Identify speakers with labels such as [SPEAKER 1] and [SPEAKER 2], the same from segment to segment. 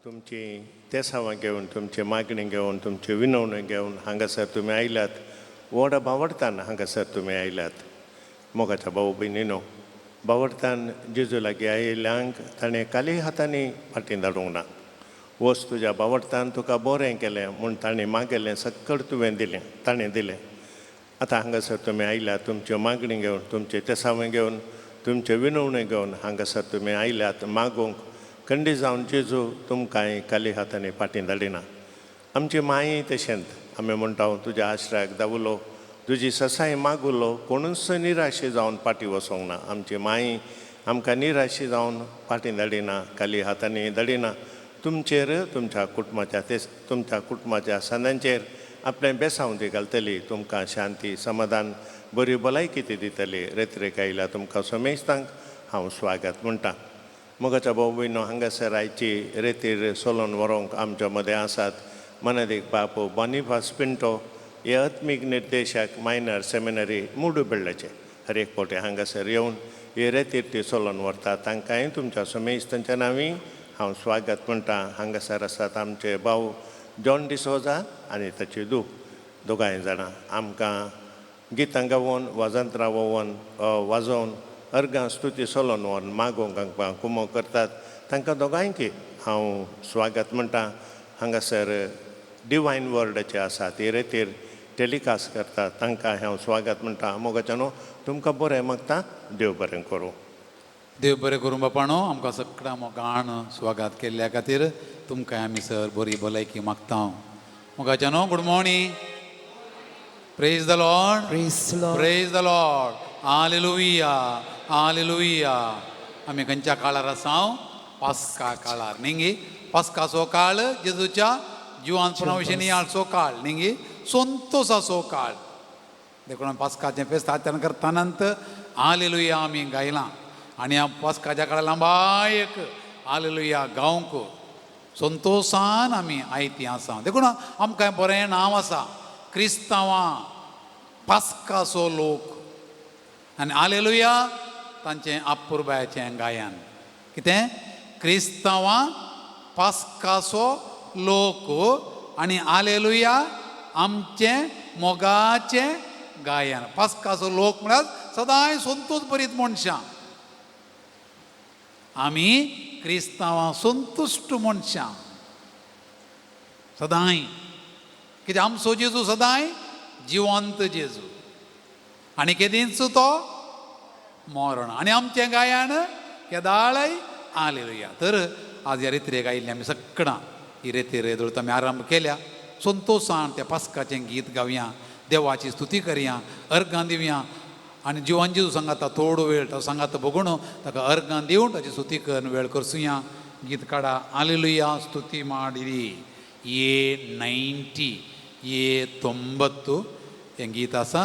[SPEAKER 1] तुमची तेसावां घेवन तुमचे मागणी घेवन तुमचे विनवणी घेवन हांगासर तुमी आयल्यात. व्हड बावडतान हांगासर तुमी आयल्यात. मोगाच्या भाऊ भयणीनो, बावडतान जेजू लागीं आयिल्ल्यांक ताणें काली हातांनी फाटीं धाडूंक ना. वस तुज्या बावडतान तुका बरें केलें म्हूण ताणें मागयलें सकट तुवें दिलें, ताणें दिलें. आतां हांगासर तुमी आयल्यात तुमच्यो मागणी घेवन तुमचे तेसावें घेवन तुमचे विनवणी घेवन हांगासर तुमी आयल्यात मागूंक. खंडी जावन जेजू तुमकांय काली हातांनी फाटीं धाडिना. आमची माई तशेंच आमी म्हणटा तुज्या आश्रयाक धांवलो, तुजी ससाय मागुलो, कोणूच निराशी जावन फाटीं वचोंक ना. आमची माई आमकां निराशी जावन फाटीं धाडिना, काली हातांनी धाडिना. तुमचेर तुमच्या कुटुंबाच्या सणांचेर आपलें बेसांव ती घालतली. तुमकां शांती समाधान बरी भलायकी ती दितली. रेत्रेक आयल्या तुमकां समेस्तांक हांव स्वागत म्हणटा. मोगाच्या भाऊ भयणो, हांगासर आयची रेतीर सोलोन व्हरूंक आमच्या मदें आसात मनादीक बापू बॉनिफास पिंटो, हे आत्मीक निर्देशक मायनर सेमिनरी मुडुबिल्ल्याचे. हर एक फावटी हांगासर येवन हे रेतीर ती सोलोन व्हरतात. तांकांय तुमच्या समेस्तांच्या नांवी हांव स्वागत म्हणटा. हांगासर आसात आमचे भाऊ जॉन डिसोजा आनी ताची दोगांय जाणां आमकां गितां गावोन वाजंत्रां वाजोवन अर्गां स्तुती सोलोन व्हरून मागोवंक हांकां कुमो करतात. तांकां दोगांयकी हांव स्वागत म्हणटा. हांगासर डिवायन वर्डाचे आसात, हे रेतीर टॅलिकास्ट करतात. तांकां हांव स्वागत म्हणटा. मोगाच्यानो तुमकां बरें मागता. देव बरें करूं.
[SPEAKER 2] देव बरें करूं बापाणो. आमकां सगळ्यां मोगान स्वागत केल्ल्या खातीर तुमकां आमी सर बरी भलायकी मागता. मोगाच्यानो good morning. Praise the lord. Praise the lord. Hallelujah hallelujah. आमी खंयच्या काळार आसा? पास्का काळार न्ही. पास्काचो काळ जेजूच्या जिवान पुनर्वसन नियाळचो काळ न्ही. संतोशाचो काळ देखून पास्काचें फेस्त आचरण करतानांत हालेलुया आमी गायलां. आनी ह्या पास्काच्या काळार लांबायक हालेलुया गावंक संतोशान आमी आयतीं आसा. देखून आमकां बरें नांव आसा, क्रिस्तांवां पास्काचो लोक. आनी हालेलुया तांचें आपुरबायाचें गायन. कितें? क्रिस्तांवां पास्काचो लोक आनी हालेलुया आमचें मोगाचें गायन. पास्काचो लोक म्हळ्यार सदांय संतोश भरीत मनशां. आमी क्रिस्तांवां संतुश्ट मनशां सदांय. कित्याक आमचो जेजू सदांय जिवंत जेजू आनी केदींच तो मरण. आनी आमचें गायन केदाळय हालेलुया. तर आज ह्या रेत्रेक आयिल्ले आमी सगळां ही रेतीर येदोळतो आमी आरंभ केल्या. संतोशान त्या पास्काचें गीत गावया, देवाची स्तुती करया, अर्गां दिवया. आनी जिवन जेजू सांगाता थोडो वेळ तो सांगाता बगून ताका अर्गां दिवन ताची स्तुती करून वेळ करसुया. गीत काडा. हालेलुया स्तुती माडिरी. ये 90 ये 90 हें गीत आसा.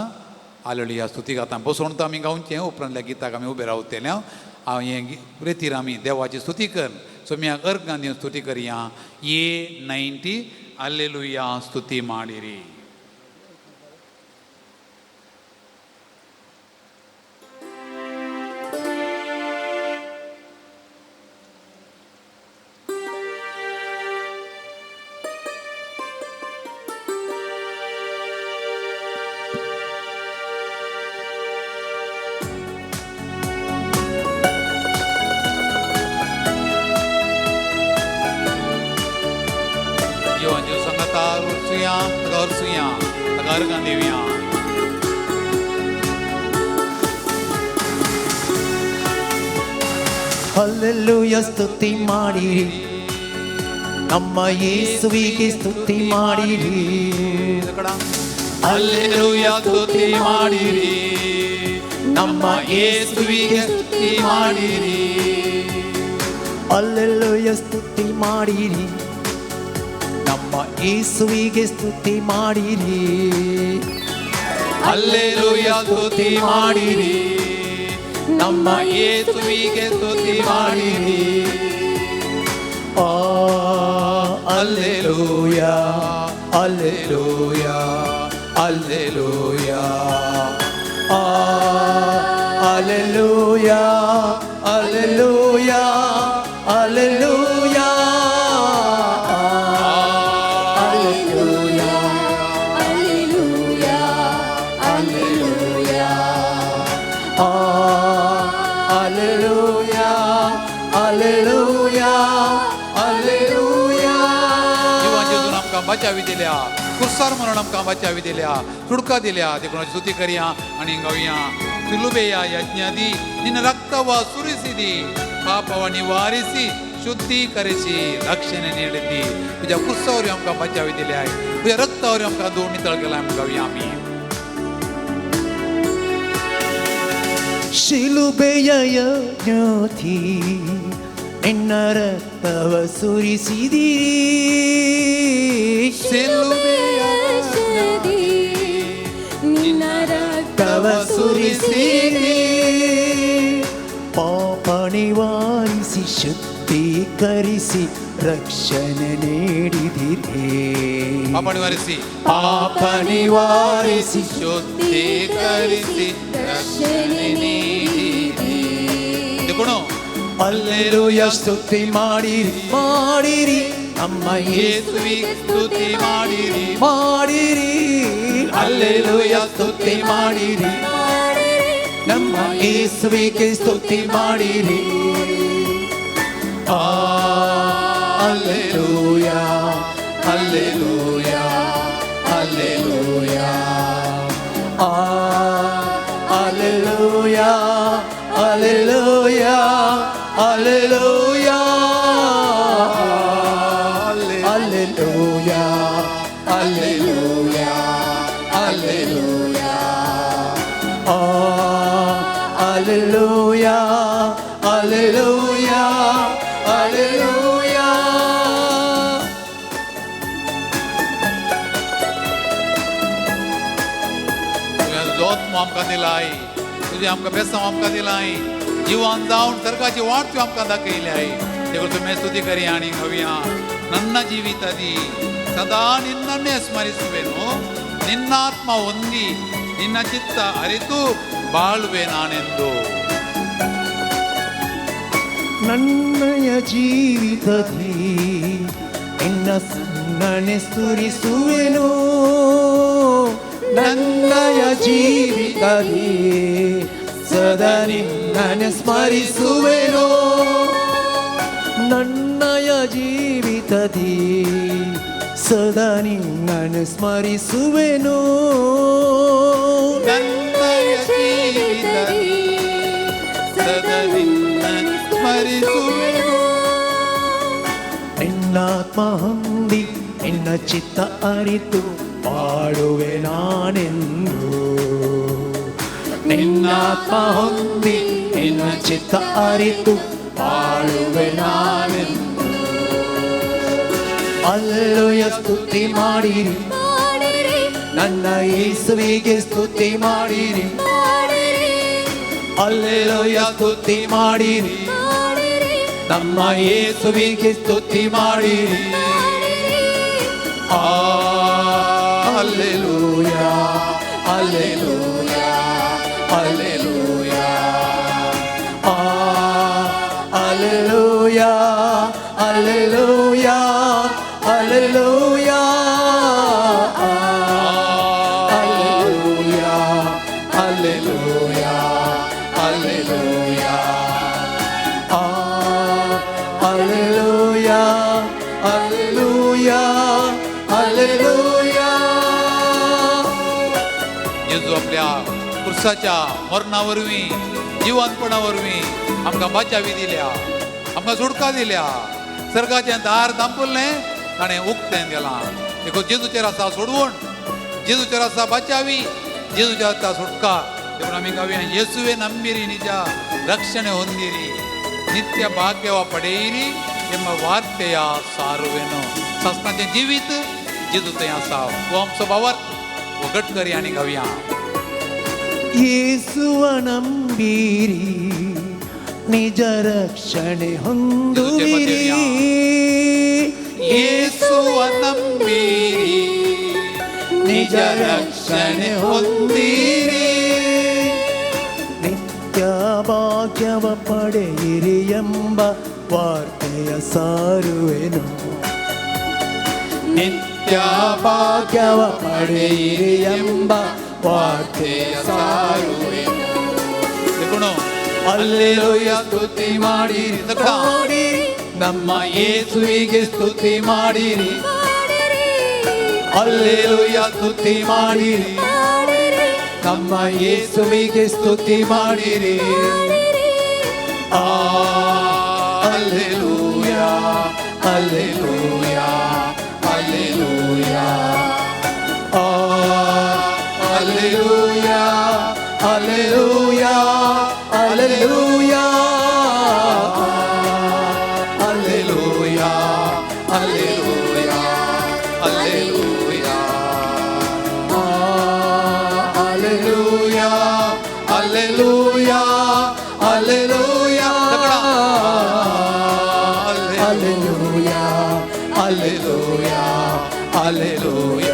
[SPEAKER 2] हालेलुया स्तुती गाता. बसोन तो आमी गावचें, उपरांतल्या गिताक आमी उबे रावतले. हांव हें रेतीर आमी देवाची स्तुती कर सोम्याक अर्गां दिवन स्तुती करया. ये 90 हालेलुया स्तुती माडिरी.
[SPEAKER 3] ಹಲ್ಲೆಲೂಯ ಸ್ತುತಿ ಮಾಡಿರಿ, ನಮ್ಮ ಯೇಸುವಿಗೆ ಸ್ತುತಿ ಮಾಡಿರಿ.
[SPEAKER 2] ಹಲ್ಲೆಲೂಯ ಸ್ತುತಿ ಮಾಡಿರಿ, ನಮ್ಮ ಯೇಸುವಿಗೆ ಸ್ತುತಿ ಮಾಡಿರಿ.
[SPEAKER 3] ಹಲ್ಲೆಲೂಯ ಸ್ತುತಿ ಮಾಡಿರಿ, ನಮ್ಮ ಯೇಸುವಿಗೆ ಸ್ತುತಿ ಮಾಡಿರಿ.
[SPEAKER 2] ಹಲ್ಲೆಲೂಯ ಸ್ತುತಿ ಮಾಡಿರಿ, ನಮ್ಮ ಯೇಸುವಿಗೆ ಸ್ತುತಿ ಮಾಡಿರಿ.
[SPEAKER 3] Hallelujah hallelujah hallelujah hallelujah hallelujah hallelujah
[SPEAKER 2] बचाविदिल्या कुर्सार म्हणून आमकां बचाविदिल्या सुडका दिल्या देखून स्तुती करया आनी गावया सुलुबेया यज्ञादी ನಿನ್ನ ರಕ್ತವ ಸುರಿಸಿದಿ ಪಾಪವ ನಿವಾರಿಸಿ ಶುದ್ಧೀಕರಿಸಿ ರಕ್ಷಣೆ ನೀಡಿದ್ದಿ तुझ्या कुर्सावर आमकां बचाविदिल्या आहे तुझ्या रक्तावर आमकां दोन नितळ केला आमकां गावया आमी
[SPEAKER 3] ಶಿಲುಬೆಯ ಯಜ್ಞಾತಿ ನಿನ್ನ ರಕ್ತವ ಸುರಿಸಿದಿರಿ
[SPEAKER 2] ಶಿಲುಬೆಯ
[SPEAKER 4] ನಿನ್ನ
[SPEAKER 3] ರಕ್ತವ ಸುರಿಸಿದಿರಿ ಪಾಪ ನಿವಾರಿಸಿ ಶುದ್ಧೀಕರಿಸಿ ರಕ್ಷಣೆ ನೀಡಿದಿರಿ
[SPEAKER 2] ಪಾಪ ನಿವಾರಿಸಿ
[SPEAKER 3] ಪಾಪ ನಿವಾರಿಸಿ
[SPEAKER 2] ಶುದ್ಧೀಕರಿಸಿ ರಕ್ಷಣೆ ನೀಡಿದಿ देखो
[SPEAKER 3] ಅಲ್ಲೆಲೂಯ ಸ್ತುತಿ ಮಾಡಿರಿ ಮಾಡಿರಿ ನಮ್ಮ
[SPEAKER 2] ಯೇಸುವಿಗೆ ಸ್ತುತಿ ಮಾಡಿರಿ
[SPEAKER 3] ಮಾಡಿರಿ ಅಲ್ಲೆಲೂಯ ಸ್ತುತಿ ಮಾಡಿರಿ ನಮ್ಮ ಯೇಸುವಿಗೆ ಸ್ತುತಿ ಮಾಡಿರಿ alleluia alleluia alleluia alleluia alleluia alleluia alleluia alleluia alleluia alleluia alleluia alleluia
[SPEAKER 2] जोत आमकां दिलाय तुझे आमकां बेसांव आमकां दिलाय जिवान जावन सर्गाची वाट तूं आमकां दाखयली आहे देखून तुमी स्तुती करी आनी गावया ನನ್ನ ಜೀವಿತದಿ ಸದಾ ನಿನ್ನನ್ನೇ ಸ್ಮರಿಸುವೆನು ನಿನ್ನ ಆತ್ಮ ಹೊಂದಿ ನಿನ್ನ ಚಿತ್ತ ಅರಿತು ಬಾಳುವೆ ನಾನೆಂದು
[SPEAKER 3] ನನ್ನಯ ಜೀವಿತದಿ ನಿನ್ನ ಸನ್ನನೆ ಸ್ತುತಿಸುವೆನು ನನ್ನಯ ಜೀವಿತದಿ ಸದಾ ನಿನ್ನನೆ ಸ್ಮರಿಸುವೆನು ನನ್ನಯ ಜೀವಿತದಿ ಸದಾ ನಿನ್ನನೆ ಸ್ಮರಿಸುವೆನು
[SPEAKER 2] ನನ್ನಯ ಜೀವಿತದಿ ಸದಾ ನಿನ್ನನ್ನು ಸ್ಮರಿಸುವೆನು
[SPEAKER 3] ನಿನ್ನಾತ್ಮ ಹೊಂದಿ ನಿನ್ನ ಚಿತ್ತ ಅರಿತು ಬಾಳುವೆ ನಾನೆಂದು ನಿನ್ನಾತ್ಮ ಹೊಂದಿ ನಿನ್ನ ಚಿತ್ತ ಅರಿತು ಬಾಳುವೆ ನಾನೆಂದು ಅಲ್ಲೆಲೂಯ ಸ್ತುತಿ ಮಾಡಿರಿ ನನ್ನ ಯೇಸುವಿಗೆ ಸ್ತುತಿ ಮಾಡಿರಿ ಅಲ್ಲೆಲೂಯ ಸ್ತುತಿ ಮಾಡಿರಿ ನಮ್ಮ ಯೇಸುವಿಗೆ ಸ್ತುತಿ ಮಾಡಿರಿ alleluia alleluia alleluia alleluia alleluia alleluia alleluia alleluia alleluia alleluia alleluia alleluia
[SPEAKER 2] येजू आपल्या पुरुषाच्या मरणावरवी जिवंतपणावरवी आमकां बचावी दिल्या आमकां सुटका दिल्या सर्गाचें दार धांपलें ताणें उक्तें केलां देखून जेजूचेर आसा सोडवण जेजूचेर आसा बचावी जेजूचेर आसा सुटका देखून आमी गावया येसुवे ನಂಬಿರಿ ನಿಜ ರಕ್ಷಣೆ ಹೊಂದಿರಿ ನಿತ್ಯ ಭಾಗ್ಯವ ಪಡೆಯಿರಿ ಎಂಬ ವಾರ್ತೆಯ ಸಾರುವೆನು ಸಸ್ತಾचें जिवीत जेजू थंय आसा हो आमचो भावार्थ उगट करी आनी गावया
[SPEAKER 3] ಯೇಸುವ ನಂಬಿರಿ ನಿಜ ರಕ್ಷಣೆ ಹೊಂದುವಿರಿ
[SPEAKER 2] ಯೇಸುವ ನಂಬಿರಿ ನಿಜ ರಕ್ಷಣೆ ಹೊಂದಿರಿ
[SPEAKER 3] ನಿತ್ಯ ಭಾಗ್ಯವ ಪಡೆಯಿರಿ ಎಂಬ ವಾರ್ತೆಯ ಸಾರುವೆನು ನಿತ್ಯ ಭಾಗ್ಯವ ಪಡೆಯಿರಿ ಎಂಬ ವಾರ್ತೆಯ ಸಾರುವೆನು ಅಲ್ಲೆಲೂಯ ಸ್ತುತಿ ಮಾಡಿರಿ ಮಾಡಿರಿ ನಮ್ಮ ಯೇಸುವಿಗೆ ಸ್ತುತಿ ಮಾಡಿರಿ ಅಲ್ಲೆಲೂಯ ಸ್ತುತಿ ಮಾಡಿರಿ ನಮ್ಮ ಯೇಸುವಿಗೆ ಸ್ತುತಿ ಮಾಡಿರಿ alleluia alleluia alleluia alleluia alleluia alleluia alleluia alleluia alleluia alleluia alleluia alleluia alleluia alleluia alleluia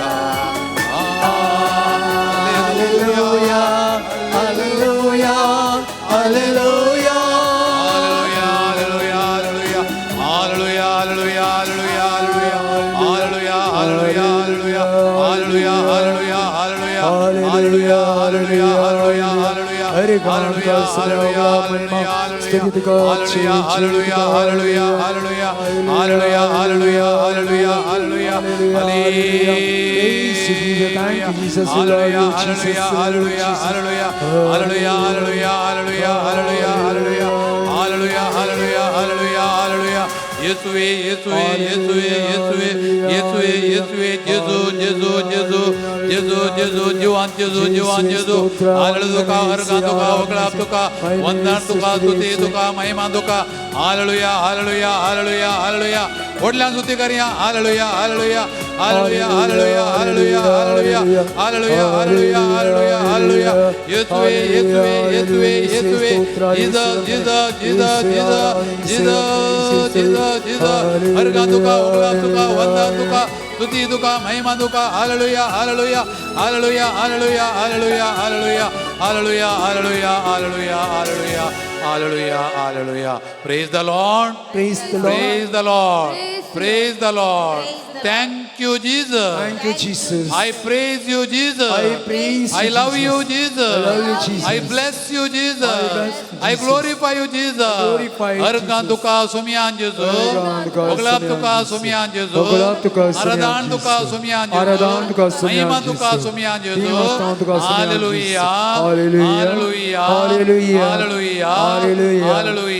[SPEAKER 2] Yesue, Yesue, Yesue, Yesue, Yesue, Yesue, Jesus, Jesus, Jesus, Jesus, Jesus, Juan, Jesus, Juan, Jesus, Hallelujah, Hargantuka, Oklaptuka, Wandantuka, Tutituka, Maimanduka, Hallelujah, Hallelujah, Hallelujah, Hallelujah, Wodlan Sutikaria, Hallelujah, Hallelujah, Hallelujah, Hallelujah, Hallelujah, Hallelujah, Hallelujah, Hallelujah, Hallelujah, Hallelujah, Yesue, Yesue, Yesue, Yesue, Jesus, Jesus, Jesus, Jesus, Jesus, Jesus, Jesus, Hargantuka, Oklaptuka, Wandantuka, Tutituka, Maimanduka, Hallelujah, Hallelujah, Hallelujah, Hallelujah, Hallelujah, Hallelujah, Hallelujah, Hallelujah, Hallelujah, Hallelujah, Hallelujah, Hallelujah. Praise the Lord.
[SPEAKER 3] Praise the Lord.
[SPEAKER 2] Praise the Lord. Praise the Lord. Thank you, Jesus.
[SPEAKER 3] Thank you, Jesus.
[SPEAKER 2] I praise you, Jesus.
[SPEAKER 3] I praise you,
[SPEAKER 2] I love
[SPEAKER 3] Jesus.
[SPEAKER 2] you, Jesus.
[SPEAKER 3] I love you, Jesus.
[SPEAKER 2] I bless you, Jesus.
[SPEAKER 3] I bless you,
[SPEAKER 2] I
[SPEAKER 3] Jesus.
[SPEAKER 2] glorify you, Jesus.
[SPEAKER 3] glorify you,
[SPEAKER 2] Argantuka sumian Jesus.
[SPEAKER 3] Argantuka
[SPEAKER 2] Oglaptuka
[SPEAKER 3] sumian
[SPEAKER 2] sumian Jesus.
[SPEAKER 3] Oglaptuka sumian
[SPEAKER 2] Aradantuka
[SPEAKER 3] Jesus.
[SPEAKER 2] sumian Jesus.
[SPEAKER 3] Aradantuka sumian
[SPEAKER 2] Maimantuka
[SPEAKER 3] Jesus.
[SPEAKER 2] sumian Jesus.
[SPEAKER 3] Dimastantuka sumian
[SPEAKER 2] Hallelujah.
[SPEAKER 3] Jesus. Hallelujah.
[SPEAKER 2] Hallelujah.
[SPEAKER 3] Hallelujah.
[SPEAKER 2] Hallelujah.
[SPEAKER 3] Hallelujah.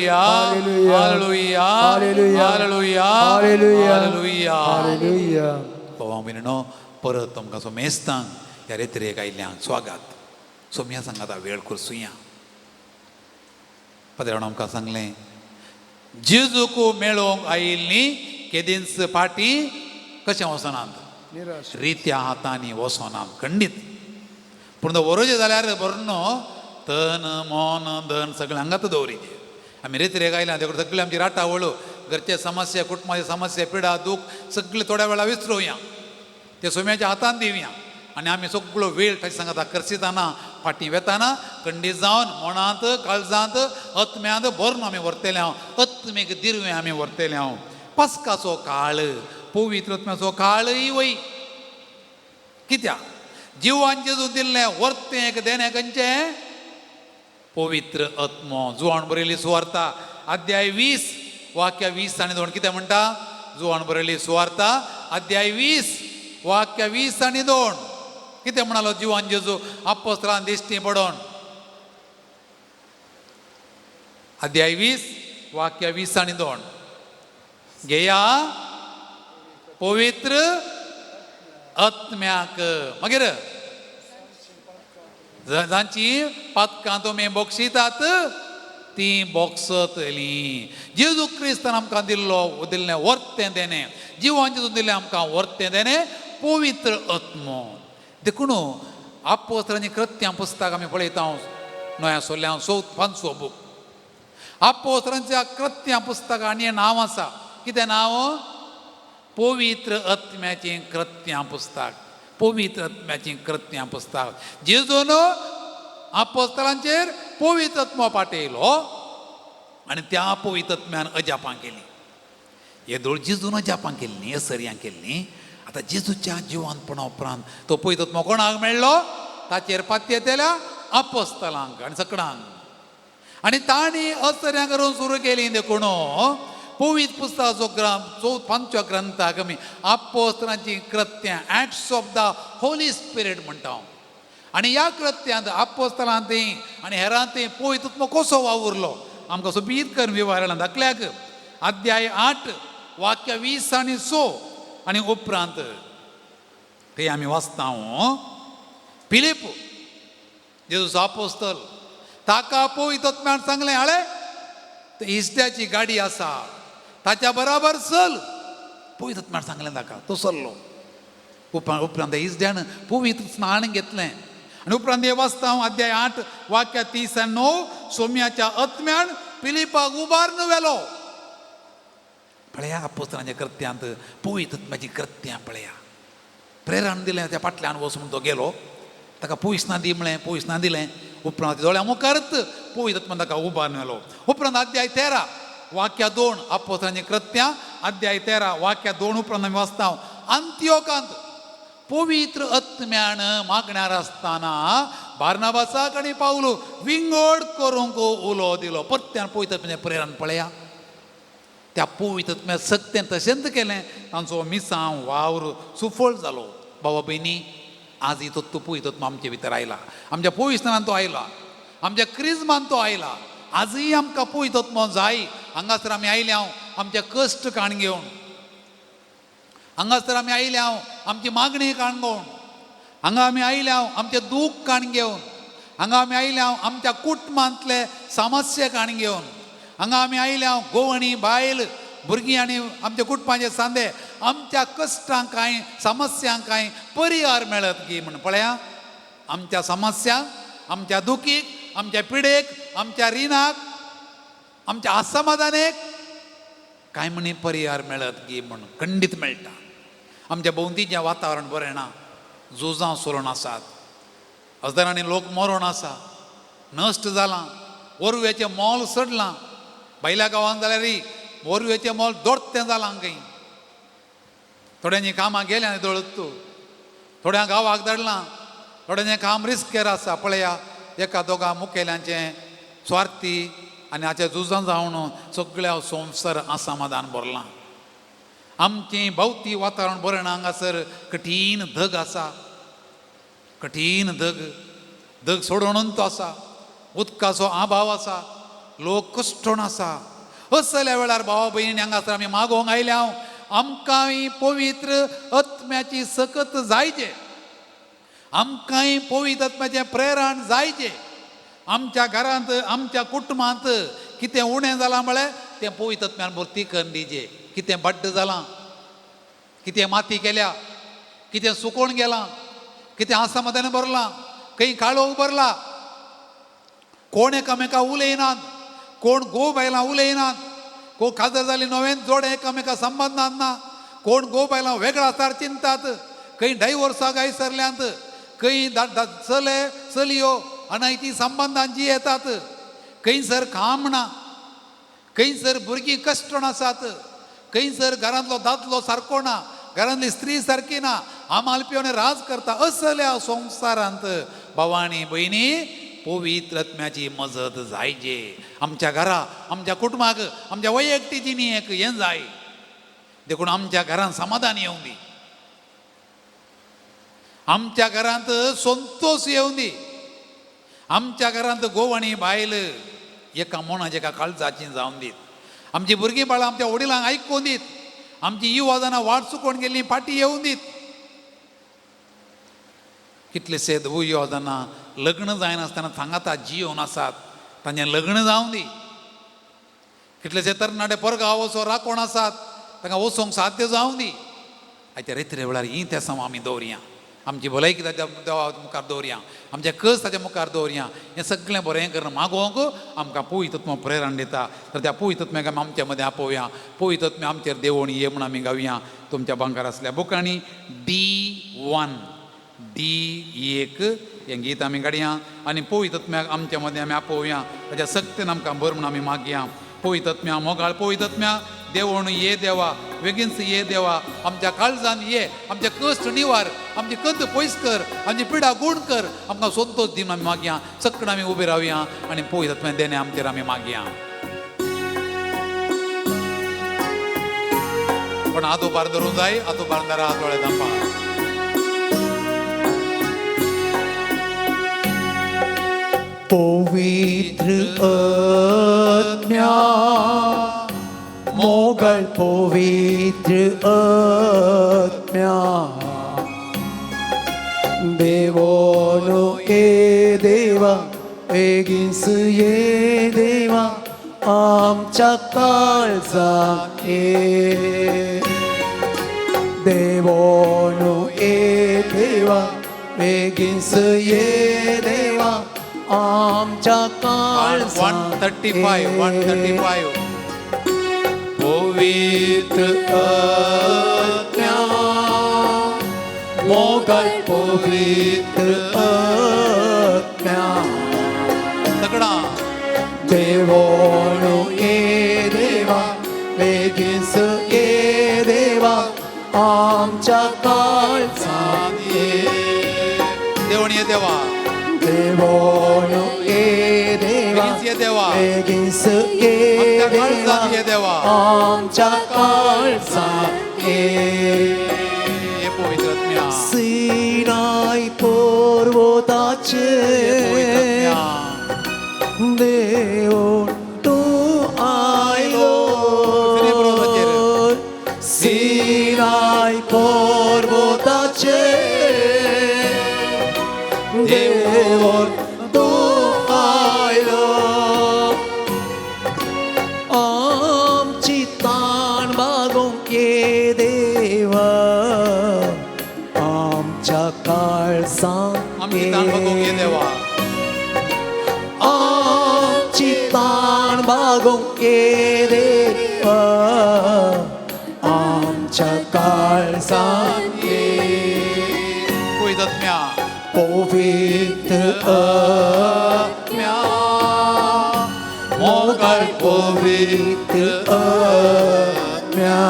[SPEAKER 2] Hallelujah.
[SPEAKER 3] Hallelujah.
[SPEAKER 2] Hallelujah.
[SPEAKER 3] Hallelujah.
[SPEAKER 2] Hallelujah.
[SPEAKER 3] Hallelujah.
[SPEAKER 2] पवामिनो परत तुमकां सोमेस्तांक ह्या रेत्रेक आयल्यांक स्वागत सोम्या सांगात वेळ करसुया पदरावन आमकां सांगलें जेजूक मेळोवंक आयिल्ली केदींच फाटी कशें वचनात रित्या हातांनी वचनात खंडीत पूण वरोजे जाल्यार बरो न्हू तन मन धन सगळें हांगात दवरिचें आमी रेत्रेक आयल्या देखून सगळें आमची राटावळो घरचे समस्या कुटुंबाची समस्या पिडा दूख सगळे थोड्या वेळा विसरुया ते सोम्याच्या हातान दिवया आनी आमी सगळो वेळ ताचे सांगात करसिताना फाटीं वेताना खंडीत जावन मनांत काळजांत आत्म्यांत भरून आमी व्हरतले हांव आत्मेक दिरवें आमी व्हरतले हांव पास्काचो काळ पवित्र आत्म्याचो काळय वय कित्याक जिवान जेजू दिल्लें व्हरतें देणें खंयचें पवित्र आत्मो जुवाण बरयली सुवार्ता अध्याय 20 वाक्य 20 आनी 2 कितें म्हणटा जुवाण बरयली सुवार्ता अध्याय 20 वाक्य 20 आनी 2 कितें म्हणालो जिवान जेजू आपोस्तलान दिश्टी पडोन अध्याय 20 वाक्य 20 आनी 2 घेया पवित्र आत्म्याक मागीर जांची पातकां तुमी बोक्षितात ती बोगसतलीं जेजू क्रिस्तान आमकां दिल्लें वर्तें देणें जिवान जेजू दिल्लें आमकां वर्तें देणें पवित्र आत्मो देखून आपोस्तलांची कृत्यां पुस्तक आमी पळयता नव्या सोल्ल्या 5 बूक आपोस्तलांच्या कृत्यां पुस्तक आनी नांव आसा कितें नांव पवित्र आत्म्याचें कृत्यां पुस्तक पवित्र आत्म्याचें कृत्यां पुस्तक जेजून आपोस्तलांचेर पवित्र आत्मो पाठयलो आनी त्या पवित्र आत्म्यान अजापां केली येदोळ जेजून अजापां केली न्ही असर्यां केली न्ही आतां जेजूच्या जिवंतपणा उपरांत तो पवित्र आत्मो कोणाक मेळ्ळो ताचेर पातये येतल्या आपोस्तलांक आनी सगळ्यांक आनी तांणी असर्यां करून सुरू केली देखून पवित्र पुस्तकाचो पंचव्या ग्रंथाक आमी आपोस्तलांची कृत्यां Acts of the Holy Spirit म्हणटा हांव. आनी ह्या कृत्यांत आपोस्तलांतय आनी हेरांतय पवित्र आत्मो कसो वावुरलो आमकां सोबीत करून विवरणां दाखल्याक. अध्याय 8 वाक्य 20 आनी 6 आनी उपरांत ते आमी वाचता. फिलीप जेजूचो आपोस्तल ताका पवित्र आत्म्यान सांगलें हाळे इश्ट्याची गाडी आसा ताच्या बराबर चल. पवित्र आत्म्यान सांगलें ताका तो चल्लो. उपरांत इश्ट्यान पवित्र स्नान घेतलें आनी उपरांत हे वाचता हांव अध्याय 8 वाक्य 30 आनी 9. सोम्याच्या आत्म्यान फिलिपाक उबारून व्हेलो. पळया आपोस्तलांच्या कृत्यांत पवित्र आत्म्याची कृत्यां पळया. प्रेरण दिलें त्या फाटल्यान वचून तो गेलो. ताका पयसना दी म्हळें पयसना दिलें. उपरांत दोळ्या मुखारच पवित्र आत्म्यान ताका उबारून व्हेलो. उपरांत अध्याय 13 वाक्य 2 आपोस्तलांची कृत्यां अध्याय 13 वाक्य 2 उपरांत आमी वाचता. अंत्योकांत पवित्र आत्म्यान मागण्यार आसतना बार्नाबासाक आनी पावलो विंगड करूंक उलो दिलो. परत्यान पवित्र आत्म्याचें प्रेरण पळया. त्या पवित्र आत्म्यान सत्तेन तशेंच केलें. तांचो मिसांव वावर सुफळ जालो. बाबा भयणी आज तो पवित्र आत्मा आमचे भितर आयला. आमच्या पवित्रान तो आयला. आमच्या क्रिस्मान तो आयला. आजय आमकां पवित्र आत्मो जाय. हांगासर आमी आयले हांव आमचे कश्ट काण घेवन. हांगासर आमी आयले हांव आमची मागणी काण घेवन. हांगा आमी आयले हांव आमचे दूख काण घेवन. हांगा आमी आयले हांव आमच्या कुटुंबांतले समस्या काण घेवन. हांगा आमी आयले हांव गोवणी बायल भुरगीं आनी आमच्या कुटुंबाचे सांदे आमच्या कश्टांक कांय समस्यांक कांय परिहार मेळत गी म्हण. पळया आमच्या समस्यांक आमच्या दुखीक आमच्या पिडेक आमच्या रिणाक आमच्या असमाधानेक कांय म्हणी परिहार मेळत गी म्हण खंडीत मेळटा. आमच्या भोंवतीचें वातावरण बरें ना. झुजां सुरून आसात. हजारांनी लोक मरोन आसा. नश्ट जालां. वरवेचें मोल सडलां. भायल्या गांवांत जाल्यार वरवेचें मोल दोडतें जालां खंय. थोड्यांनी कामां गेल्या आनी दळत. थोड्यां गांवाक धाडलां. थोड्यांचें काम रिस्केर आसा. पळया एका दोगा मुखेल्यांचें स्वार्थी आनी हाचे झुजां जावन सगळ्या संवसार असमाधान भरलां. आमचें भोंवती वातावरण बरें ना. हांगासर कठीण धग आसा. कठीण धग सोडून तो आसा. उदकाचो अभाव आसा. लोक कश्टून आसा. असल्या वेळार भावा भयणी हांगासर आमी मागोवंक आयले हांव आमकांय पवित्र आत्म्याची सकत जायचे. आमकांय पवित्र आत्म्याचें प्रेरण जायचें. आमच्या घरांत आमच्या कुटुंबांत कितें उणें जालां म्हळ्यार तें पवित्र आत्म्यान भरती करून दिजें. कितें बड्ड जालां. कितें माती केल्या. कितें सुकोवन गेलां. कितें असमाधान भरलां. खंय काळोख भरला. कोण एकामेका उलयनात. कोण घोव बायलां उलयनात. कोण खाजर जाली नवें जोड एकामेका संबंदांत ना. कोण घोव बायलां वेगळा आसार चिंतात. खंय डायवोर्साक आयसरल्यांत. खंय चले चलयो अनैती संबंधांची येतात. खंयसर काम ना. खंयसर भुरगीं कश्टून आसात. खंयसर घरांतलो दादलो सारको ना. घरांतली स्त्री सारकी ना. आमाल पिवून राज करता. असल्या संवसारांत भावांनी भयणी पवित्र आत्म्याची मजत जायचे. आमच्या घरा आमच्या कुटुंबाक आमच्या वैयक्तीक जिणेक हें जाय देखून आमच्या घरांत समाधान येवं दी. आमच्या घरांत संतोष येवं दी. आमच्या घरांत घोव आनी बायल एका मनाच्या एका काळजाची जावन दीत. आमची भुरगीं बाळां आमच्या वडिलांक आयकून दीत. आमची युवजनां वाट चुकोवन गेल्लीं फाटीं येवं दीत. कितलेशे युवजनां लग्न जायनासतना सांगाता जियोन आसात. तांचें लग्न जावं दी. कितलेशे तरणाटे परगांव वचो राखोण आसात. तांकां वचोंक साध्य जावं दी. आयच्या रेत्रे वेळार ही त्या सम आमी दवरया. आमची भलायकी ताच्या देवा मुखार दवरया. आमचे कस ताच्या मुखार दवरया. हें सगळें बरें करून मागोवंक आमकां पवित्र आत्मा प्रेरण दिता. तर त्या पवित्र आत्म्याक आमी आमच्या मदें आपोवया. पवित्र आत्म्या आमचेर देवोण ये म्हूण आमी गावया. तुमच्या भांगर आसल्या बुकांनी D1 D1 हें गीत आमी काडया आनी पवित्र आत्म्याक आमच्या मदें आमी आपोवया. ताच्या सक्तीन आमकां बर म्हूण आमी मागया. पवित्र आत्म्या मोगाळ पवित्र आत्म्या देवोण ये देवा. बेगीनच ये देवा. आमच्या काळजान ये. आमचे कश्ट निवार. आमची कंत पयस कर. आमची पिडा गूण कर. आमकां संतोष दी आमी मागया. सक्कण आमी उबे रावया आनी पवित्र आत्म्या देणे आमचेर आमी मागया. पण हात उबार धरून जाय, हात उबार धरा, हात दोळे धांपा.
[SPEAKER 3] पवित्र आत्म्या मोगल पवित्र आत्म्या देवानो ए देवा बेगीस ये देवा आमच्या काळजात ये देवानो ए देवा बेगीस ये देवा आमच्या काळजात
[SPEAKER 2] 135
[SPEAKER 3] पवित्र आत्म्या मोगल पवित्र आत्म्या
[SPEAKER 2] तगडा
[SPEAKER 3] देवानो ए देवा बेगीस ए देवा आमच्या काळजात ये
[SPEAKER 2] देवण ये देवा,
[SPEAKER 3] देवानो ए देवा
[SPEAKER 2] बेगीस ये देवा,
[SPEAKER 3] बेगीस ए
[SPEAKER 2] आमच्या काळजात ये देवा,
[SPEAKER 3] आमच्या काळजात ये
[SPEAKER 2] हे पवित्र आत्म्या,
[SPEAKER 3] सीनाई पर्वताचे
[SPEAKER 2] हे पवित्र आत्म्या,
[SPEAKER 3] देव तू आयलो सीनाई पर्वताचे देव तू आयलो आमची ताण बागोंक ये देवा आमच्या काळजात
[SPEAKER 2] आमची ताण बघून ये देवा,
[SPEAKER 3] आमची ताण बागोंक ये देवा आमच्या काळजात ये
[SPEAKER 2] पवित्र आत्म्या,
[SPEAKER 3] पवित्र आत्म्या मोगल पवित्र आत्म्या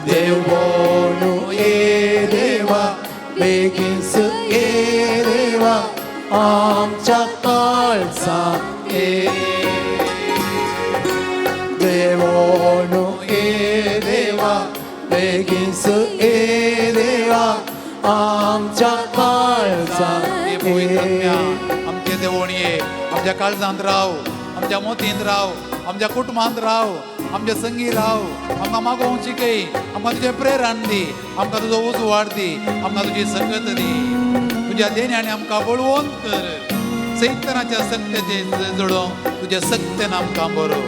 [SPEAKER 3] देवानो ए देवा बेगीस ए देवा आमच्या काळजात ये देवानो ए देवा बेगीस ए देवा आमच्या काळजात
[SPEAKER 2] हे पवित्र आत्म्या,
[SPEAKER 3] ये
[SPEAKER 2] आमचे देवण ये, आमच्या काळजांत राव, आमच्या मोतींत राव, आमच्या कुटुंबांत राव, आमच्या संगी राव, आमकां मागोवंक शिकय, आमकां तुजें प्रेरण दी, आमकां तुजो उजवाड दी, आमकां तुजी संगत दी, तुज्या देण्याने आमकां बळवंत कर, सैतानाच्या सक्तेचे जडोवंक तुज्या सक्तेन आमकां बरोव.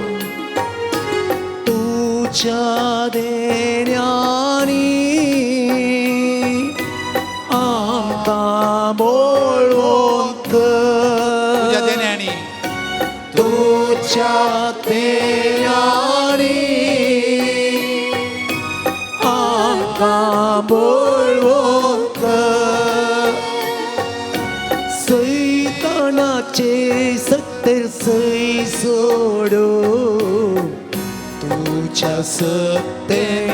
[SPEAKER 3] तुझ्या देण्यानी आमकां बळवंत
[SPEAKER 2] तुज्या देण्यानी,
[SPEAKER 3] तुझ्या देण्यानी आमकां बळवंत सैतानाचे सत्य सै सोडू तुझ्या सत्तेन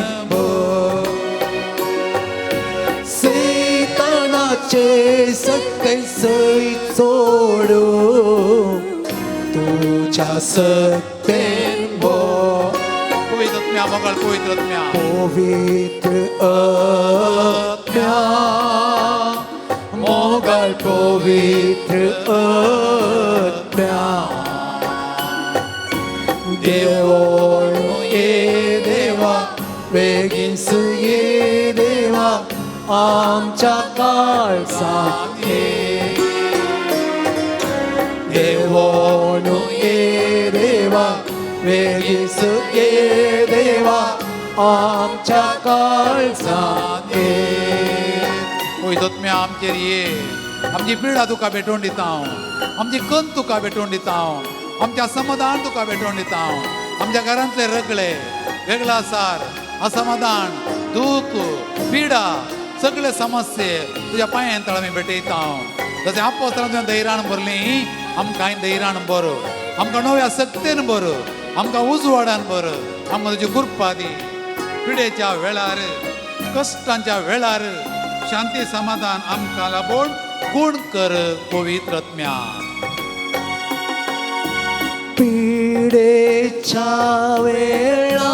[SPEAKER 3] सैतानाचे सत्य सै सोडू तुझ्या सत्तेन
[SPEAKER 2] पवित्र आत्म्या, मोगल पवित्र आत्म्या,
[SPEAKER 3] पवित्र आत्म्या मोगल पवित्र आत्म्या देवानो ए देवा बेगीस ये देवा आमच्या काळजात ये देवानो ए देवा बेगीस ये देवा आमच्या काळजात ये
[SPEAKER 2] पवित्र आत्म्या, आमचेर ये, आमची पिडा तुका भेटोवन दिता हांव, आमची कंत तुका भेटोवन दिता हांव, आमच्या समाधान तुका भेटोवन दिता हांव, आमच्या घरांतले रगळे वेगळा सार असमाधान दूख पिडा सगळे समस्ये तुज्या पांयां तळ आमी भेटयता हांव. जशें आपोस्तलां तुवें धैर्यान भरलीं आमकां धैर्यान भर, आमकां नव्या सक्तेन भर, आमकां उजवाडान भर, आमकां तुजी कृपा दी. पिडेच्या वेळार कश्टांच्या वेळार शांती समाधान आमकां लाबोवन गुण कर पवित्र आत्म्या.
[SPEAKER 3] पिडेच्या वेळा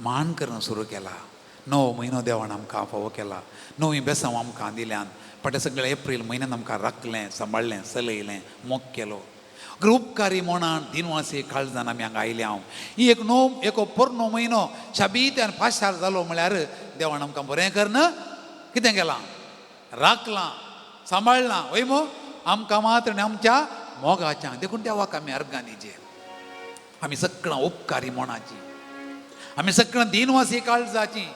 [SPEAKER 2] मान करणं सुरू केला 9 म्हयनो देवान आमकां फावो केला 9 बेसांव आमकां दिल्यान पण सगळें एप्रील म्हयन्यान आमकां राखलें सांबाळलें चलयलें मोग केलो उपकारी मोणान दिनवासी काळजान आमी हांगा आयले हांव ही एक पोरनो म्हयनो शाबीत्यान पाशार जालो म्हळ्यार देवान आमकां बरें करना कितें केलां राखलां सांबाळलां वय मो आमकां मात्र आमच्या मोगाच्या देखून देवाक आमी अर्गां दिजे आमी सगळां उपकारी मोणाची आमी सगळां दिनवासी काळजाची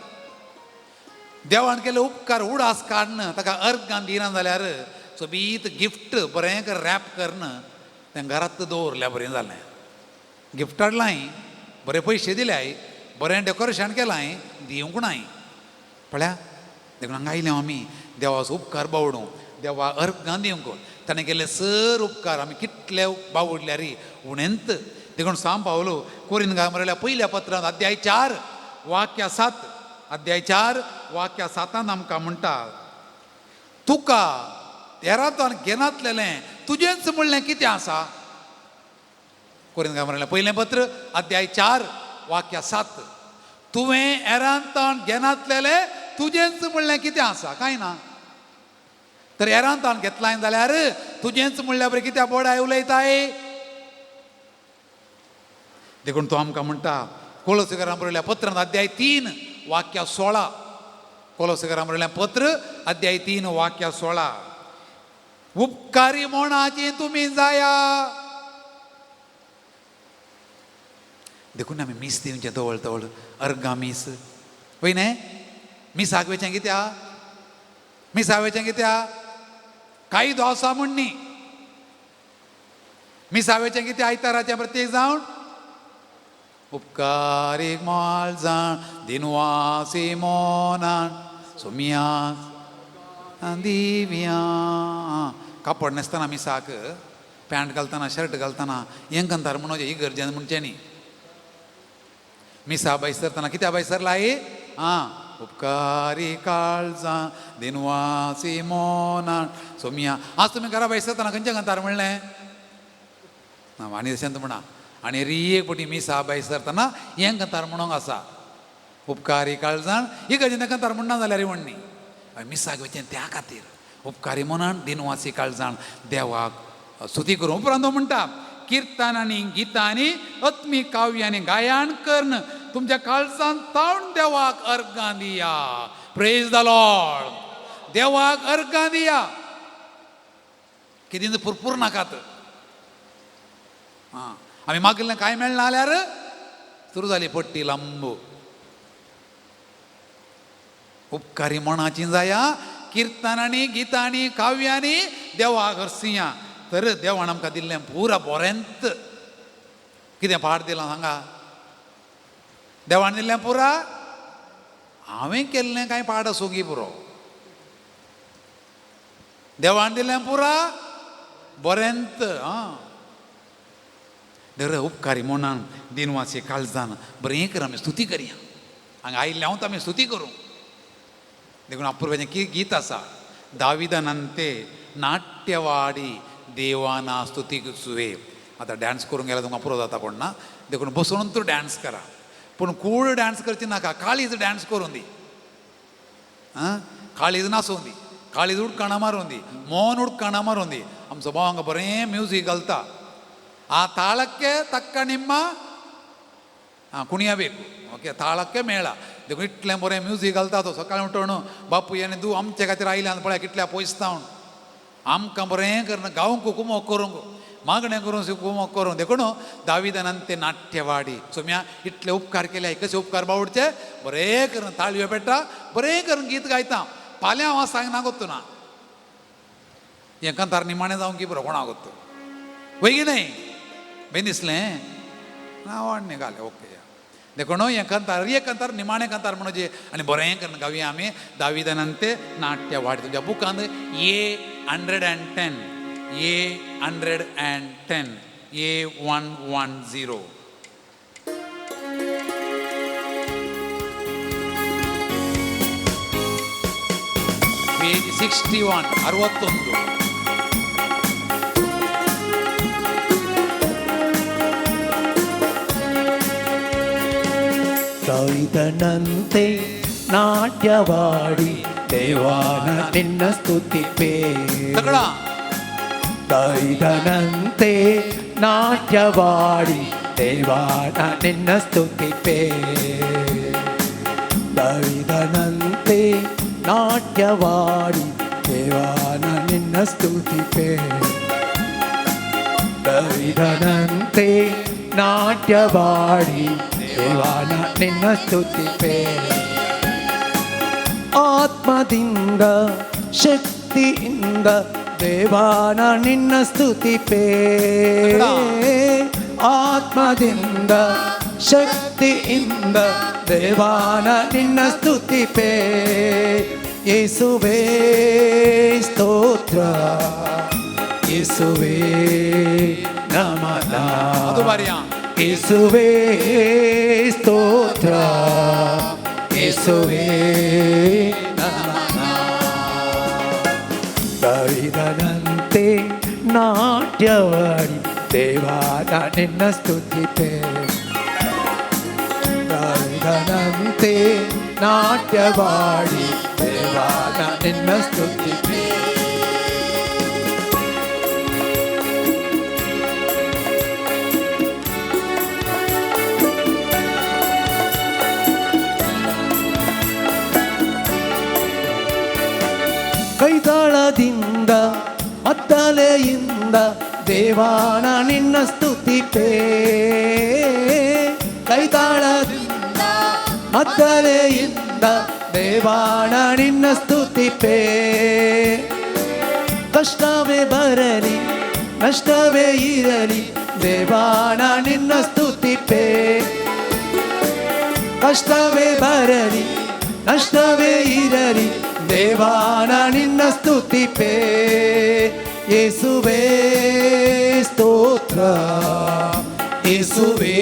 [SPEAKER 2] देवान केले उपकार उडास काडन ताका अर्गां दिना जाल्यार सोबीत गिफ्ट बरें कर रॅप करन तें घरांत दवरल्या बरें जालें गिफ्ट हाडलाय बरे पयशे दिल्याय बरें डेकोरेशन केलाय दिवंक नाय पळया देखून हांगा आयले आमी देवाचो उपकार बावडूं देवा अर्गां दिवंक ताणें केले सर उपकार आमी कितले बावडल्या रे उणेंत देखून सांग पावलो कोरीन घाबरल्या पयल्या पत्रांत अध्याय 4 वाक्य 7 अध्याय 4 वाक्य 7 आमकां म्हणटा तुका येरांतोन घेनातलेलें तुजेंच म्हणलें कितें आसा कोरीन घाबरल्या पयलें पत्र अध्याय 4 वाक्य 7 तुवें येरांतोन घेनातलेलें तुजेंच म्हणलें कितें आसा कांय ना तर येरांतोन घेतलाय जाल्यार तुजेंच म्हणल्या बरें कित्याक बोडाय उलयताय देखून तो आमकां म्हणटा कोलोसेकारां बरयल्या पत्रांत अध्याय 3 वाक्य 16 कोलोसेकारां बरयल्या पत्र अध्याय 3 वाक्य 16 उपकारी मोणाची तुमी जाया देखून आमी मीस दिवचें तवळ तवळ अर्गां मीस वय न्हय मीस आगवेचें कित्याक मीस हांवेचें कित्याक काही दोसा म्हण न्ही मीस हांवेचें कितें आयताराचें प्रत्येक जावन उपकारीक माळ जाण दिनवासी मोनान सोमिया दिव्या कापड न्हेसतना मिसाक पॅन्ट घालतना शर्ट घालतना हें घालता म्हणून ही गरजेन म्हणचें न्ही मिसा बैसरतना कित्याक बैसरलाय उपकारी काळजा दिनवासी मोनान सोमिया आज तुमी घरा बैसरतना खंयचें घालता म्हणलें आनी तशेंच म्हणा आनी एक पटी मिसा बैसरतना हें घालता म्हणूंक आसा उपकारी काळजाण ही गरजेन घालता म्हणना जाल्यार म्हणनी मिसाक वचें त्या खातीर उपकारी मनान दिनवासी काळजाण देवाक स्तुती करूं उपरांत म्हणटा किर्तनांनी गितांनी आत्मी काव्यांनी गायन करन तुमच्या काळजान तावन देवाक अर्गां दिया प्रेज द लॉर्ड देवाक अर्गां दिया कितें पुरपूर नाकात आमी मागिल्लें कांय मेळना जाल्यार सुरू जाली पट्टी लांब उपकारी मनाची जाया किर्तनांनी गितांनी काव्यांनी देवाक हरसिया तर देवान आमकां दिल्लें पुरा बरेंत कितें पाठ दिलां सांगा देवान दिल्लें पुरा हांवें केल्लें कांय पाठ आसूं गी पुरो देवान दिल्लें पुरा बरेंत देव उपकारी मनान दिनवासी काळजान बरें कर आमी स्तुती करया हांगा आयिल्ले हांव आमी स्तुती करूं देखून अपूर्वेचें गीत आसा दाविदानंते नाट्यवाडी देवाना स्तुती सुवे आतां डान्स करूंक गेल्यार तुमकां पुरो जाता कोण ना देखून बसून तूं डान्स करा पूण कूळ डान्स करची नाका काळीज डान्स करून दी काळीज नाचोवन दी काळीज उडकाणा मारून दी मोन उडकाणा मारून दी आमचो भाव हांगा बरें म्युजीक घालता आ ताळಕ್ಕೆ ತಕ್ಕ ನಿಮ್ಮ ಕುಣಿಯಬೇಕು ओके ताळಕ್ಕೆ मेळ देखून इतलें बरें म्युजीक घालता तो सकाळीं उठून बापू हें तूं आमचे खातीर आयल्या पळय कितल्या पयसता आमकां बरें करना गांवक कुमोक करूंक मागणें करूं कुमोक करूं देखून दाविदानंते नाट्यवाडी सोम्या इतले उपकार केले कशे उपकार बावडचे बरें करून ताळयो पेटा बरें करून गीत गायता फाल्यां हांव सांगना गोत्तू ना हें कांतार निमाणें जावं की बरो कोणा गोत्तू वय की न्हय बेन दिसलें नांवाड घालें ओके देखून हें कंतार एक कंतार निमाणें कंतार म्हणजे आनी बरें करून गावया आमी दाविदानंते नाट्यवाडी तुज्या बुकांत A110 A110 पेज 61 61
[SPEAKER 3] A110 ದೈದನಂತೆ ನಾಟ್ಯವಾಡಿ ದೇವಾನ ನಿನ್ನ ಸ್ತುತಿಪೇ
[SPEAKER 2] ತಗಡ
[SPEAKER 3] ದೈದನಂತೆ ನಾಟ್ಯವಾಡಿ ದೇವಾನ ನಿನ್ನ ಸ್ತುತಿಪೇ ದೈದನಂತೆ ನಾಟ್ಯವಾಡಿ ದೇವಾನ ನಿನ್ನ ಸ್ತುತಿಪೇ ದೈದನಂತೆ ನಾಟ್ಯವಾಡಿ ದೇವಾನ ನಿನ್ನ ಸ್ತುತಿಪೇ ಆತ್ಮದಿಂದ ಶಕ್ತಿಯಿಂದ ದೇವಾನ ನಿನ್ನ ಸ್ತುತಿಪೇ ಆತ್ಮದಿಂದ ಶಕ್ತಿಯಿಂದ ದೇವಾನ ನಿನ್ನ ಸ್ತುತಿಪೇ ಯೇಸುವೇ ಸ್ತೋತ್ರ ಯೇಸುವೇ ನಮನ
[SPEAKER 2] ಅದು ಬಾರಿಯಾ
[SPEAKER 3] ಯೇಸುವೇ ಸ್ತೋತ್ರ ಯೇಸುವೇ ನಮನ ದೈದನಂತೆ ನಾಟ್ಯವಾಡಿ ದೇವಾನ ನಿನ್ನ ಸ್ತುತಿಪೇ ದೈದನಂತೆ ನಾಟ್ಯವಾಡಿ ದೇವಾನ ನಿನ್ನ ಸ್ತುತಿಪೇ ಕೈತಾಳದಿಂದ ಮದ್ದಲೆಯಿಂದ ದೇವಾನ ನಿನ್ನ ಸ್ತುತಿಪೇ ಕೈತಾಳದಿಂದ ಮದ್ದಲೆಯಿಂದ ದೇವಾನ ನಿನ್ನ ಸ್ತುತಿಪೇ ಕಷ್ಟವೇ ಬರಲಿ ನಷ್ಟವೇ ಇರಲಿ ದೇವಾನ ನಿನ್ನ ಸ್ತುತಿಪೇ ಕಷ್ಟವೇ ಬರಲಿ ನಷ್ಟವೇ ಇರಲಿ ದೇವಾನ ನಿನ್ನ ಸ್ತುತಿಪೇ ಯೇಸುವೇ ಸ್ತೋತ್ರ ಯೇಸುವೇ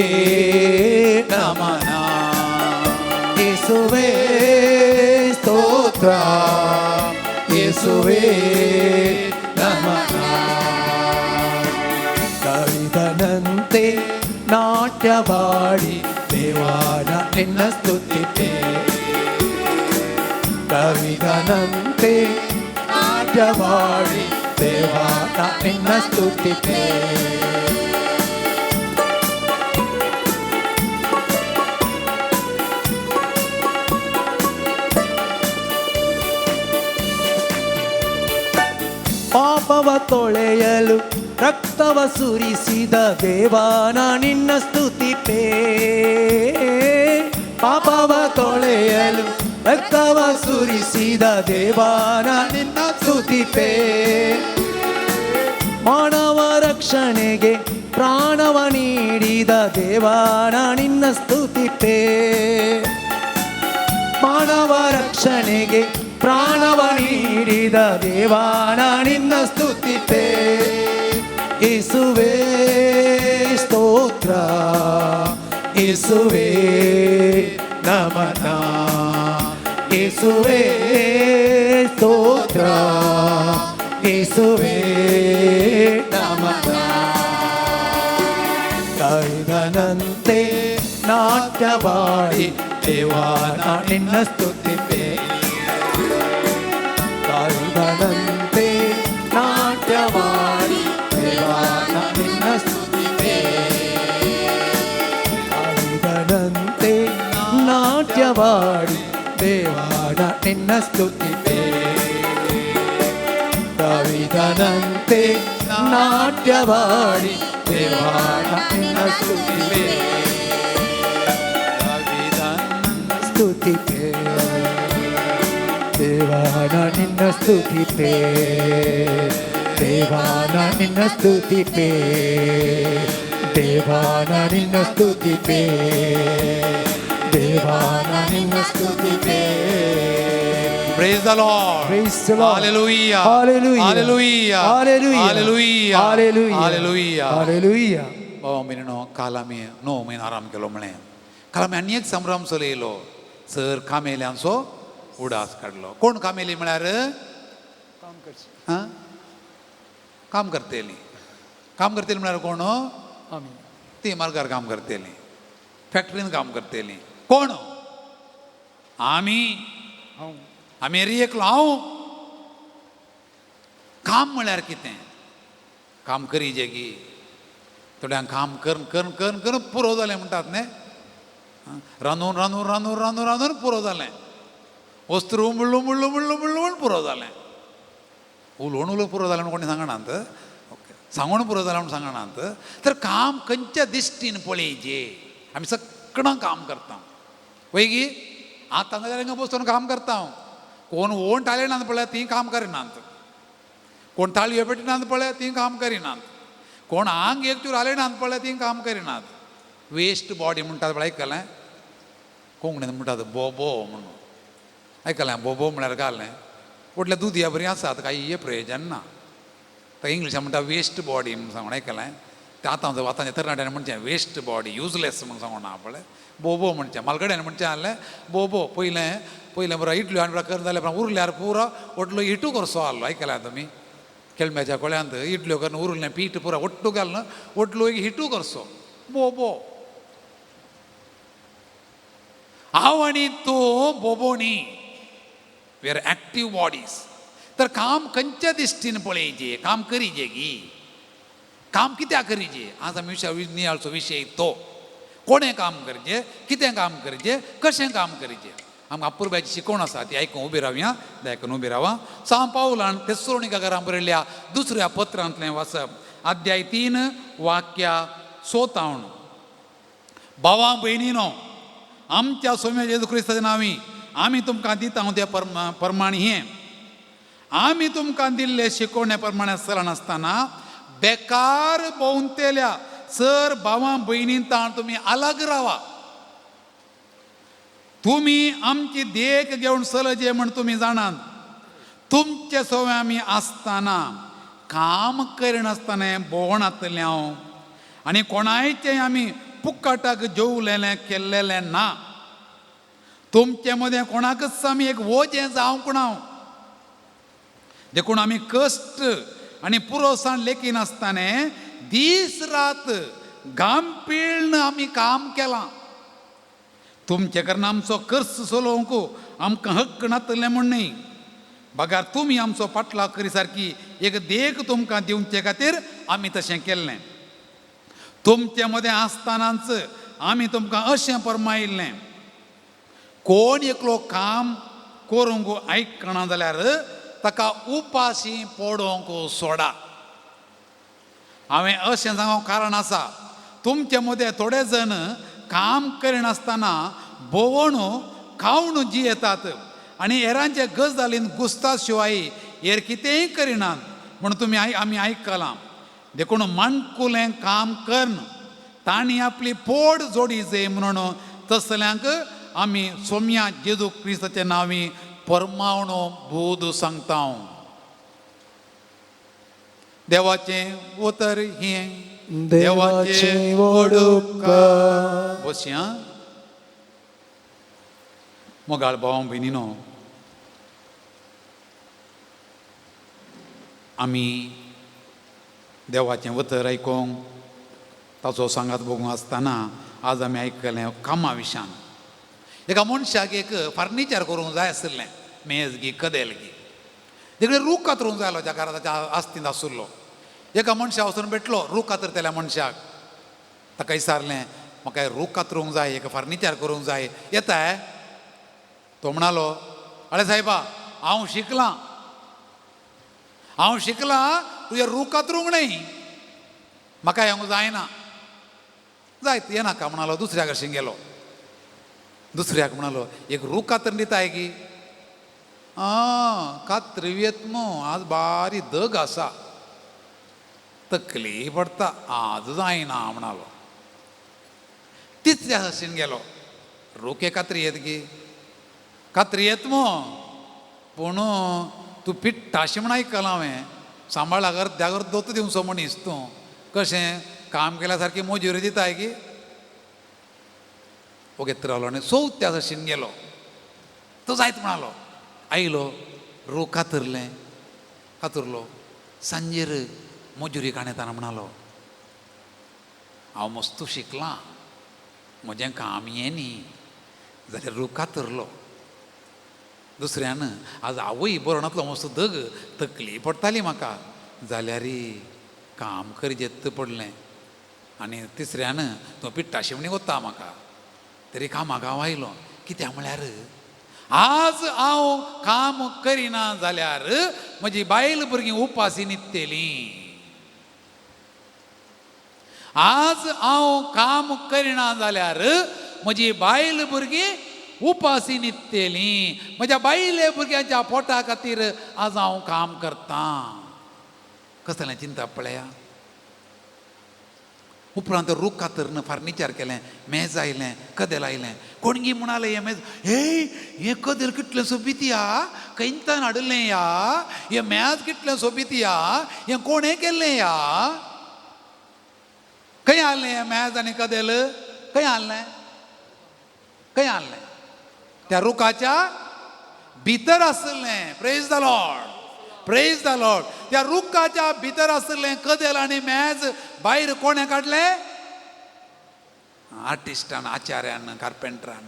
[SPEAKER 3] ನಮನ ಯೇಸುವೇ ಸ್ತೋತ್ರ ಯೇಸುವೇ ನಮನ ದೈದನಂತೆ ನಾಟ್ಯವಾಡಿ ದೇವಾನ ನಿನ್ನ ಸ್ತುತಿಪೇ ದೈದನಂತೆ ನಾಟ್ಯವಾಡಿ ದೇವಾನ ನಿನ್ನ ಸ್ತುತಿಪೇ ಪಾಪವ ತೊಳೆಯಲು ರಕ್ತವ ಸುರಿಸಿದ ದೇವಾನ ನಿನ್ನ ಸ್ತುತಿಪೇ ಪಾಪವ ತೊಳೆಯಲು ರಕ್ತವ ಸುರಿಸಿದ ದೇವಾನ ನಿನ್ನ ಸ್ತುತಿಪೇ ಮಾನವ ರಕ್ಷಣೆಗೆ ಪ್ರಾಣವ ನೀಡಿದ ದೇವಾನ ನಿನ್ನ ಸ್ತುತಿಪೇ ಮಾನವ ರಕ್ಷಣೆಗೆ ಪ್ರಾಣವ ನೀಡಿದ ದೇವಾನ ನಿನ್ನ ಸ್ತುತಿಪೇ ಯೇಸುವೇ ಸ್ತೋತ್ರ ಯೇಸುವೇ ನಮನ ಯೇಸುವೇ ಸ್ತೋತ್ರ ಯೇಸುವೇ ನಮನ ದೈದನಂತೆ ನಾಟ್ಯವಾಡಿ ದೇವಾನ ನಿನ್ನ ಸ್ತುತಿಪೇ ದೈದನಂತೆ ನಾಟ್ಯವಾಡಿ ದೇವಾನ ನಿನ್ನ ಸ್ತುತಿಪೇ ದೈದನಂತೆ ನಾಟ್ಯವಾಡಿ ದೇವಾನ ನಿನ್ನ ಸ್ತುತಿಪೇ ದೈದನಂತೆ ನಾಟ್ಯವಾಡಿ ದೇವಾನ ನಿನ್ನ ಸ್ತುತಿಪೇ ಸ್ತುತಿಪೇ ದೇವಾನ ನಿನ್ನ ಸ್ತುತಿಪೇ ದೇವಾನ ನಿನ್ನ ಸ್ತುತಿಪೇ ದೇವಾನ ನಿನ್ನ ಸ್ತುತಿಪೇ ದೇವಾನ ನಿನ್ನ ಸ್ತುತಿಪೇ
[SPEAKER 2] Praise the Lord.
[SPEAKER 3] Praise the Lord.
[SPEAKER 2] Hallelujah.
[SPEAKER 3] Hallelujah.
[SPEAKER 2] Hallelujah.
[SPEAKER 3] Hallelujah.
[SPEAKER 2] Hallelujah.
[SPEAKER 3] Hallelujah.
[SPEAKER 2] Hallelujah.
[SPEAKER 3] Hallelujah.
[SPEAKER 2] Oh, minno kalami no min aram kelo mane. Kalami अनेक संभ्रम सोलेलो. सर कामेले आंसो उडास काढलो. कोण कामेले म्हळ्यार? काम करतेली. काम करतेली म्हळ्यार कोण?
[SPEAKER 3] आम्ही
[SPEAKER 2] ती मार्गार काम करतेली. फॅक्टरीन काम करतेली. कोण आम्ही आम्ही एकलो हांव काम म्हळ्यार कितें काम करी जेगी थोड्यांक काम करून करून करून करून पुरो जालें म्हणटात न्ही रांदून रांदून रांदून रांदून रांदून पुरो जालें वस्त्र उमळ्ळू उमळ्ळू उमळ्ळू उमळ्ळू म्हूण पुरो जालें उलोवन उलोवन पुरो जालें म्हूण कोणी सांगणात ओके सांगून पुरो जालें म्हूण सांगणात तर काम खंयच्या दिश्टीन पळयचे आमी सगळां काम करता वैगी आतां जाल्यार हिंगा बसून काम करता हांव कोण ओण टाळयनात पळय तीं काम करिनात कोण ताळयो पेटिनात पळय तीं काम करिनात कोण आंग एक चूर हालयनात पळय तीं काम करिनात वेस्ट बॉडी म्हणटात पळय आयकलें कोंकणीन म्हणटात बोबो म्हणून आयकलें बोबो म्हळ्यार घालें म्हटल्यार दुदया बरीं आसात काही प्रयोजन ना तर इंग्लिशान म्हणटा वेस्ट बॉडी म्हणून सांगून आयकलें तें आतांच्या तरणाट्यान म्हणचें वेस्ट बॉडी युजलेस म्हणून सांगून ना पळय बोबो म्हणचें मालगड्यान म्हणचें जालें बोबो पयलें बरो इडल्यो आनी कर जाल्यार उरल्यार पुरो ओटलो इटू करसो आहलो आयकल्या तुमी केळम्याच्या कोळ्यांत इडल्यो करून उरलें पीठ पुरो ओट्टू घालून ओटलो हिटू करसो बोबो हांव आनी तूं बोबो न्ही वी आर एक्टीव बॉडीज तर काम खंयच्या दिश्टीन पळयचे काम करीचे गी काम कित्याक करीचे आज आमी नियाळचो विशय तो कोणें काम करचें कितें काम करचें कशें काम करचें आमकां अपुर्ब्याची शिकवण आसा ती आयकून उबी रावया आयकून उबी रावा सांव पावलान तेसलोनिकाकारांक बरयल्ल्या दुसऱ्या पत्रांतलें वाचप अध्याय 3 वाक्या 57 भावां भयणीनो आमच्या सोम्या जेजू क्रिस्ताच्या नांवी आमी तुमकां दिता हांव त्या प्रमाणे हें आमी तुमकां दिल्ले शिकवणे प्रमाणे चलनासतना बेकार भोंवतेल्या सर भावां भयणींतां तुमी अलग रावा तुमी आमची देख घेवन चलचे म्हण तुमी जाणात तुमचे सवय आमी आसतना काम करिनासतना भोंवणातले हांव आनी कोणायचें आमी फुकटाक जेवलेलें केल्लेलें ना तुमचे मदें कोणाकच आमी एक वोजें जावंक ना देखून आमी कश्ट आनी पुरोसाण लेखी नासतना दीस रात घाम पिळन आमी काम केलां तुमचे कारण आमचो कर्ज चलोवंक आमकां हक्क नातले म्हण न्ही बगार तुमी आमचो पाटलाव करी सारकी एक देख तुमकां दिवचे खातीर आमी तशें केल्लें तुमचे मदें आसतनाच आमी तुमकां अशें फरमायिल्लें कोण एकलो काम करूंक आयकना जाल्यार ताका उपाशी पडोवंक सोडा हांवें अशें सांगूंक कारण आसा तुमचे मदें थोडे जण काम करिनासतना भोंवण खावन जियेतात आनी हेरांचे गजालीन गुस्ता शिवाय हेर कितेंय करिनात म्हूण तुमी आमी आयकलां देखून माणकुलें काम करन तांणी आपली पोड जोडी जाय म्हणून तसल्यांक आमी सोम्या जेजू क्रिस्ताच्या नांवी परमावणो बोध सांगता देवाचें उतर हें
[SPEAKER 3] देवाचें उपकार
[SPEAKER 2] बसया मोगाळ भावां भयणीनो आमी देवाचें उतर आयकोंक ताचो सांगात बघूंक आसतना आज आमी आयकलें कामा विशयान एका मनशाक एक फर्निचर करूंक जाय आसलें मेज गी कदेल गी देखून रूख कातरूंक जाय आसलो ज्या घराच्या आस्तींत आसुल्लो एका मनशा वचून भेटलो रूख कातरतेल्या मनशाक ताका विचारलें म्हाका रूख कातरूंक जाय एक फर्निचर करूंक जाय येताय तो म्हणालो अरे सायबा हांव शिकलां तुजें रूख कातरूंक न्ही म्हाका हें जायना जायत येनाका म्हणालो दुसऱ्या कडच्यान गेलो दुसऱ्याक म्हणालो एक रूख कातरून दिताय की कात्री येत मो आज बारी दग आसा तकली पडटा आज जायना म्हणालो तिसऱ्या कडच्यान गेलो रूख कात्री येत की कात्री येत मो पूण तूं पिट्टा अशें म्हण आयकलां हांवें सांबाळ अर्द्यागर दोतोर दिवचो मनीस तूं कशें काम केल्या सारकी मोज्युरी दिताय की ओगेत रावलो आनी चवथ्या कडच्यान गेलो तो जायत म्हणालो आयलो रूख कातरलो सांजेर मोजुरी काणयताना म्हणालो हांव मस्त शिकलां म्हजें काम हें न्ही जाल्यार रूख कातरलो. दुसऱ्यान आज आवय बरोणातलो मस्त दग तकली पडटाली म्हाका जाल्यार काम करी जेत्त पडलें. आनी तिसऱ्यान तूं पिट्टा शिवणी कोत्ता म्हाका तरी कामाक हांव आयलो. कित्याक म्हळ्यार आज हांव काम करिना जाल्यार म्हजी बायल भुरगीं उपासी न्हिदतलीं. आज हांव काम करिना जाल्यार म्हजी बायल भुरगीं उपासी न्हिदतलीं. म्हज्या बायले भुरग्यांच्या पोटा खातीर आज हांव काम करतां. कसलें चिंता पळया. उपरांत रूख कातरन फर्निचर केलें, मेज आयलें, कदेल आयलें. कोणगी म्हणाले हे मेज हे कदेल कितलें सोबीत या, खंयच्यान हाडलें या, हे मेज कितलें सोबीत या, हें कोणें केल्लें या. खंय हाडलें हें मेज आनी कदेल? खंय हाडलें? खंय हाडलें? त्या रुखाच्या भितर आसलें. Praise the lord, praise the Lord. त्या रुखाच्या भितर आसलें कदेल आनी मेज भायर कोणें काडलें? आर्टिस्टान, आचार्यान, कार्पेंटरान.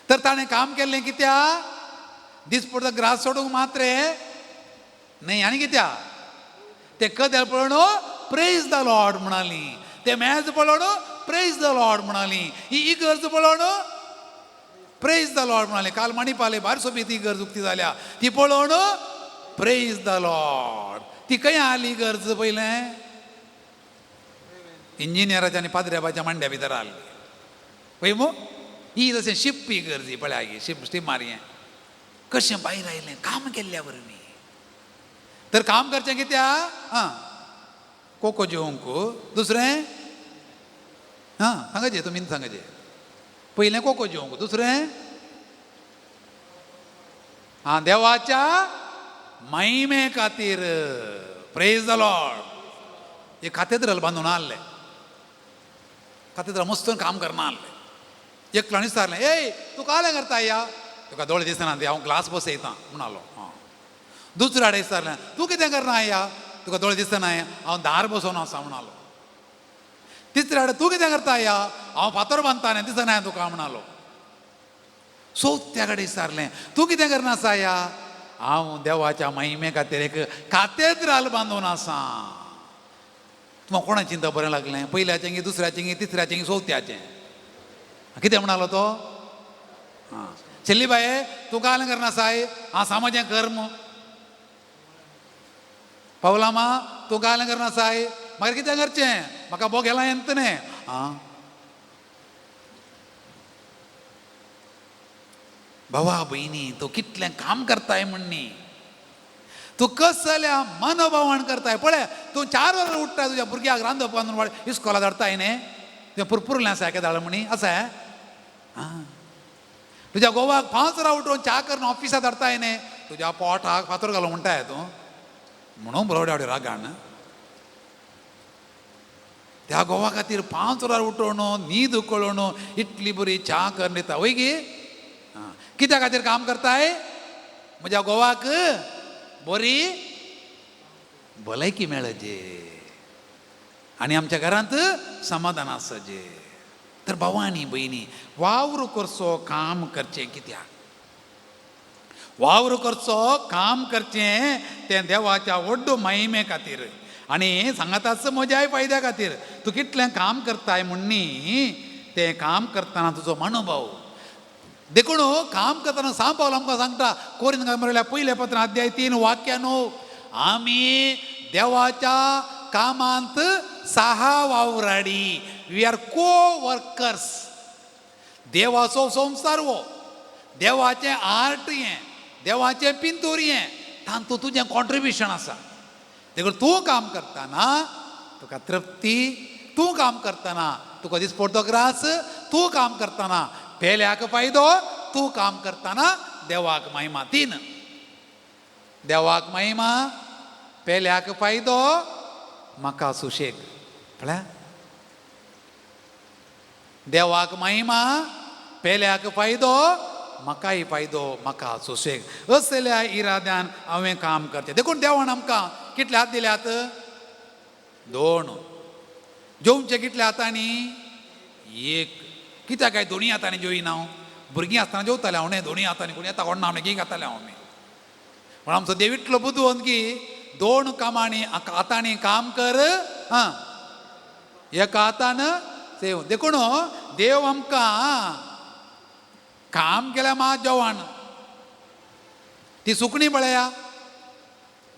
[SPEAKER 2] तर ताणें काम केल्लें कित्या? दिसपडटो ग्रास सोडूंक मात्रे न्हय. आनी कित्या? ते कदेल पळोवन प्रेज द लॉर्ड म्हणालीं. ते मेज पळोवन प्रेज द लॉर्ड म्हणालीं. ही इगर्ज पळोवन प्रेज द लॉर्ड म्हणाले. काल मणिपाले भायर सोबीत इगर्ज उक्ती जाल्या. ती पळोवन प्रेज द लॉर्ड. ती खंय आली इगर्ज पयलें? इंजिनियराच्या आनी पाद्र्याबाच्या मांड्या भितर आसली पळय मू. ही जशें शिप इगर्ज पळय गे शिप स्टिमार हें कशें भायर आयलें काम केल्ल्या वरवीं. तर काम करचें कित्या? कोको जेवंक. दुसरें सांगाचे तुमी सांगाचे. पयलें कोको जेवंक. दुसरें देवाच्या महिमे खातीर. Praise the Lord. एक काथेद्रल बांदून हाडलें. काथेद्रल मस्त काम करना हाडलें. एकलो विचारलें ए तूं कालें करता या? तुका दोळे दिसना हांव ग्लास बसयतां म्हणालो. दुसरे हाडे विचारलें तूं कितें करना या? तुका दोळे दिसना हांव दार बसोवन आसा म्हणालो. तिसरे हाडे तूं कितें करता या? हांव फातर बांदता दिसना तुका म्हणालो. चवथ्या कडेन विचारलें तूं कितें करना आसा या? हांव देवाच्या महिमे खातीर एक काथेद्रल बांदून आसा. तुमकां कोणाचें चिंता बरें लागलें? पयल्याचें गी, दुसऱ्याचें गी, तिसऱ्याचें गी, चवथ्याचें? कितें म्हणालो तो? शेल्ली बाये तूं कालें करना आसाय? हांव सामाजें कर्म. पावलामा तूं कालें करना आसाय? मागीर कितें करचें? म्हाका बोगेला येत न्ही. भावा भयणी तूं कितलें काम करताय म्हणनी. तूं कसल्या मनोभावान करताय पळय. तूं 4 वरां उठताय तुज्या भुरग्याक रांदप बांदून इस्कोला धाडटाय न्ही. तुजें पुरपुरलें आसा एका धाड म्हणी आसा. तुज्या घोवाक 5 वरां उठोवन च्या करून ऑफिसांत धाडटाय न्ही. तुज्या पोटाक फातर घालूं म्हणटाय तूं. म्हणून बरोवड्या हाडे रागान त्या घोवा खातीर 5 वरां उठोवन न्हीद उकळोवन इतली बरी च्या करून दिता वय गे. कित्या खातीर काम करताय? म्हज्या घोवाक बरी भलायकी मेळचे आनी आमच्या घरांत समाधान आसचे. तर भावांनी भयणी वावर करचो काम करचें. कित्याक? वावर करचो काम करचें तें देवाच्या व्हड महिमे खातीर आनी सांगाताच म्हज्याय फायद्या खातीर. तूं कितलें काम करताय म्हणनी तें काम करतना तुजो मनोभाव देखून काम करतना सांग पावलो आमकां सांगता कोरींत बरयल्या पयले पत्र अध्याय 3 वाक्य 9 आमी देवाच्या कामांत साहा वावराडी. वी आर को वर्कर्स. देवाचो संसार हो, देवाचें आर्ट हें, देवाचें पिंतूर हें, तातूंत तुजें कॉन्ट्रिब्युशन आसा. देखून तूं काम करतना तुका तृप्ती, तूं काम करतना तुका दिसपडटो ग्रास, तूं काम करतना पेल्याक फायदो, तूं काम करतना देवाक महिमा. 3 देवाक महिमा, पेल्याक फायदो, म्हाका सुशेग. कळ्ळें? देवाक महिमा, पेल्याक फायदो, म्हाकाय फायदो, म्हाका सुशेग. असल्या इराद्यान हांवें काम करचें. देखून देवान आमकां कितले हात दिल्यात? 2. जेवचे कितले हातांनी? 1. कित्याक काय दोनी हातांनी जेवयना हांव भुरगीं आसतना जेवतालें हांव न्ही दोनी हातांनी कोणी आतां कोण ना की घेतालें हांव मी पण आमचो देव इतलो बुदवंत की 2 कामांनी हातांनी काम कर एका हातान सेव देखून देव आमकां काम केल्या मा जेवण ती सुकणी पळया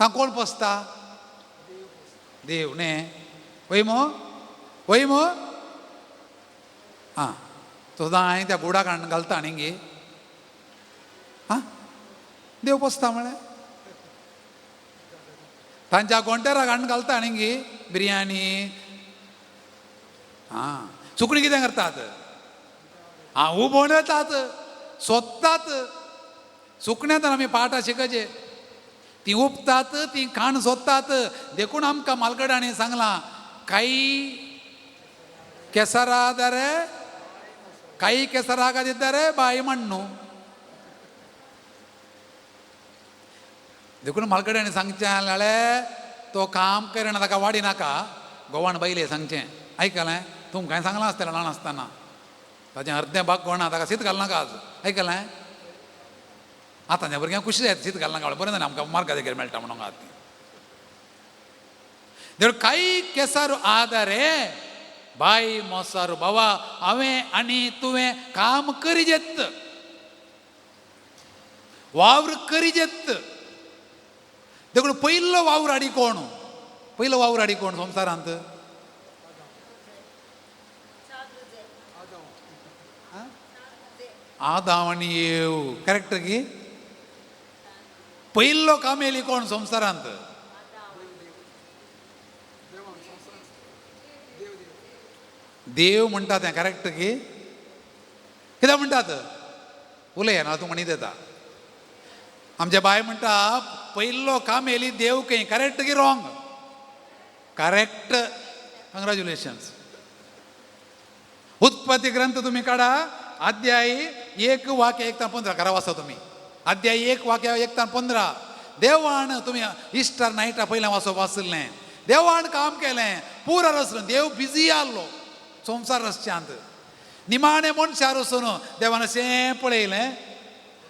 [SPEAKER 2] ता कोण पोसता देव न्ही वय मो सुद्दां हांवें त्या गुडाक घालता न्ही गे देव पोसता म्हळें तांच्या गोंट्याराक हाडून घालता न्ही गे बिरयानी सुकणी कितें करतात उबोवन येतात सोदतात सुकण्यात आमी पाठ शिकचे ती उपतात ती खाण सोदतात देखून आमकां मालगड्यांनी सांगलां काही ಕೆಸರಾದರೆ ಕೈ ಕೆಸರಾಗದಿದ್ದರೆ ಬಾಯಿ ಮಣ್ಣು देखून मालकड्यांनी सांगचें जाल्यार तो काम करिना ताका वाडी नाका गोवान बैले सांगचें आयकलें तुमकां कांय सांगलां आसतलें ल्हान आसतना ताचें अर्दें भाग कोणा ताका शीत घालनाका आज आयकलें आतांच्या भुरग्यांक खुशी जायत शीत घालनाका बरें जालें आमकां मार्गा देगेर मेळटा म्हणून आतां देखून काही केसर आदारे बाई मोसारू बाबा हांवें आनी तुवें काम करी जेत वावर करी जेत देखून पयलो वावर हाडी कोण पयलो वावर हाडी कोण संवसारांत आदाम आनी येव करेक्ट की पयलो कामेली कोण संवसारांत देव म्हणटा तें करेक्ट की कित्याक म्हणटात उलय ना तूं म्हणीत येता आमचे बाय म्हणटा पयलो काम येयली देव खंय करेक्ट की रॉंग करेक्ट कंग्रॅच्युलेशन्स उत्पत्ती ग्रंथ तुम्ही काढा अध्याय 1 वाक्य 1 ते 15 करा वाचा तुम्ही अध्याय 1 वाक्य 1 ते 15 देवान तुम्ही इस्टर नायटा पयलें वाचलें देवान काम केलें पुरा रचलो देव बिजी आसलो संवसार रचच्यांत निमाणे मनशार वचून देवान अशें पळयलें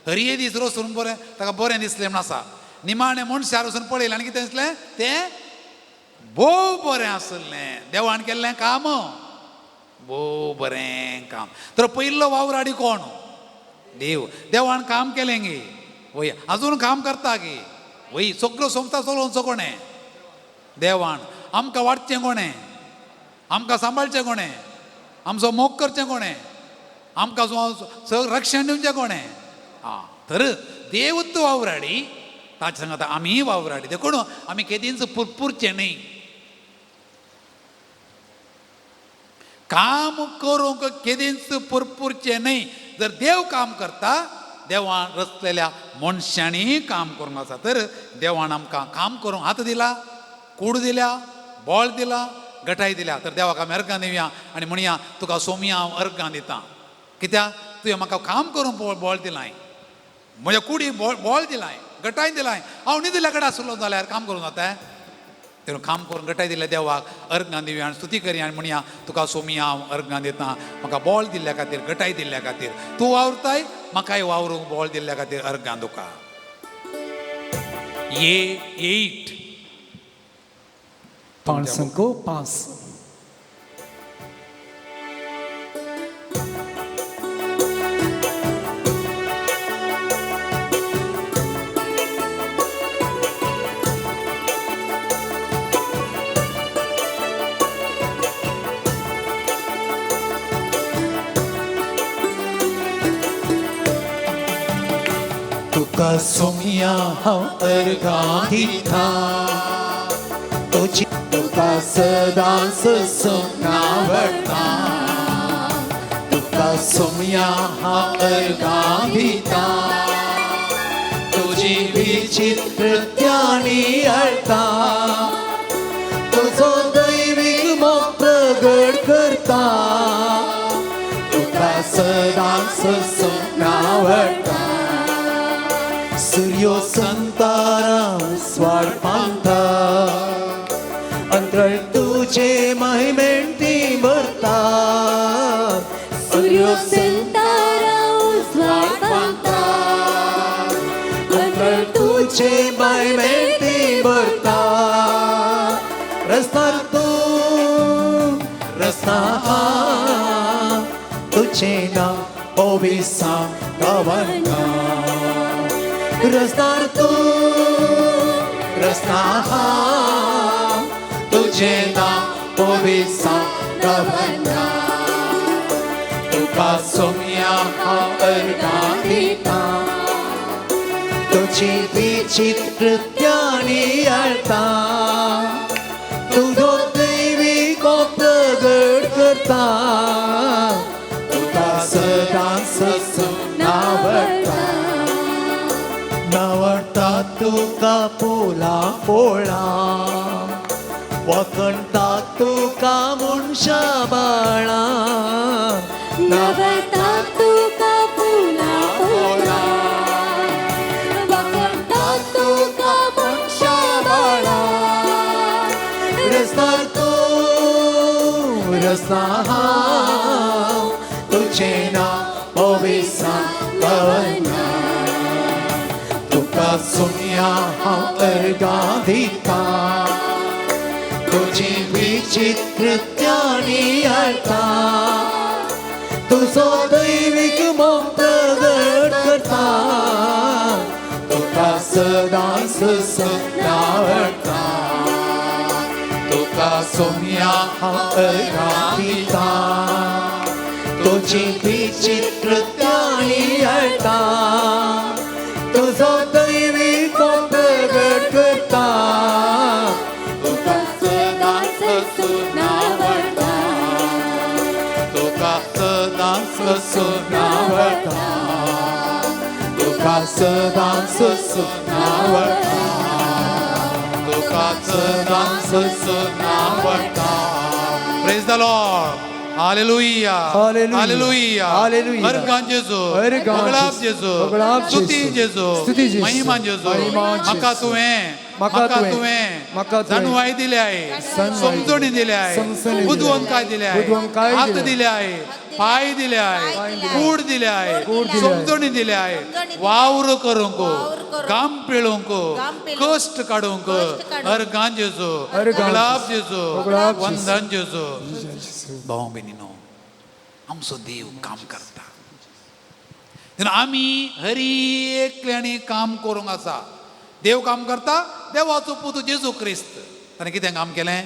[SPEAKER 2] हरये दीस रचून बरें ताका बरें दिसलें म्हण आसा निमाणे मनशार वचून पळयलें आनी कितें दिसलें तें भोव बरें आसलें देवान केल्लें काम भोव बरें काम तर पयलो वावर हाडी कोण देव देवान काम केलें गे वय अजून काम करता गे वय सगळो संवसार चलोवचो कोणें देवान आमकां वाडचें कोणें आमकां सांबाळचें कोणें आमचो मोग करचें कोणें आमकां रक्षण दिवचें कोणें तर देवत्व वावराडी ताचे सांगता आमी वावराडी देखून आमी केदींच पुरपुरचें न्ही काम करूंक केदींच पुरपुरचें न्ही जर देव काम करता देवान रचलेल्या मनशांनी काम करूंक आसा तर देवान आमकां काम करूंक हात दिला कूड दिल्या बॉल दिला गटाय दिल्या तर देवाक आमी अर्गां दिवया आनी म्हणया तुका सोमया हांव अर्गां दितां कित्याक तुवें म्हाका काम करूंक बॉल दिलाय म्हज्या कुडी बॉल दिलाय गटाय दिलाय हांव न्ही दिल्या कडेन आसलो जाल्यार काम करूंक जाता तें काम करून गटाय दिल्या देवाक अर्गां दिवया आनी स्तुती करया आनी म्हणया तुका सोमया हांव अर्गां दितां म्हाका बॉल दिल्ल्या खातीर गटाय दिल्ल्या खातीर तूं वावरताय म्हाकाय वावरूंक बॉल दिल्ल्या खातीर अर्गां तुका ये 8
[SPEAKER 3] 5 5 तुका सोमया हांव अर्गां दितां तुका सदांच सोंगावता तुका सोमया हांव अर्गां दितां तुजी विचित्रत्यांनी हाडटा तुजो दैवीक मोग प्रगट करता तुका सदांच सोंगावता सूर्यो संतारा स्वार पांता अंतर तुझे महिमेंती भरता
[SPEAKER 4] Io sentara स्वार्थांता
[SPEAKER 3] अंतर तुझे बाय मेटी भरता रस्ता तू रस्ता तुझे ना ओबिसा गवना रस्ता तू रस्ता तुझे ना ओबिसा गवना तुका सोम्या अर्गाधिता तुझी विचित्रत्यानी आळता तुझो दैवी को प्रगट करता तुका सदा नावडता नावडता तुका पोला पोळा वखणटा तुका मनशा बाळा
[SPEAKER 4] नवता तुका फुला फुला वखणटा तुका मनशा बाळा
[SPEAKER 3] रस्ता तू रस्ता तुझे ना ओबिसा गवना तुका सुन्या अर्गाधिता तुझी विचित्रत्यानी आळता तुझो दैविक मोग प्रगट करता तुका सदा नावडता तुका सोम्या अर्गाधिता तुझी विचित्रत्यानी आळता तुझो दैविक मोग प्रगट करता तुका सदा
[SPEAKER 4] नावडता
[SPEAKER 3] तुका सदा नावडता तुका सदा नावडता तुका सदा नावडता
[SPEAKER 2] Praise the Lord. Hallelujah.
[SPEAKER 3] Hallelujah.
[SPEAKER 2] Hallelujah.
[SPEAKER 3] Hallelujah.
[SPEAKER 2] Argan Jesu.
[SPEAKER 3] Argan
[SPEAKER 2] Maglab
[SPEAKER 3] Jesu.
[SPEAKER 2] Jesu.
[SPEAKER 3] Maglab
[SPEAKER 2] Stuti
[SPEAKER 3] Jesu.
[SPEAKER 2] Jesu.
[SPEAKER 3] Stuti Jesu.
[SPEAKER 2] Mahima Jesu.
[SPEAKER 3] Mahima
[SPEAKER 2] Maka
[SPEAKER 3] Jesu.
[SPEAKER 2] तुवें
[SPEAKER 3] Maka
[SPEAKER 2] मका
[SPEAKER 3] तुवें.
[SPEAKER 2] तुवें
[SPEAKER 3] Maka तुवें.
[SPEAKER 2] जाणवाई दिली आहे
[SPEAKER 3] जाणवाई.
[SPEAKER 2] समजणी दिली आहे
[SPEAKER 3] समजणी दिली आहे.
[SPEAKER 2] बुद्धिवंतकाय दिले आहे
[SPEAKER 3] बुद्धिवंतकाय
[SPEAKER 2] हात
[SPEAKER 3] दिली आहे.
[SPEAKER 2] दिले आहे पाय दिले आहे कूड दिले आहे
[SPEAKER 3] कूड दिले आहे.
[SPEAKER 2] समजणी दिले आहे वावर करूंक काम पिळूंक कष्ट काडूंक अर्गां जेजू
[SPEAKER 3] अर्गां
[SPEAKER 2] गुलाब जेजू
[SPEAKER 3] गुलाब जेजू.
[SPEAKER 2] वंदन जेजू भाऊ बहिणीनो आमचो देव काम करता तेन्ना आमी हर एकल्यानी काम करूंक आसा देव काम करता देवाचो पुत जेजू क्रिस्त ताणें कितें काम केलें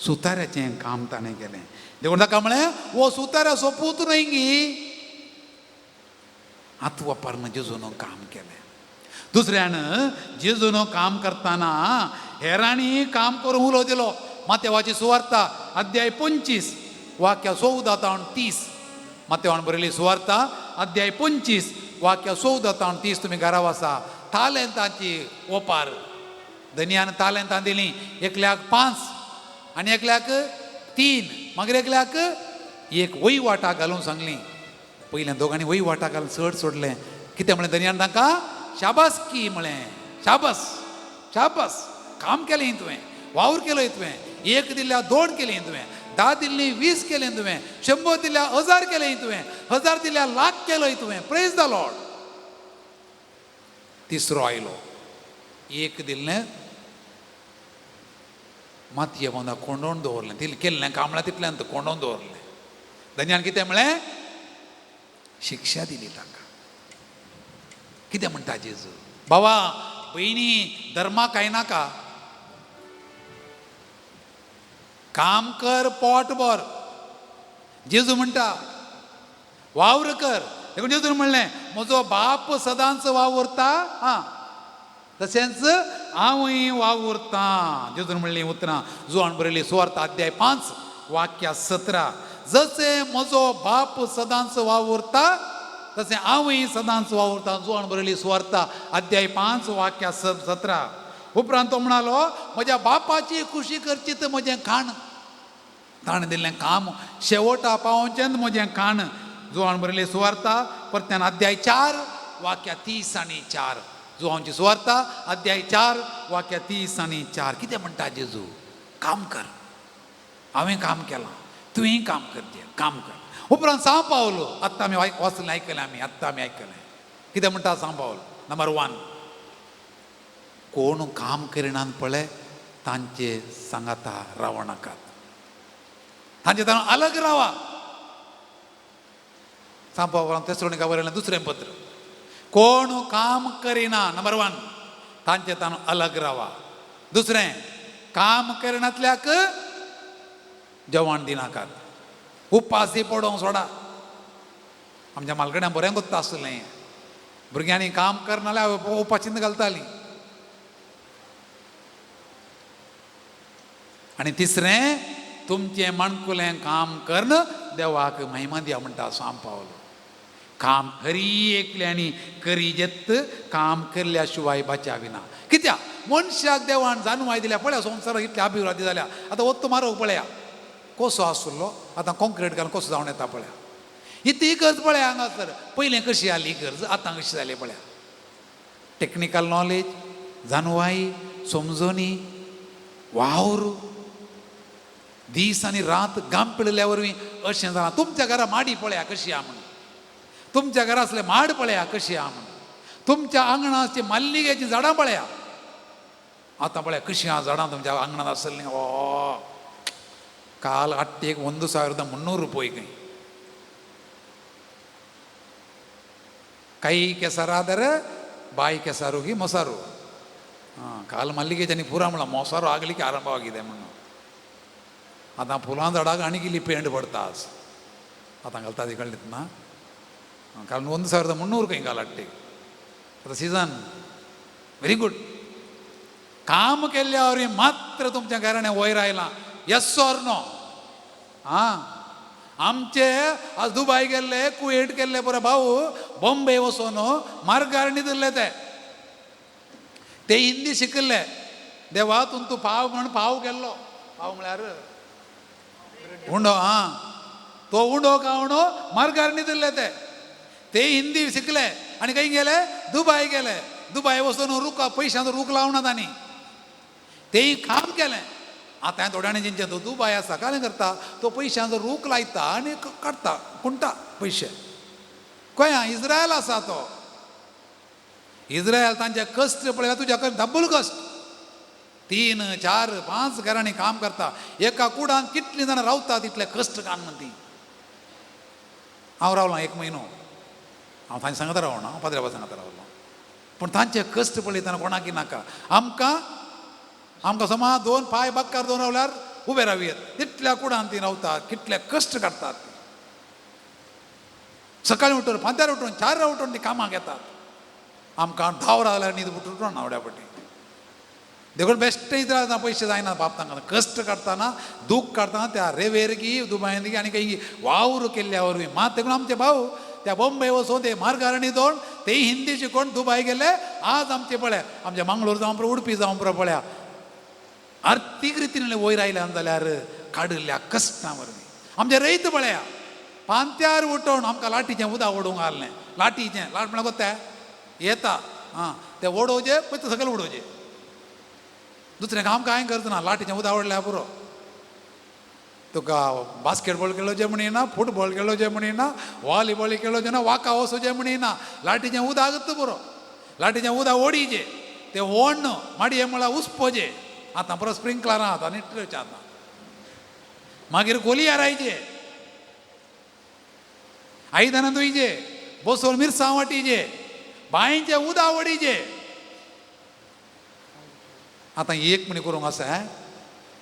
[SPEAKER 2] सुताऱ्याचें काम ताणें केलें देखून ताका म्हळें वो सुताऱ्याचो पूत न्हय गी आतां वापरन जेजून काम केलें दुसऱ्यान जेजून काम करतना हेरांनी काम करूंक उलो दिलो मातेवाची सुवार्ता अध्याय 25 वाक्य 14 ते 30 मातेवान बरयली सुवार्ता अध्याय 25 वाक्य 14 ते 30 तुमी घरा वसा तालेंताची ओपार धन्यान तालेंतां दिली एकल्याक 5 आनी एकल्याक 3 मागीर एकल्याक एक वय वाटा घालूंक सांगली पयल्या दोगांनी वय वाटा घालून चड सोडलें कितें म्हळें धन्यान तांकां शाबासकी म्हळें शाबास शाबास काम केलें तुवें वावर केलो तुवें 1 दिल्यार 2 केलीं तुवें 10 दिल्लीं 20 केलें तुवें 100 दिल्यार 1000 केलें तुवें 1000 दिल्यार लाख केलोय तुवें प्रेज द लॉर्ड तिसरो आयलो 1 दिल्लें मातये पोंदा कोंडोवन दवरलें तितलें केल्लें काम म्हळ्यार तितल्यान कोंडोवन दवरलें धन्यान कितें म्हळें शिक्षा दिली ताका कितें म्हणटा जेजू बाबा भयणी धर्मा काय नाका काम कर पोट भर जेजू म्हणटा वावर कर देखून जेजून म्हणलें म्हजो बाप सदांच वावुरता तशेंच हांवूय वावुरतां जेजून म्हणलीं उतरां जुवान बरयली सुवार्ता अध्याय 5 वाक्य 17 जशें म्हजो बाप सदांच वावुरता तशें हांवूय सदांच वावुरतां जुवान बरयली सुवार्ता अध्याय 5 वाक्य 17 उपरांत तो म्हणालो म्हज्या बापाची खुशी करची तर म्हजें खाण ताणें दिल्लें काम शेवटा पावोवचेंच म्हजें खाण जुवान बरयली सुवार्ता परत्यान अध्याय 4 वाक्य 30 आनी 4 जुवांची सुवार्ता अध्याय 4 वाक्य 30 आनी 4 कितें म्हणटा जेजू काम कर हांवें काम केलां तुवें काम करचें काम कर उपरांत सांग पावलो आत्ता आमी वाचलें आयकलें आमी आत्ता आमी आयकलें कितें म्हणटा सांग पावलो नंबर 1 कोण काम करिनात पळय तांचे सांगाता रावं नाकात तांचे ताणूं अलग रावा सांग पावलो तेसलोनिका बरयलें दुसरें पत्र कोण काम करिना नंबर 1 तांचे ताणूं अलग रावा दुसरें काम करनातल्याक जेवण दिनाकात उपासी पडोवंक सोडा आमच्या मालकड्यान बरें कोत्ता आसलें भुरग्यांनी काम करना जाल्यार उपाशींत घालतालीं आनी तिसरें तुमचें मणकुलें काम करन देवाक महिमा दिया म्हणटा सांग पावलो काम खरी एकल्यानी करी जेत काम केल्ल्या शिवाय बचाविना कित्याक मनशाक देवान जाणवाय दिल्या पळया संवसाराक इतली अभिवृद्धी जाल्या आतां वत्तो मारप पळया कसो आसलो आतां कॉन्क्रीट घालून कसो जावन येता पळया इतली इगर्ज पळया हांगासर पयलें कशी आसली इगर्ज आतां कशी जाली पळया टेक्निकल नॉलेज जाणवाई समजोनी वावर दीस आनी रात घाम पिळिल्ल्या वरवीं अशें जालां तुमच्या घरा माडी पळया कशी आहा म्हणून तुमच्या घरा असले माड पळया कशी आहा म्हणून तुमच्या आंगणाची मल्लिगेची झाडां पळया आतां पळया कशी आहा झाडां तुमच्या आंगणांत आसलीं ओ काल अट्टेक 1,300 ರೂಪಾಯಿ ಕೈ ಕೆಸರಾದರೆ ಬಾಯಿ ಕೆಸರುಗಿ ಮೊಸರು ಕಾಲು ಮಲ್ಲಿಗೆ ಜನಿ ಪೂರಾಮಳ ಮೊಸರು ಆಗಲಿಕ್ಕೆ ಆರಂಭವಾಗಿದೆ ಮಣ್ಣು आता फुलां झाडाक आनी इल्ली पेंट पडता आज आतां घालता ती कळ्ळें ना कारण 1,300 खंय घाल हाडटे आतां सिजन व्हेरी गूड काम केल्ल्या वरवीं मात्र तुमच्या घराणें वयर आयलां येस ऑर नो आमचे आज दुबय गेल्ले कुवेट गेल्ले पळय भाऊ बॉम्बे वचून मार्गारणी दिल्ले ते हिंदी शिकले देवा तूं पाव म्हण पाव गेल्लो पाव म्हळ्यार उंडो तो उंडो गावणो मार्गारणी दिल्ले ते हिंदी शिकले आनी खंय गेले दुबय वचून रूख पयशांचो रूख लावना तांणी तेय काम केलें आतां थोड्यांनी जेंचे तो दुबय आसा काय करता तो पयशांचो रूख लायता आनी काडटा कुंटा पयशे गोंया इज्रायल आसा तो इज्रायल तांचे कश्ट पळय तुज्या डबल कश्ट 3, 4, 5 घरांनी काम करता एका कुडान कितलीं जाणां रावता तितले कश्ट काण म्हण ती हांव रावलो 1 म्हयनो हांव तांचे सांगता रावना हांव पाद्र्या सांगता रावलो पूण तांचे कश्ट पळयतना कोणाकी नाका आमकां समाज 2 पांय बक्कार 2 रावल्यार उबे रावयेत तितल्या कुडान ती रावतात कितले कश्ट काडतात सकाळीं उठून 5 उठून 4 उठून ती कामाक येतात आमकां 10 रावल्यार न्हीद उठून नावड्या पटी देखून बेश्टे इतरां पयशे जायना बाप तांकां कश्ट काडटाना दूख काडटाना त्या रेवेरगी दुबयांतगी आनी खंय वावर केल्ल्या वरवीं मात देखून आमचे भाऊ त्या बॉम्बे वचून ते मार्गारणी दोन ते हिंदी शिकोवन दुबय गेले आज आमचे पळय आमच्या मंगळूर जावं पळय उडपी जावं पळया आर्थीक रितीन वयर आयल्यान जाल्यार काडिल्ल्या कश्टां वरवीं आमचे रयत पळया पांत्यार उठोवन आमकां लाटीचें उदक ओडूंक घाललें लाटीचें लाट म्हळ्यार कोत्तें येता तें ओडोवचें पळय सकयल उडोवचें दुसरें काम कांय करतना लाटीचें उदक आवडल्यार पुरो तुका बास्केटबॉल खेळोवचें म्हणिना फुटबॉल खेळोवचें म्हणिना वॉलीबॉल खेळोवचें ना वाका वचोवचें म्हणिना लाटीचें उदक पुरो लाटीचें उदक ओडीचें तें ओडन माडये म्हळ्यार उसपोचें आतां परत स्प्रिंकलरां आतां निट्रचें आतां मागीर कोलयार आयचे आयदनां धुयचे बसोवन मिरसांग वाटीचे बांयचें उदक ओडीचें आतां 1 म्हयनो करूंक आसा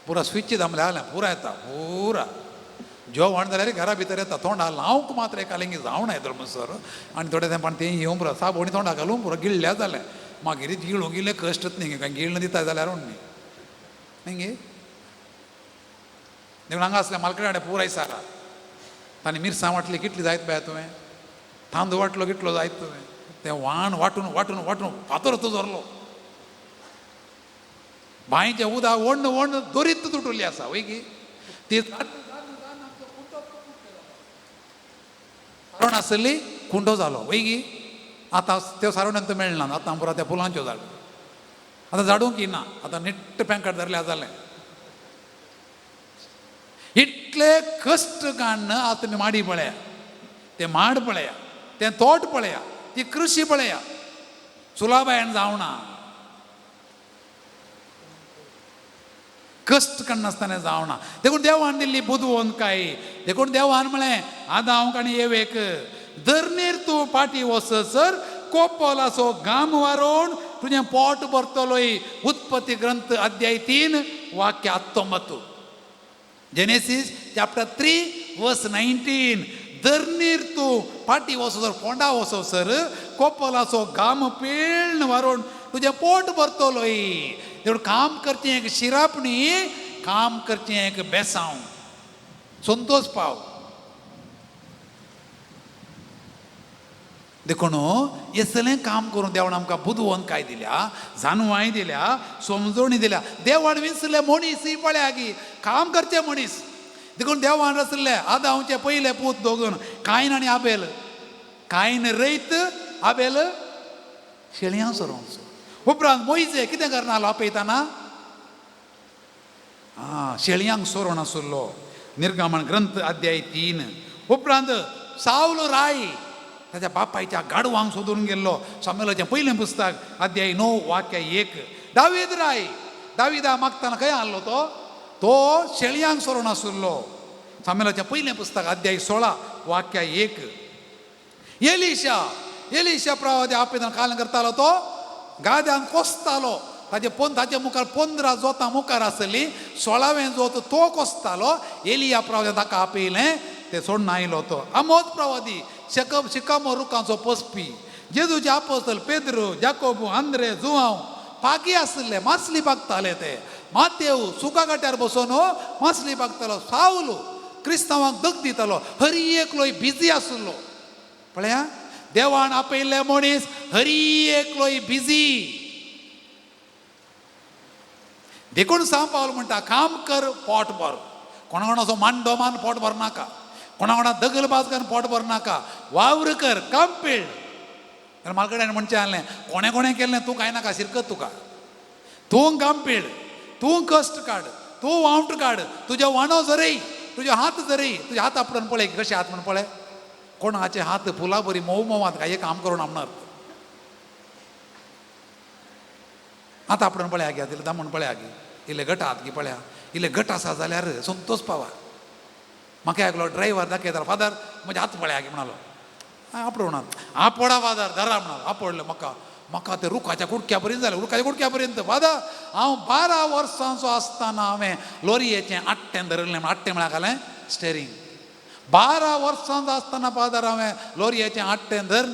[SPEAKER 2] पुरा स्विच दामले जालें पुरा येता पुरा जेवण जाल्यार घरा भितर येता तोंडा लावंक मात्र एका लेंगी जावना येतलो म्हणसर आनी थोडे तेंपान तें येवं पुरो साबणी तोंडा घालून पुरो गिळ्ळ्या जालें मागीर गिळूंक गेले कश्टच न्ही काय गिळून दिता जाल्यार न्ही न्ही देखून हांगा आसल्या मालकड्या पुराय सारा तांणी मिरसांग वाटली कितली जायत पळय तुवें तांदूळ वाटलो कितलो जायत तुवें तें वाण वाटून वाटून वाटून फातर जोरलो बांयचें उदक ओडन ओडन दोरीत तुटुल्ली आसा वय की ती सारोण आसली कुंडो जालो वय की आतां त्यो सारोण्यांत मेळना आतां पुरो त्या फुलांच्यो झाड आतां झाडूंक ना आतां निट्ट पॅंकट धरल्या जालें इतले कष्ट काढणं आता तुम्ही माडी पळया, ते माड पळया, ते तोट पळया, ती कृषी पळया, सुलाबायन जावना, कष्ट करनासतना जावना. देखून देवान दिल्ली बुदवून काय, देखून देवान म्हळें आतां हांव काणी येवेक धरणीर तूं पाटी वससर कोपोलाचो गाम वारोवन तुजें पोट भरतलोय. उत्पत्ती ग्रंथ अध्याय 3 वाक्य 19. जेनेसीस चॅप्टर 3 वर्स 19. धरणीर तूं पाटी वससर फोंडा वससर कोपोलाचो गाम पेळण वारोवन तुजें पोट भरतलोय. देखून काम करचें एक शिरापणी, काम करचें एक बेसांव, संतोष पाव. देखून हेसलें काम करून देवान आमकां बुदवून काय दिल्या, जाणवाय दिल्या, समजोणी दिल्या. देवान विसरले मनीस ही पळया की काम करचे मनीस. देखून देवान रचले आदांचे पयले पूत दोगून, कायन आनी आबेल. कायन रयत, आबेल शेळयां सोरोवचो. उपरांत मोइजे कितें करनालो आपयताना? शेळयांक सोरोन आसलो. निर्गमन ग्रंथ अध्याय 3. उपरांत सावल राय ताच्या बापायच्या गाडवांक सोदून गेल्लो. सामुएलाचें पयलें पुस्तक अध्याय 9 वाक्य 1. दावीद राय, दाविदा मागताना खंय आहलो तो शेळयांक सोरोन आसलो. सामुएलाचें पयलें पुस्तक अध्याय 16 वाक्य 1. एलिशा प्रवादी आपयताना काल करतालो तो गाद्यान कोसतालो. ताचे मुखार 15 जोतां मुखार आसली. 16वें जोत तो कोसतालो. एलिया प्रवादी ताका आपयलें, ते सोडून आयलो तो. आमोद प्रवादी शिकामो रुखांचो पोसपी. जेजूचे आपोस्तल पेद्रू, जाकोबू, आंद्रे, जुवांव पागी आसले, मासली पागताले ते. मातेव सुका गाट्यार बसून मासली पागतालो. सावल क्रिस्तांवांक दग दितालो. हरी एकलोय बिजी आसलो. पळया, देवान आपयल्ले मनीस हरी एकलोय बिजी. देखून सांग पावल म्हणटा काम कर पोट भर. कोणा कोणाचो मांडो मान पोट भर नाका, कोणा कोणा दगलबाज करून पोट भर नाका. वावर कर, काम पेळ. जाल्यार म्हाजे कडेन म्हणचें आहलें, कोणें कोणें केल्लें तूं कांय नाका, शिरकत तुका. तूं काम पेळ, तूं कश्ट काड, तूं वावट काड, तुजे वांडो जरय, तुजे हात जरय. तुजे हात आपणून पळय कशे हात म्हण पळय. कोणाचे हात फुला बरी मोव मोवात काय काम करून आपणार. आतां आपण पळया गे तिला दामून पळया गे इल्ले गट हात गे पळया. इल्ले गट आसा जाल्यार संतोष पावा. म्हाका एकलो ड्रायव्हर दाखयतालो, फादर म्हजे हात पळया गे म्हणालो. आपणा आपडा फादर धरा म्हणालो. आपडले म्हाका ते रुखाच्या कुडक्या पर्यंत जालें. रुखाच्या कुडक्या पर्यंत फादर हांव 12 वर्सांचो आसतना हांवें लोरयेचें 8 धरलें. 8 म्हळ्यार घालें स्टेरींग. 12 वर्सांचो आसतना फादर हांवें लोरयेचें 8 धरून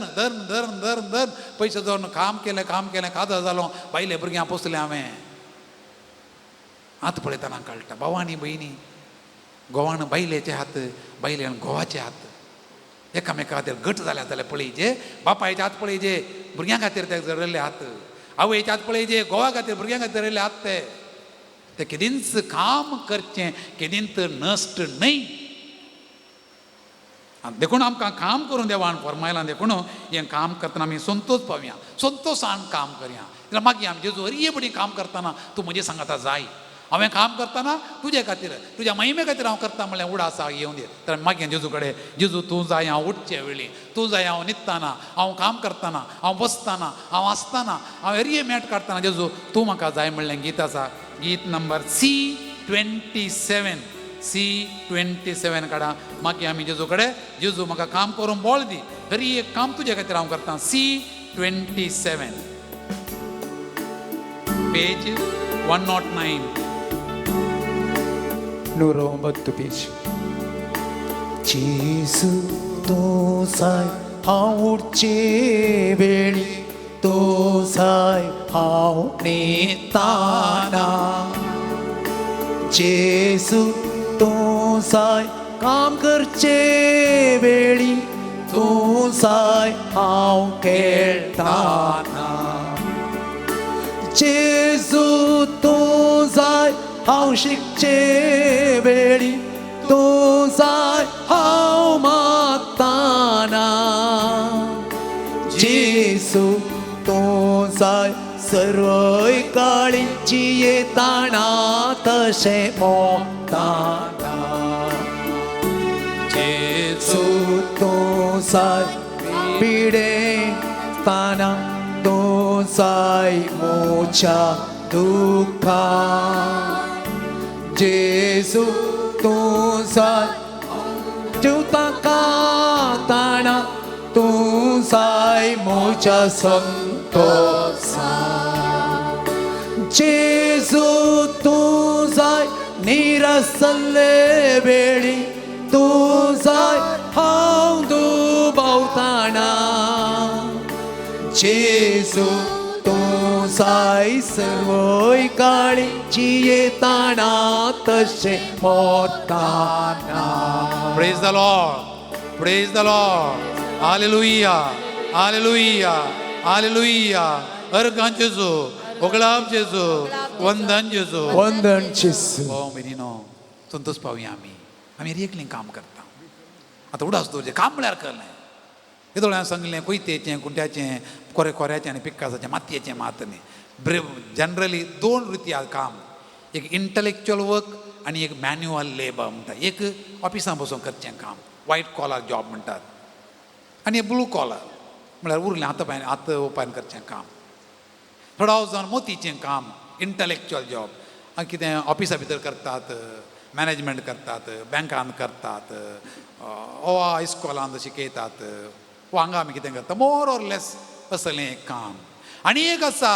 [SPEAKER 2] पयशे जावन काम केलें कादो जालो. बायले भुरग्यां पोसलें हांवें. हात पळयतना कळटा. भावानी भयणी, घोवान बायलेचे हात, बायलेन घोवाचे हात. एकामेका खातीर गट जाल्यात जाल्यार पळयचे. बापायचे हात पळयचे, भुरग्यां खातीर ते धरलेले हात. आवयचे हात पळयचे, घोवा खातीर भुरग्यां खातीर धरलेले हात. ते केदींच काम करचें, केदींच नश्ट न्हय. देखून आमकां काम करून देवान फरमायलां. देखून हें काम करतना आमी संतोष पावया, संतोशान काम करया. जाल्यार मागीर आमी जेजू हरी बडी काम करतना तूं म्हजे सांगाता जाय. हांवें काम करतना तुजे खातीर, तुज्या महिमे खातीर हांव करता म्हळ्यार उडासा येवं दी. तर मागीर जेजू कडेन, जेजू तूं जाय हांव उठचे वेळी, तूं जाय हांव न्हिदतना, हांव काम करतना, हांव बसतना, हांव आसतना, हांव हरी मेट काडटना जेजू तूं म्हाका जाय म्हणलें गीत आसा. गीत नंबर C27. C27 काडा. मागीर आमी जेजू कडेन, जेजू म्हाका काम करून बोळ दी, हरी एक काम तुजे खातीर हांव करता. C27 page 109.
[SPEAKER 3] 109 पेज. जेजू तूं जाय हांव उठचे वेळी, तूं जाय हांव न्हिदताना. जेजू तूं जाय काम करचे वेळी, तूं जाय हांव खेळटाना. जेजू तूं जाय हांव शिकचे वेळी, तूं जाय हांव मागताना. जेजू तूं जाय सर्वय काळींची येताना, तशें मोगताना. साय पिडे ताना तू साय मोच्या दुःखा जेसू तू साय जुता का ताना तू साय मोच्या संतोषा जेसू तू साय निरसले बेळी तू साय हांव दुबावताना जेसू तू साय सर्वय काळी जियेताना तशे मोताना.
[SPEAKER 2] Praise the Lord. Praise the Lord. Hallelujah. Hallelujah. Hallelujah. अर्गां जेजू, ओगळाप जेजू, वंदन जेजू.
[SPEAKER 3] वंदन जेजू.
[SPEAKER 2] हो मिनीनो, संतोष पावया आमी एकलीं काम करता. आतां उडास दवरचें काम म्हळ्यार कळ्ळें. हे दोळ्यान सांगलें कोयतेचें, कुंट्याचें, कोऱ्याचें आनी पिक्कासाचें, मातयेचें मात न्ही. जनरली दोन रिती काम. एक इंटलेक्च्युअल वर्क आनी एक मॅन्युअल लेबर म्हणटा. एक ऑफिसांत बसून करचें काम, व्हायट कॉलर जॉब म्हणटात. आनी ब्लू कॉलर म्हळ्यार उरलें हात ओपन करचें काम. थोडो हांव जावन मोतीचें काम, इंटलेक्च्युअल जॉब. कितें ऑफिसा भितर करतात, मॅनेजमेंट करतात, बँकान करतात, वा इस्कॉलांत शिकयतात, वा हांगा आमी कितें करता, मोर ऑर लेस असलें एक काम. आनी एक आसा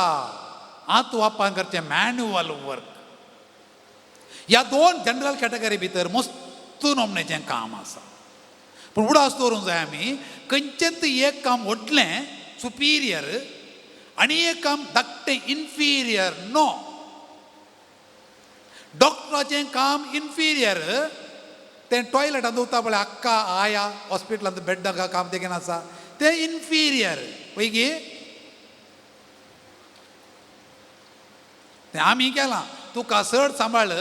[SPEAKER 2] हात वापरून करचें मॅन्युअल वर्क. ह्या दोन जनरल कॅटेगरी भितर मस्त नोमनेचें काम आसा. पूण उडास दवरूंक जाय आमी खंयचेंच एक काम व्हडलें सुपिरियर आनी एक काम धाकटें इन्फिरियर नो. डॉक्टराचें काम इन्फिरियर, तें टॉयलेटांत दवरता पळय आख्खा आया हॉस्पिटलांत बेड्डाक काम तें कितें आसा तें इन्फिरियर. पळय तें आमी केलां, तुका चड सांबाळ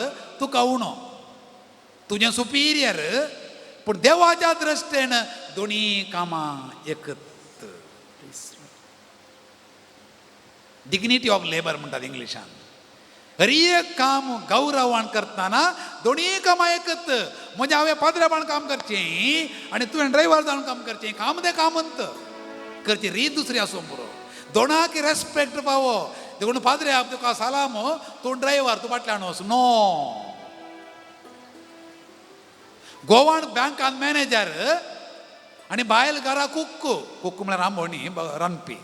[SPEAKER 2] तुका उणो, तुजें सुपिरियर. पूण देवाच्या दृश्टेन दोनी कामां एकच. डिग्निटी ऑफ लेबर म्हणटात इंग्लिशान. हर एक काम गौरवान करतना दोनी कामां एकच. म्हणजे हांवें पाद्रेपण काम करचें आनी तुवें ड्रायव्हर जावन काम करचें, काम तें कामंत करची रीत दुसरी आसूं पुरो. दोनाक रेस्पेक्ट पावो. देखून पाद्रे तुका सालाम, तूं ड्रायव्हर, तूं फाटल्यान वच. नो. गोवान बँकान मॅनेजर आनी बायल घरा कुक्क म्हळ्यार रांबोणी रांदपी.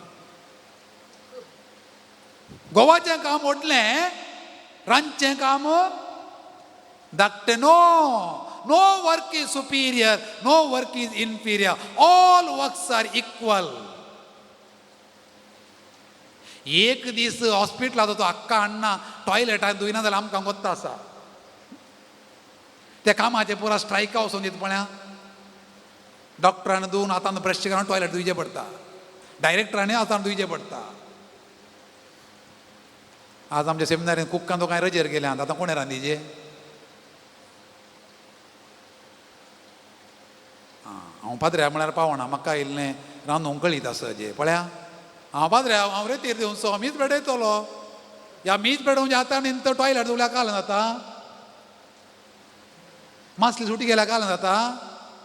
[SPEAKER 2] गोवाचें काम व्हडलें, रांदचें काम धाकटें. No. No work is superior, no work is inferior. All works are equal. एक दीस हॉस्पिटलांत तो आख्खा अण्णा टॉयलेटांत धुयना जाल्यार आमकां गोत्ता आसा. त्या कामाचे पुरा स्ट्रायका वचून दिता पळय. डॉक्टरान धुवन आतां ब्रश करून टॉयलेट धुवचें पडटा, डायरेक्टरांनी आतां धुवचें पडटा. आज आमच्या सेमिनारीन कुक्कान तो कांय रजेर गेल्यात, आतां कोणें रांदीचे? हांव पाद्र्या म्हळ्यार पावना, म्हाका इल्लें रांदूंक कळीत आसा जे पळया. हांव पाद्र्या हांव रेतीर दिवन सो मीच पेडयतलो. ह्या मीच पेडोवच्या आतां तो टॉयलेट धुवल्यार काल जाता, मासली सुटी गेल्या काल जाता,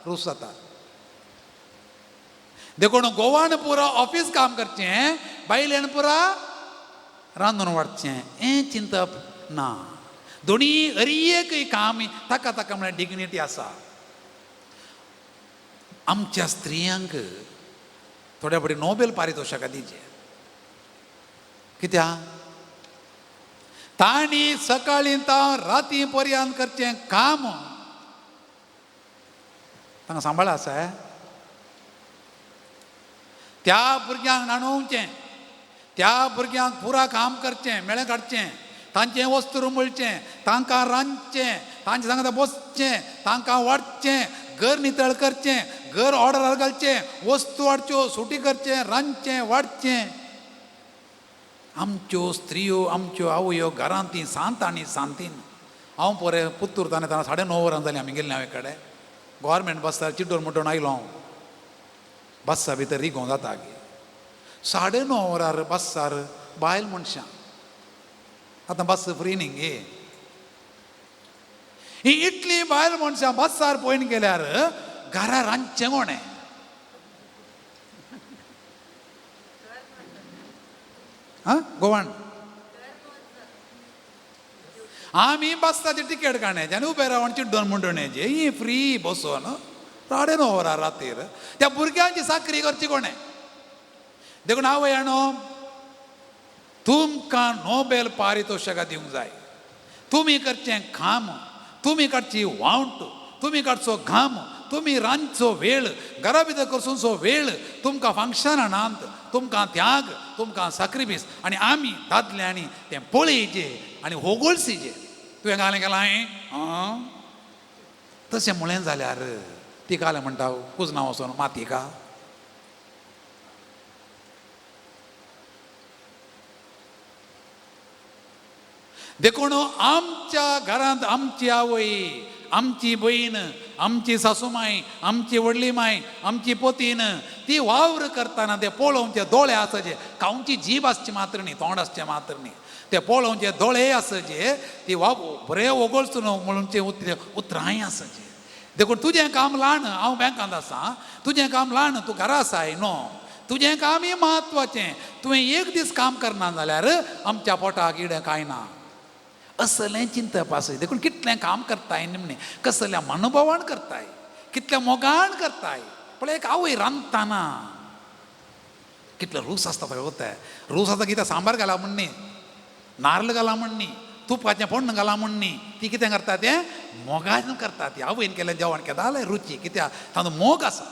[SPEAKER 2] रूस जाता. देखून गोवान पुरो ऑफिस काम करचें, बायलेन पुरा रांदून वाडचें हें चिंतप ना. दोनी हर एक काम ताका ताका म्हळ्यार डिग्निटी आसा. आमच्या स्त्रियांक थोड्या फावटी नोबेल पारितोषिकां दिवचें. कित्याक तांणी सकाळीं तावन राती पर्यंत करचें काम तांकां सांबाळ आसा. त्या भुरग्यांक न्हाणोवचें, त्या भुरग्यांक पुरा काम करचें, मेळें काडचें, तांचें वस्तू रुमळचें, तांकां रांदचें, तांचे सांगता बसचें, तांकां वाडचें, घर नितळ करचें, घर ऑर्डरार घालचें, वस्तू हाडच्यो, सुटी करचें, रांदचें, वाडचें. आमच्यो स्त्रियो, आमच्यो आवयो घरांत ती सांत आनी सांतीन. हांव पळय पुत्तूर तेन्ना 9:30 वरां जालीं आमी गेल्लीं हांवे कडेन. गव्हर्मेंट बसार चिड्डून मुड्डून आयलो हांव. बस्सा भितर रिगो जाता गे. 9:30 वरार बस्सार बायल मनशां. आतां बस फ्री न्ही गे. ही इतली बायल मनशां बस्सार पळोवन गेल्यार घरा रांदचें कोणें? हां गोवान आमी बसताचे तिकेट काढण्याचे आनी उबे रावन चिड्डोन म्हणटोण्याचे ही फ्री बसोन राडे नो वरां रातीर त्या भुरग्यांची साखरी करची कोणें देखून हांव न्हू तुमकां नोबेल पारितोषिकां दिवंक जाय तुमी करचें काम तुमी काडची वावंट तुमी काडचो घाम तुमी रांदचो वेळ घरा भितर करचो वेळ तुमकां फंक्शनां नात तुमकां त्याग तुमकां सॅक्रिफीस आनी आमी दादल्यांनी तें पळयचे आनी होगोळसीचे तुवें घालें गेलां हांवें तशें म्हळें जाल्यार ती काले म्हणटा कुजनां वचोन मातयेका देखून आमच्या घरांत आमची आवय आमची बहीण आमची सासूमाय आमची व्हडली माय आमची पोतीन ती वावर करतना ते पळोवचे दोळे आसचे खावची जीब आसची मात्र न्ही तोंड आसचें मात्र न्ही ते पळोवचे दोळे आसचे ती बरें ओगळचो न्हू म्हणचे उतरांय आसचे देखून तुजें काम ल्हान हांव बँकांत आसां तुजें काम ल्हान तूं घरा आसाय न्हू तुजें कामय म्हत्वाचें तुवें एक दीस काम करना जाल्यार आमच्या पोटाक इडें कांय ना असलें चिंतप आसय देखून कितलें काम करताय निमणें कसल्या मनोभावान करताय कितल्या मोगान करताय पण एक आवय रांदतना कितले रूस आसता पळय वता रूस आतां कितें सांबार घाला म्हण न्ही नारळ घाला म्हण न्ही तुपाचें फोण्ण घाला म्हण न्ही ती कितें करता तें मोगान करता ती आवयन केलें जेवण केदां जाल्यार रुची कित्याक तातूंत मोग आसा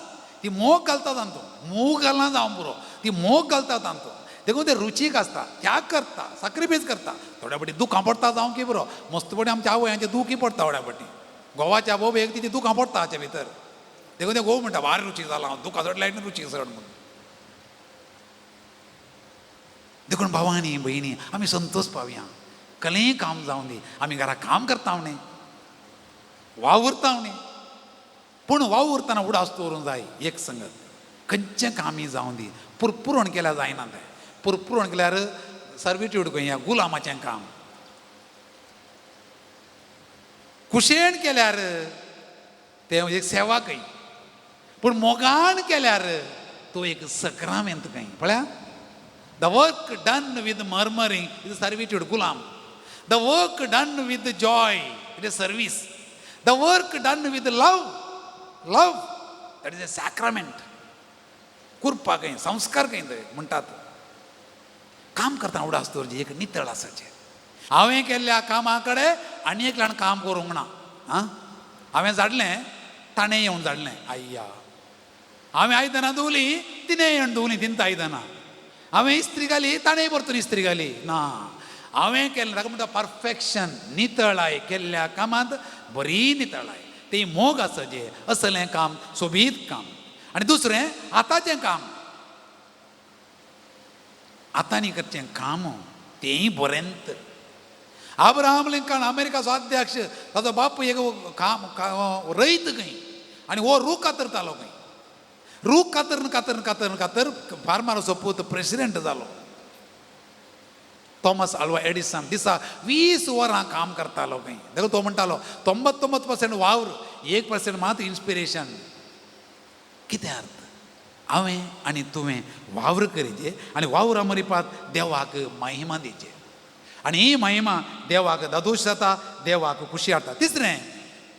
[SPEAKER 2] ती मोग घालता तातूंत मूग घालना जावं पुरो ती मोग घालता तातूंत देखून ते रुचीक आसता त्याग करता सॅक्रिफीस करता थोड्या फावटी दुखां पडटा जावं की बरो मस्त पडी आमच्या आवयांचें दुखी पडटा थोड्या फावटी गोवाच्या बोबेक तिची दुखां पडटा हाचे भितर देखून ते घोव म्हणटा भारी रुचीक जाला दुखां चड लायट रुचीक चड म्हणून देखून भावांनी भयणी आमी संतोश पावया कलें काम जावं दी आमी घरा काम करता न्ही वावुरता न्ही पूण वावुरतना उडास दवरूंक जाय एक संगत खंयचें कामी जावं दी पुरपुरण केल्यार जायना तें पुरपुरण केल्यार सर्विट्यूड खंय गुलामाचें काम कुशेण केल्यार तें एक सेवा खंय पूण मोगान केल्यार तो एक सक्रामेंत खंय पळया the work done with murmuring is servitude गुलाम the work done with joy it is service the work done with love that is a sacrament कुरपा खंय संस्कार खंय ते म्हणटात काम करतना उडास दवरची एक नितळ आसाचें हांवें केल्ल्या कामा कडेन आनी एक ल्हान काम करूंक ना आं हांवें झाडलें ताणें येवन झाडलें आय्या हांवें आयदनां धुवलीं तिणें येवन धुवलीं तिनता आयदनां हांवें इस्त्री घाली ताणेंय परतून इस्त्री घाली ना हांवें केलें ताका म्हणटा परफेक्शन नितळाय केल्ल्या कामांत बरी नितळाय ती मोग आसचे असलें काम सोबीत काम आनी दुसरें आतांचें काम आतांनी करचें काम तेंय बरेंत अब्राहम लिंकन अमेरिकाचो अध्यक्ष ताचो बापूय एक काम रयत खंय आनी हो रूख कातरतालो खंय रूख कातरून कातरून कातरून कातर फार्माराचो पूत प्रेसिडेंट जालो थॉमस आल्वा एडिसन दिसा 20 वरां काम करतालो खंय देखून तो म्हणटालो 99% वावर 1% मात इन्स्पिरेशन कितें अर्थ हांवें आनी तुवें वावर करीचे आनी वावरा मरिपात देवाक महिमा दिचे आनी ही महिमा देवाक दादोश जाता देवाक खुशी हाडटा तिसरें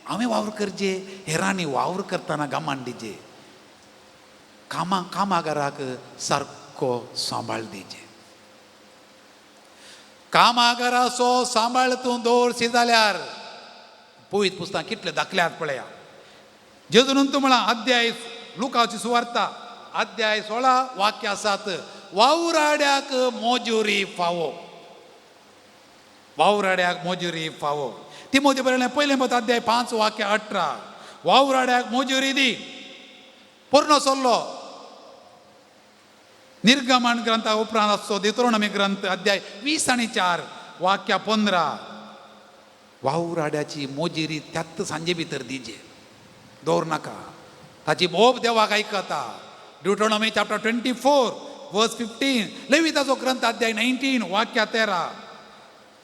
[SPEAKER 2] हांवें वावर करचे हेरांनी वावर करतना गमान दिचे कामागाराक सारको सांबाळ दिचे कामागाराचो सांबाळ तूं दवरशी जाल्यार पळयत पुस्तकां कितले दाखल्यात पळया जेजून तूं म्हळां अध्याय लुकाची सुवार्ता अध्याय 16 वाक्य 7 वावराड्याक मोजुरी फावो वावराड्याक मोजुरी फावो ती मोदी बरयलें पयलें मत अध्याय 5 वाक्य 18 वावराड्याक मोजुरी दी पूर्ण सल्लो निर्गमन ग्रंथा उपरांत आसचो deuteronomy ग्रंथ अध्याय 20 आनी 4 वाक्य 15 वावराड्याची मोजिरी त्यात सांजे भितर दिजे दवर नाका ताची बोब देवाक आयकता deuteronomy chapter 24 verse 15 लेविताचो ग्रंथ अध्याय 19 वाक्य 13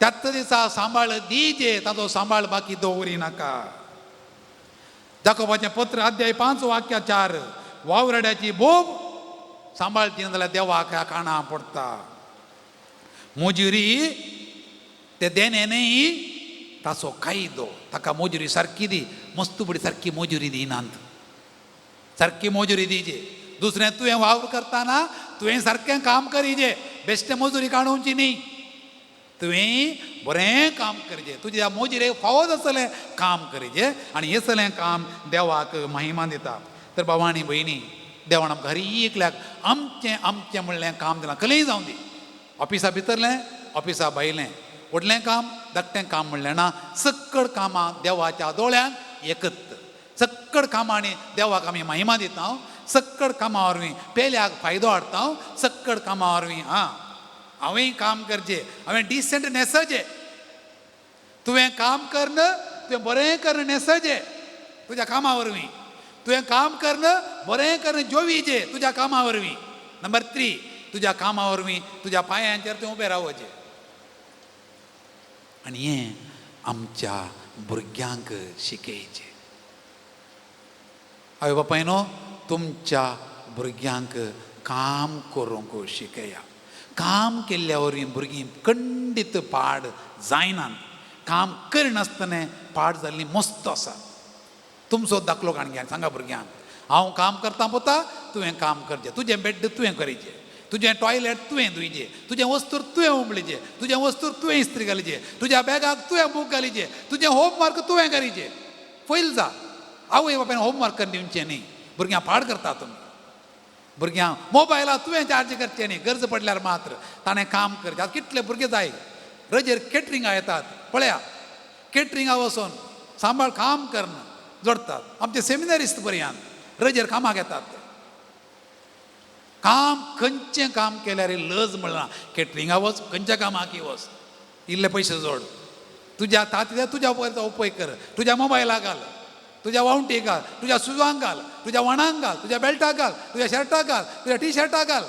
[SPEAKER 2] त्यात दिसा सांबाळ दिजे ताचो सांबाळ बाकी दवरी नाका जाकोबाचें पत्र अध्याय 5 वाक्य 4 वावराड्याची बोब सांबाळची जाल्यार देवाक काणा पडटा मोजुरी ते देणे नाही तासो कायदो ताका मोजुरी सारकी दी मस्त बडी सारकी मोजुरी दिनांत सारकी मोजुरी दिजे दुसरें तुवें वावर करताना तुवें सारकें काम करीजे बेश्टें मोजुरी काडूंची न्ही तुवें बरें काम करजे तुज्या मोजिरेक फावत असलें काम करीजे आनी हे सगळें काम देवाक महिमा दिता तर भावांनी भयणी देवान आमकां हर एकल्याक आमचें आमचें म्हणलें काम दिलां खंयय जावं दी ऑफिसा भितरलें ऑफिसा भायलें व्हडलें काम धाकटें काम म्हणलें ना सक्कड कामां देवाच्या दोळ्यांक एकत सक्कड कामांनी देवाक आमी महिमा दिता सक्कड कामा वरवीं पेल्याक फायदो हाडटा सक्कड कामा वरवीं हांवें काम करचें हांवें डिसेंट न्हेसचें तुवें काम करन तुवें बरें करन न्हेसचें तुज्या कामा वरवीं तुवें काम करन बरें करन जेवीचें तुज्या कामा वरवीं नंबर 3 तुज्या कामा वरवीं तुज्या पांयांचेर तुवें उबें रावचें आनी हें आमच्या भुरग्यांक शिकयचें आवय बापायनो तुमच्या भुरग्यांक काम करूंक शिकया काम केल्ल्या वरवीं भुरगीं खंडीत पाड जायनात काम करिनासतना पाड जाल्लीं मस्त आसा तुमचो दाखलो काणग्यान सांगा भुरग्यांक हांव काम करता पोता तुवें काम करचें तुजें बेड्ड तुवें करीचें तुजें टॉयलेट तुवें धुयचें तुजें वस्तूर तुवें उमळचें तुजें वस्तूर तुवें इस्त्री घालचें तुज्या बॅगाक तुवें बूक घालीचें तुजें होमवर्क तुवें करीचें पयलीं जा आवय बापायन होमवर्क दिवचें न्ही भुरग्यां पाड करता तुमी भुरग्यांक मोबायला तुवें चार्ज करचें न्ही गरज पडल्यार मात्र ताणें काम करचें आतां कितले भुरगे जाय रजेर कॅटरिंगा येतात पळया कॅटरिंगा वचून सांबाळ काम करना जोडतात आमचे सेमिनारिस्ट पर्यंत रजेर कामाक येतात काम खंयचें काम केल्यार लज म्हणना कॅटरिंगा वच खंयच्या कामाक वच इल्ले पयशे जोड तुज्या तांतल्या तुज्या उपेग कर तुज्या मोबायलाक घाल तुज्या वावंटीक घाल तुज्या सुजांक घाल तुज्या वणांक घाल तुज्या बेल्टाक घाल तुज्या शर्टाक घाल तुज्या टी शर्टाक घाल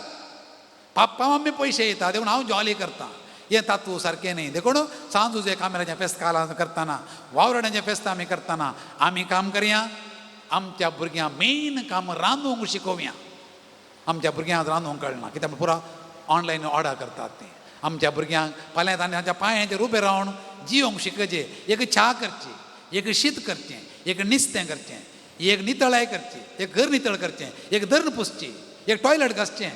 [SPEAKER 2] पाप्पा मम्मी पयशे येता देखून हांव जॉली करता येता तूं सारकें न्ही देखून सांजुजे कामेराचें फेस्त काला करतना वावरड्याचें फेस्त आमी करतना आमी काम करया आमच्या भुरग्यांक मेन काम रांदूंक शिकोवया आमच्या भुरग्यांक रांदूंक कळना कित्याक पुरो ऑनलायन ऑर्डर करतात तीं आमच्या भुरग्यांक फाल्यां तांच्या पांयांचेर उबें रावन जियोंक शिकचें एक च्या करची एक शीत करचें एक निस्तें करचें एक नितळाय करची एक घर नितळ करचें एक धर्ण पुसची एक टॉयलेट घासचें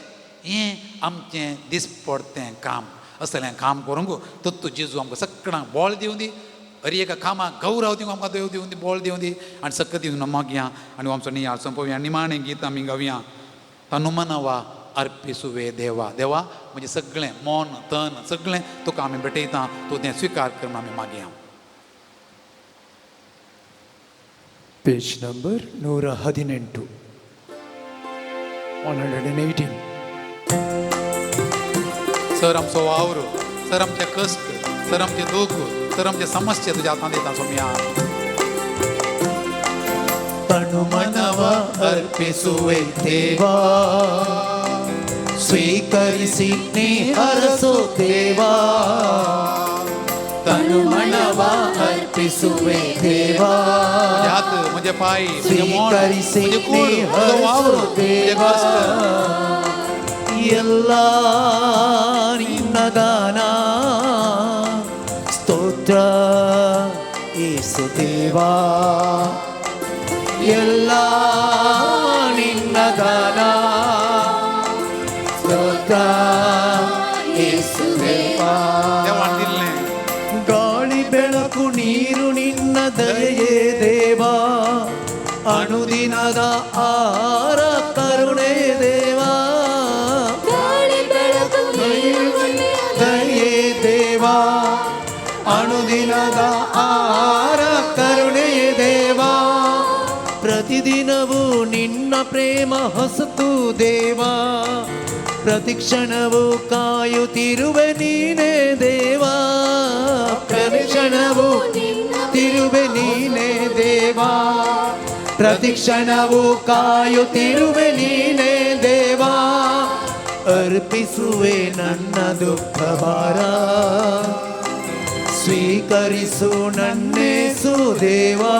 [SPEAKER 2] हें आमचें दिसपडतें काम असलें काम करूंक तो जेजू आमकां सगळ्यांक बोळ दिवं दी हर एका कामाक गौरव दिवंक आमकां देव दिवं दी बोळ दिवं दी आनी सक्त दिवन मागया आनी आमचो नियाळ संपवया निमाणें गीत आमी गावया तनुमनवा अर्पिसुवे देवा देवा म्हणजे सगळें मन तन सगळें तुका आमी भेटयता तूं तें स्विकार करून आमी मागया
[SPEAKER 3] पेज नंबर 118 118
[SPEAKER 2] सर आमचो वावर सर आमचे कश्ट सर आमचे दूख सर आमचे समस्या तुज्या हातांत दिता सोम्या
[SPEAKER 3] तनुमनव अर्पिसुवे देवा ಸ್ವೀಕರಿಸಿ ನೀ ಹರಸು ದೇವಾ ತನುಮನವ ಅರ್ಪಿಸುವೆ ದೇವಾ
[SPEAKER 2] हात म्हणजे पाय
[SPEAKER 3] ಸ್ವೀಕರಿಸಿ ನೀ ಹರಸು ದೇವಾ ಎಲ್ಲ ನಿನ್ನ ದಾನ ಸ್ತೋತ್ರ ಯೇಸು ದೇವಾ ಎಲ್ಲ ನಿನ್ನ ದಾನ ಗಾಳಿ ಬೆಳಕು ನೀರು ನಿನ್ನ ದಯೆಯೇ ದೇವಾ ಅನುದಿನದ ಆರ ಕರುಣೆ ದೇವಾ
[SPEAKER 4] ಗಾಳಿ ಬೆಳಕು ನೀರು
[SPEAKER 3] ದಯೆ ದೇವಾ ಅನುದಿನದ ಆರ ಕರುಣೆ ದೇವಾ ಪ್ರತಿದಿನವೂ ನಿನ್ನ ಪ್ರೇಮ ಹೊಸತು ದೇವಾ ಪ್ರತಿಕ್ಷಣವು ಕಾಯುತ್ತಿರುವೆ ನೀನೇ ದೇವಾ ಪ್ರತಿಕ್ಷಣವು ತಿರುವೆ ನೀನೇ ದೇವಾ ಪ್ರತಿಕ್ಷಣವು ಕಾಯುತ್ತಿರುವೆ ನೀನೇ ದೇವಾ ಅರ್ಪಿಸುವೆ ನನ್ನ ದುಃಖ ಭಾರ ಸ್ವೀಕರಿಸು ನನ್ನೇಸು ದೇವಾ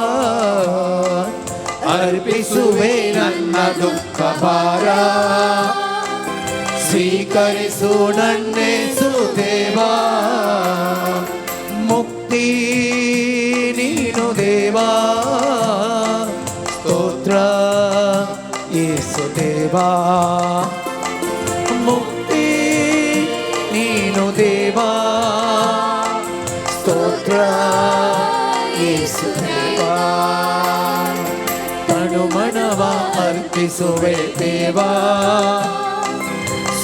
[SPEAKER 3] ಅರ್ಪಿಸುವೆ ನನ್ನ ದುಃಖ ಭಾರ ಸ್ವೀಕರಿಸು ನನ್ನೇಸು ದೇವಾ ಮುಕ್ತಿ ನೀನು ದೇವಾ ಸ್ತೋತ್ರ ಯೇಸು ದೇವಾ ಮುಕ್ತಿ ನೀನು ದೇವಾ ಸ್ತೋತ್ರ ಯೇಸು ದೇವಾ ತನುಮನವ ಅರ್ಪಿಸುವೆ ದೇವಾ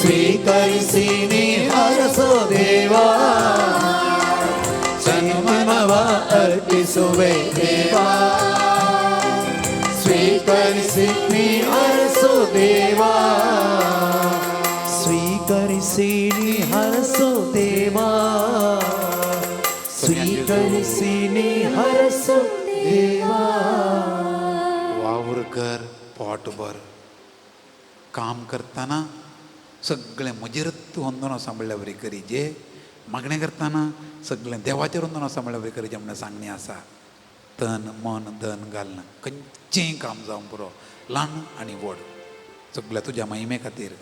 [SPEAKER 3] ಸ್ವೀಕರಿಸಿ ನೀ ಹರಸೋ ದೇವಾ ತನುಮನವ ಅರ್ಪಿಸುವೆ ದೇವಾ ಸ್ವೀಕರಿಸಿ ನೀ ಹರಸೋ ದೇವಾ ಸ್ವೀಕರಿಸಿ ನೀ ಹರಸೋ ದೇವಾ ಸ್ವೀಕರಿಸಿ ನೀ ಹರಸೋ ದೇವಾ
[SPEAKER 2] वावर कर पोटभर काम करताना सगळें म्हजेरच वंदना सांबाळल्या बरी करी जे मागणें करताना सगळें देवाचेर वंदना सांबाळल्या बरी करी जे म्हणून सांगणें आसा तन मन धन घालना खंयचेंय काम जावं पुरो ल्हान आनी व्हड सगळ्या तुज्या महिमे खातीर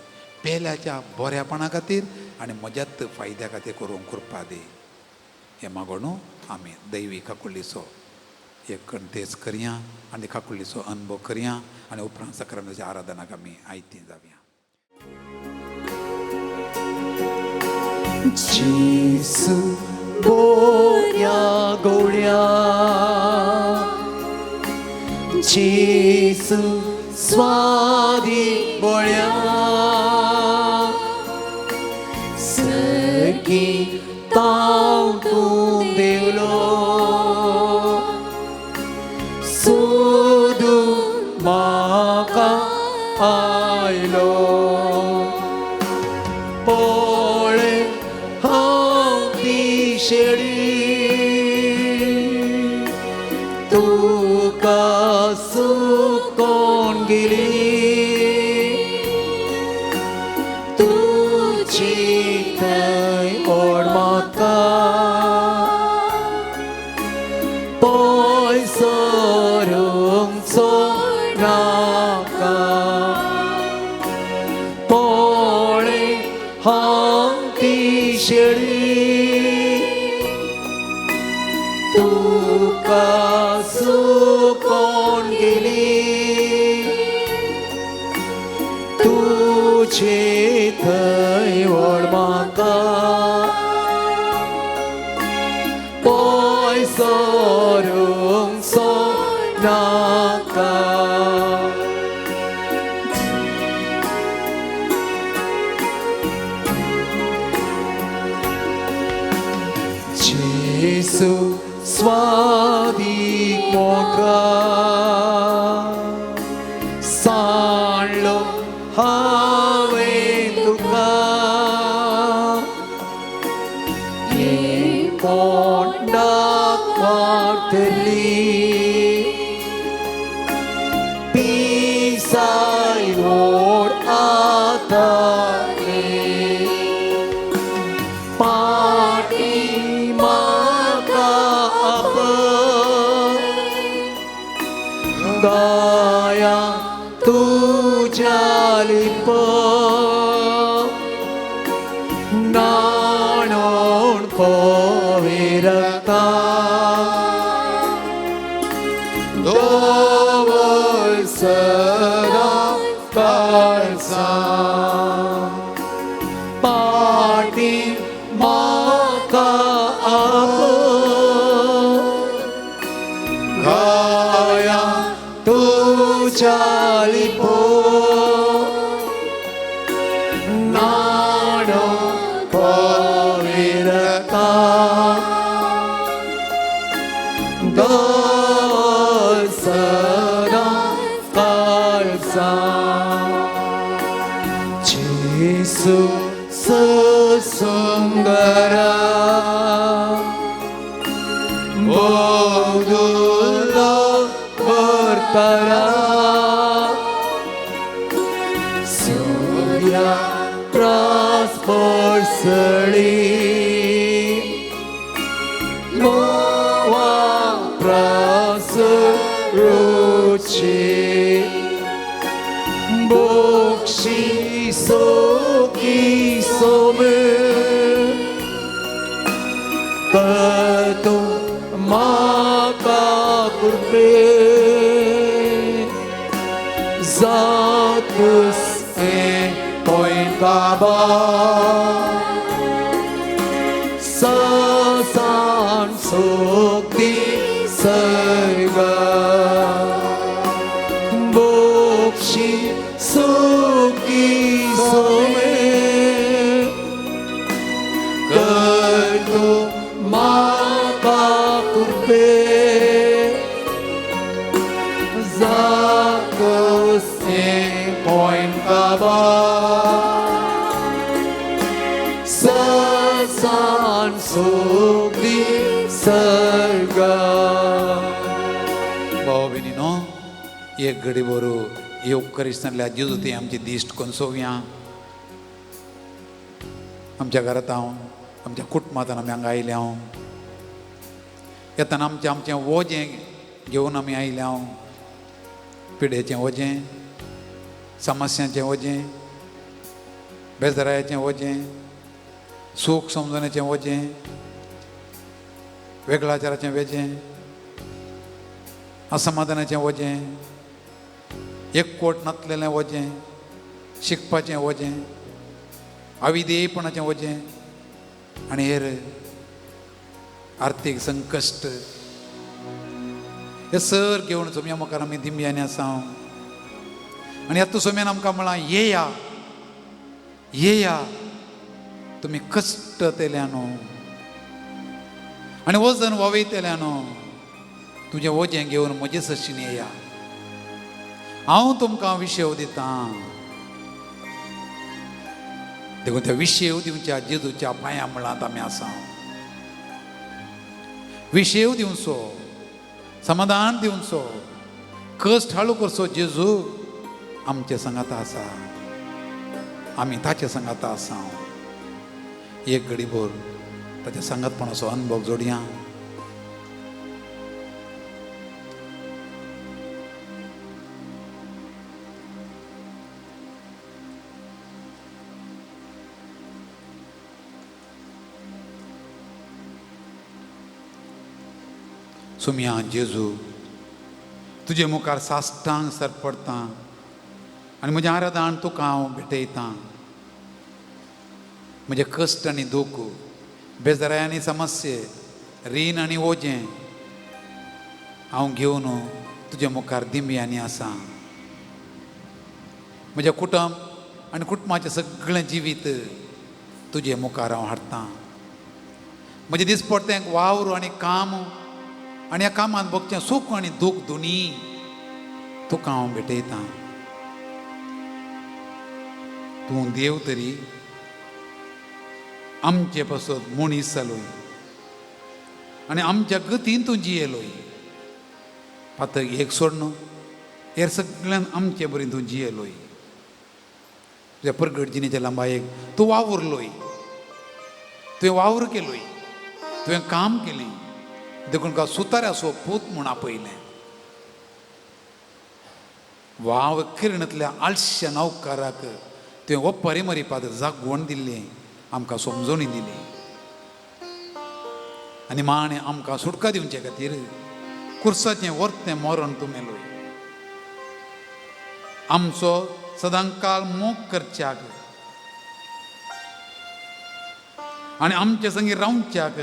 [SPEAKER 2] पेल्याच्या बऱ्यापणा खातीर आनी म्हज्याच फायद्या खातीर करूंक कृपा दी हें मागोनू आमी दैवी काकुळीचो एक कणतेच करया आनी काकुळीचो अनुभव करया आनी उपरांत सक्रामेच्या आराधनाक आमी आयती जावया
[SPEAKER 3] जेसू बोया गोळ्या जेसू स्वादी बोळ्या सगी ताव तूं देवलो सोदू म्हाका आयलो पळय हांव दिशेळी तुका सुकोन गेली तुजी थंय ओड म्हाका पयसोरूंचो नाका पळय हांव दिशेळी तुका सुकोन गेली तुजे थंय व्हड म्हाका पयसोरूंचो नाका जेसू स्वादी मोगा सांडलो हांवें तुका हे पोंडाक वाटली पिसाय व्हड आतां पाटी म्हाका आपय दया तुज्या लिप नाणोण पविरता दोवर सदा काळजा पाटी म्हाका आपय घाया तुज्या लिपो नाडो पविरता दोवर सदा काळजा जेसू सुंदरा बोधुलो भरतरा सूर्या प्रस्पर्शळी मोवा प्रसरुची बोक्षी 속이 소문 그도 마가 굴베 자투스에 보인가봐 사산 속이 설가 몫이 속이 소매 걸도 마가 굴베 자고세 보인가봐 사산 속이 설가
[SPEAKER 2] भाऊ एक घडी बरो योग करिसनातल्या जेजू ते आमची दिश्ट कोण सोव्या आमच्या घरात हांव आमच्या कुटुंबांत आमी हांगा आयले हांव येताना आमचें वजें घेवन आमी आयले हांव पिडेचें वजें समस्यांचें वजें बेजाराचें वजें सूख समजण्याचें वजें वेगळाचाराचें वेजें असमाधानाचें वजें एकवट नासलेलें वजें शिकपाचें वजें अविधेयपणाचें वजें आनी हेर आर्थीक संकश्ट हे सर घेवन सोम्या मुखार आमी दिंब्यांनी आसा आनी हातूंत सोम्यान आमकां म्हळां येया तुमी कश्ट तेल्या न्हू आनी वजन ववयतल्या न्हू तुजें वजें घेवन म्हजे सशीन येया हांव तुमकां विशेव दितां देखून त्या विशेव दिवच्या जेजूच्या पांयां मुळांत आमी आसा विशेव दिवचो समाधान दिवचो कश्ट हाळू करचो जेजू आमचे संगात आसा आमी ताचे संगात आसा एक घडी भर ताच्या संगतपणाचो अनुभव जोडया सुम्या जेजू तुजे मुखार साश्टांग सर पडता आनी म्हजें आराधन तुका हांव भेटयतां म्हजे कश्ट आनी दूख बेजाराय आनी समस्ये रीण आनी ओजें हांव घेवन तुजे मुखार दिंब्यांनी आसा म्हजें कुटुंब आनी कुटुंबाचें सगळें जिवीत तुजे मुखार हांव हाडटां म्हजें दिसपट्टें वावर आनी काम आनी ह्या कामांत भोगचें सूख आनी दूख दोनी तुका हांव भेटयतां तूं देव तरी आमचे पासून मनीस जालोय आनी आमच्या गतीन तूं जियेलोय पातळ एक सोड न्हू हेर सगळ्यान आमचे बरें तूं जियेलोय तुज्या परगट जिणेच्या लांबायेक तूं वावुरलोय तुवें वावर केलोय तुवें काम केलें देखून का सुताऱ्याचो पूत म्हूण आपयलें वाव किरणतल्या आळश्या नौकाराक तुवें हो परिमरीपाद जागवण दिल्लें आमकां समजोणी दिली आनी माणे आमकां सुटका दिवचे खातीर कुर्साचें वर्तें मरण तूं मेलोय आमचो सदांकाल मोग करच्याक आनी आमचे संगी रावच्याक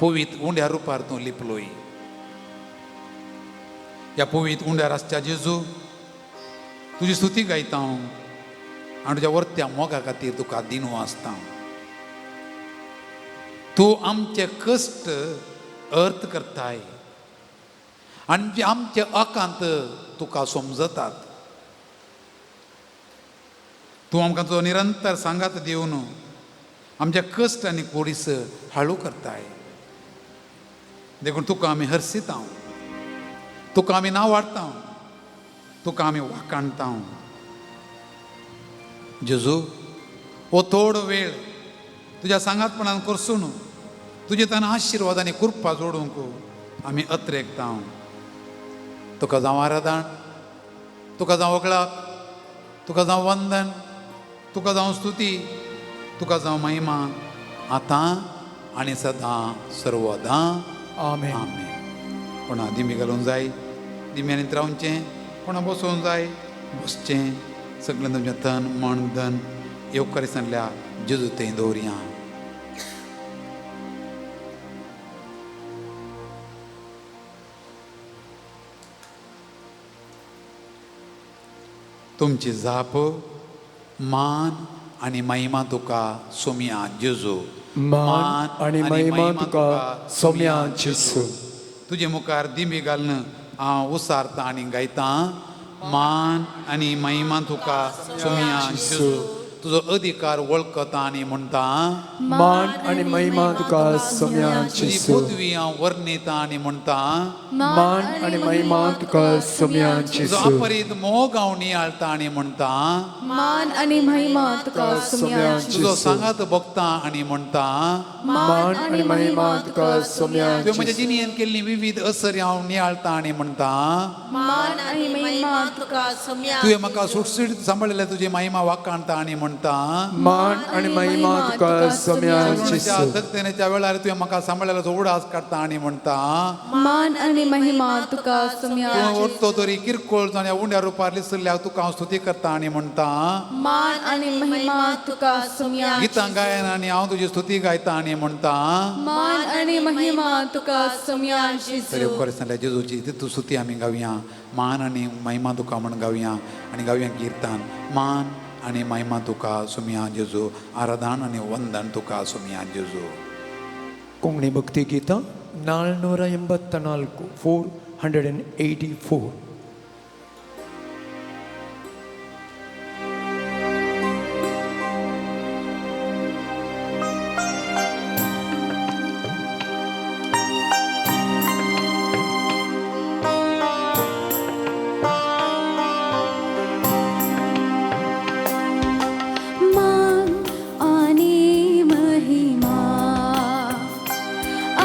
[SPEAKER 2] पवित उंड्या रुपार तूं लिपलोय ह्या पवित उंड्यार आसच्या जेजू तुजी स्तुती गायता हांव आनी तुज्या वर्त्या मोगा खातीर तुका दिनो आसता तूं आमचे कश्ट अर्थ करताय आनी आमचे अकांत तुका समजतात तूं आमकां तो निरंतर सांगात दिवन आमचे कश्ट आनी कुडीस हाळू करताय देखून तुका आमी हर्सिता तुका आमी नांव वाडटा तुका आमी वाखाणटा जेजू हो थोडो वेळ तुज्या सांगातपणान करसून तुजे ताना आशिर्वादांनी कृपा जोडूंक आमी अत्रेकता तुका जावं आराधन तुका जावं वगळाक तुका जावं वंदन तुका जावं स्तुती, तुका जावं महिमा आतां आनी सदां सर्वदां.
[SPEAKER 3] आमेन.
[SPEAKER 2] आमेन. कोणा दिमी घालूंक जाय, दिम्यांनी रावचें. कोणा बसोवंक जाय, बसचें. सगळें तुमचें तन मन धन येवकारीसांतल्या जेजू थंय दवरया. तुमची जाप मान आनी महिमा तुका सोम्या जेजू.
[SPEAKER 3] मान आनी महिमा तुका सोम्या जेजू.
[SPEAKER 2] तुजे मुखार दिमी घालून हांव उसारतां आनी गायतां. मान आनी महिमा तुका सोम्या जेजू. तुजो अधिकार वळखता आनी म्हणटा.
[SPEAKER 3] मान आनी महिमा तुका सोम्या
[SPEAKER 2] तुजी
[SPEAKER 3] जेजू.
[SPEAKER 2] पदवी हांव वर्णिता आनी म्हणटा.
[SPEAKER 3] मान आनी महिमा तुका सोम्या
[SPEAKER 2] तुजो
[SPEAKER 3] जेजू.
[SPEAKER 2] अपरीत मोग हांव नियाळटा आनी म्हणटा.
[SPEAKER 4] मान आणि महिमा तुका सोम्या
[SPEAKER 2] तुजो सांगात भोगता आनी म्हणटा.
[SPEAKER 3] मान आनी महिमा तुका सोम्या
[SPEAKER 2] तुवें म्हज्या
[SPEAKER 3] जेजू.
[SPEAKER 2] जिणेंत केल्ली विविध असर हांव नियाळटा आनी म्हणटा.
[SPEAKER 4] मान आणि महिमा तुका सोम्या
[SPEAKER 2] तुवें म्हाका सुटसुटीत सांबाळिल्ल्या तुजी महिमा वाखाणटा आनी म्हणटा.
[SPEAKER 3] मान आनी महिमा तुका सोम्या
[SPEAKER 2] चलवणीच्या
[SPEAKER 3] जेजू.
[SPEAKER 2] दखतेच्या वेळार तुवें म्हाका सांबाळिल्लो उडास काडटा आनी म्हणटा.
[SPEAKER 4] मान आणि महिमा तुका सोम्या
[SPEAKER 2] तुवें उरतो तरी किरकोळ जावन ह्या उंड्या रुपार लिसल्ल्या तुका हांव स्तुती करता आनी म्हणटा.
[SPEAKER 4] मान आणि महिमा तुका सोम्या
[SPEAKER 2] गितां गायन आनी हांव तुजी स्तुती गायता आनी म्हणटा.
[SPEAKER 4] मान आणि महिमा तुका सोम्या
[SPEAKER 2] तरी
[SPEAKER 4] जेजू.
[SPEAKER 2] उपकार सांगल्या जेजूची तितू स्तुती आमी गावया. मान आनी महिमा तुका म्हण गावया आनी गावया गितान. मान आनी महिमा तुका सोम्या जेजू. आराधन आनी वंदन तुका सोम्या जेजू.
[SPEAKER 3] कोंकणी भक्ती गीता 484 484.
[SPEAKER 4] मान आणि महिमा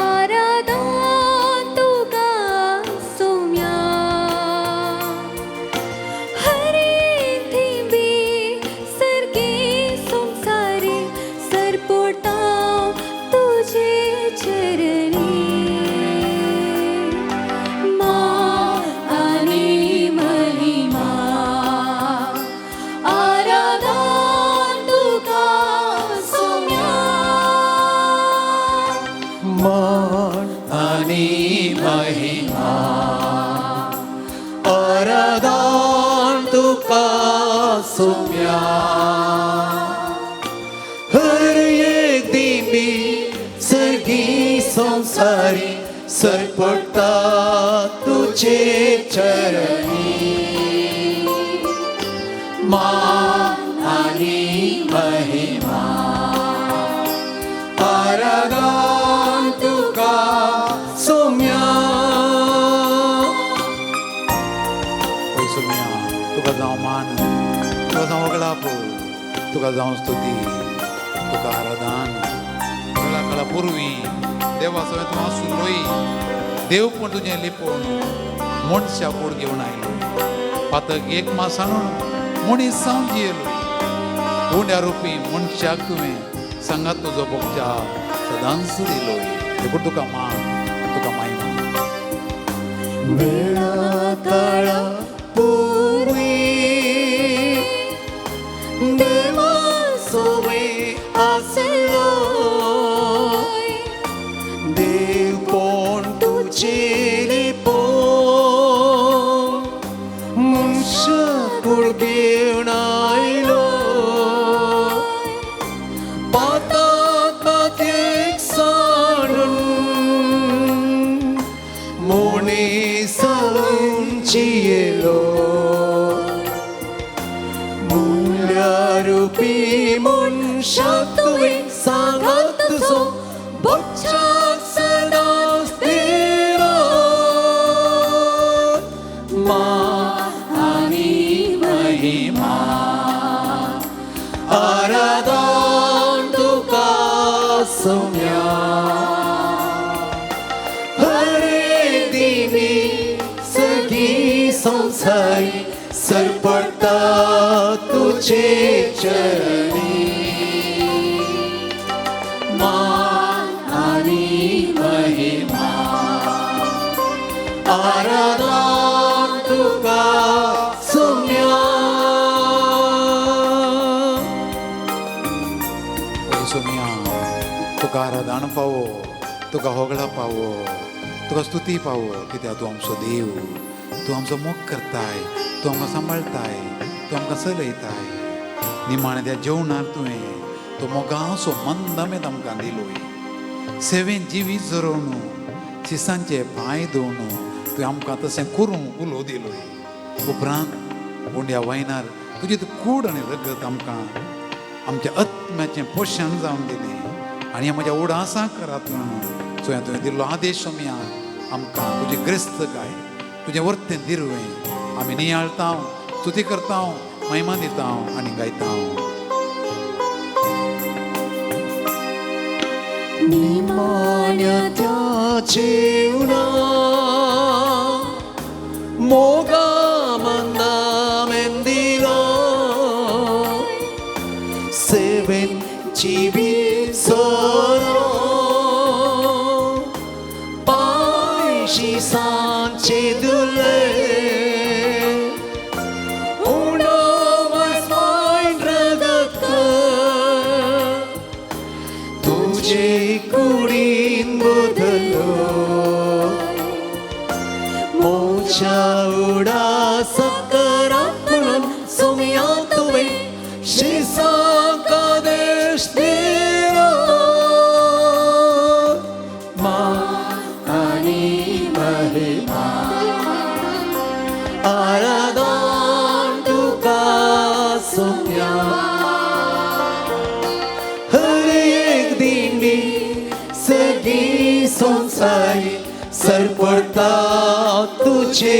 [SPEAKER 4] आराधन तुका सोम्या. हरे थिंबी सर्गी संसारी सरपोटा तुझे चरणी. मान आणि महिमा आराधन तुका सोम्या.
[SPEAKER 3] मान
[SPEAKER 2] आनी महिमा
[SPEAKER 3] आराधन तुका सोम्या. हर एक दिमी सर्गी संसारी सरपडटा तुझे चरणी. मान आनी महिमा आराधन तुका सोम्या.
[SPEAKER 2] पळय सोम्या तुका जावं मान, तुका जावं वगळाप, तुका जावं स्तुती, तुका आराधन. वेळा काळा पुर्वी देवा सगळें तूं आसून रोई. देव पूण तुजें लिपोवन मनशा कूड घेवन आयलो. पातक एक मास हाडून मनीस जावन जियेलो. उंड्या रुपी मनशाक तुवें सांगात तुजो भोगच्या सदांच दिलो. देखून तुका मान, तुका महिमा.
[SPEAKER 3] वेळा काळा पूर्वी देवा सोबे आसलो. देव कोण तुझे लिपोवन मनशा कूड घेवन आयलो. पाताळांत एक सांडून मनीस जावन जियेलो. मूल्यारुपी मनशाक तुवें सांगात तुजो भोगच्याक सदांच दिलो. मान आनी महिमा आराधन तुका सोम्या. हरे दिनी सगी संसारी सरपडटा बघता तुझे चरणी मान आणि महिमा आराधना तुका सौम्या
[SPEAKER 2] सोमिया तुका आराधना पावो तुका होगळा पावो तुका स्तुती पावो कित्याक तूं आमचो देव तूं आमचो मोग करताय तूं आमकां सांबाळताय तूं आमकां चलयताय निमाणे त्या जेवणार तुवें तो मोगांचो मंदमेद आमकां दिलोय सेवेन जिवीत जरोवन शिसांचे पांय धुवन तुवें आमकां तशें करूं उलो दिलोय उपरांत उंड्या वायनार तुजी कूड आनी रगत आमकां आमच्या आत्म्याचें पोशण जावन दिलें आनी म्हज्या उडासां करात म्हणून सो तुवें दिल्लो आदेश सोमिया आमकां तुजी ग्रेस्त गाय तुजें वर्तें दिरुवें आमी नियाळटा स्तुती करता महिमा दिता आनी गायता
[SPEAKER 3] निमाण्या त्या जेवणा मोगा मंदा मेंदिलो सेवेन जिवीत सोरो पायशी सांचे दुले कुडीन बदलो मोच्या उडासा करात म्हणून सोमिया तुवें शिसांक आदेश दिलो मान आनी महिमा आराधना तुका सोमिया संसारी सरपडता तुझे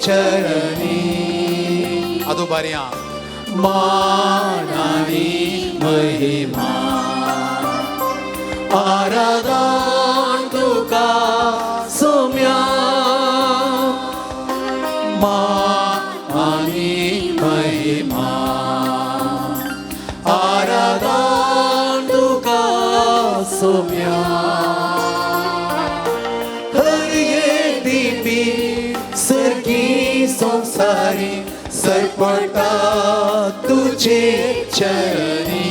[SPEAKER 3] चरणी
[SPEAKER 2] आदोबारिया
[SPEAKER 3] मान आणि महिमा आराधना तुका सोम्या मान आणि महिमा आराधना तुका सोम्या संसारी सरपडता तुझे चरणी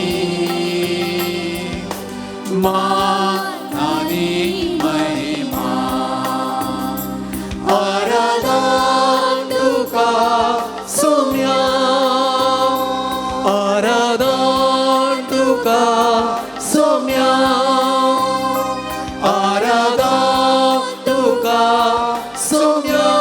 [SPEAKER 3] मान आणि महिमा आराधना तुका सोम्या आराधना तुका सोम्या आराधना तुका Saumya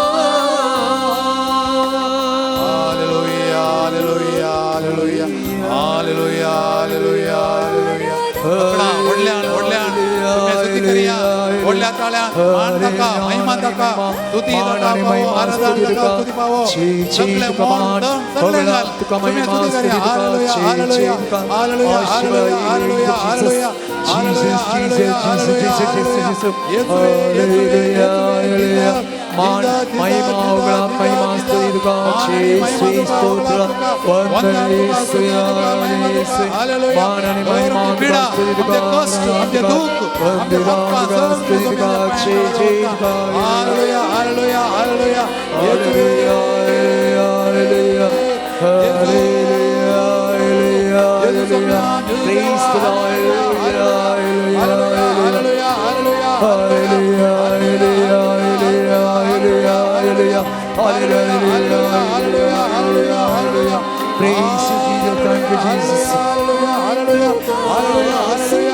[SPEAKER 3] Praise you, Jesus. Thank you, Jesus. Hallelujah, hallelujah, hallelujah,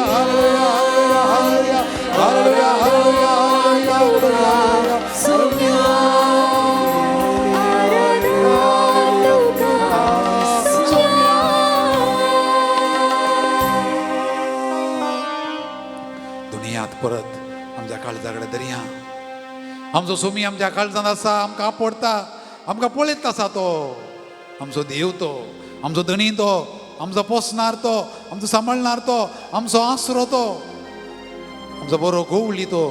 [SPEAKER 3] hallelujah, hallelujah, hallelujah,
[SPEAKER 2] दुनियात परत आमच्या काळजाकडे दर्या आमचो सोमी आमच्या काळजांत आसा आमकां आपडटा आमकां पळयत आसा तो आमचो देव तो आमचो धणी तो आमचो पोसणार तो आमचो सांबाळणार तो आमचो आसरो तो आमचो बरो गोवळी तो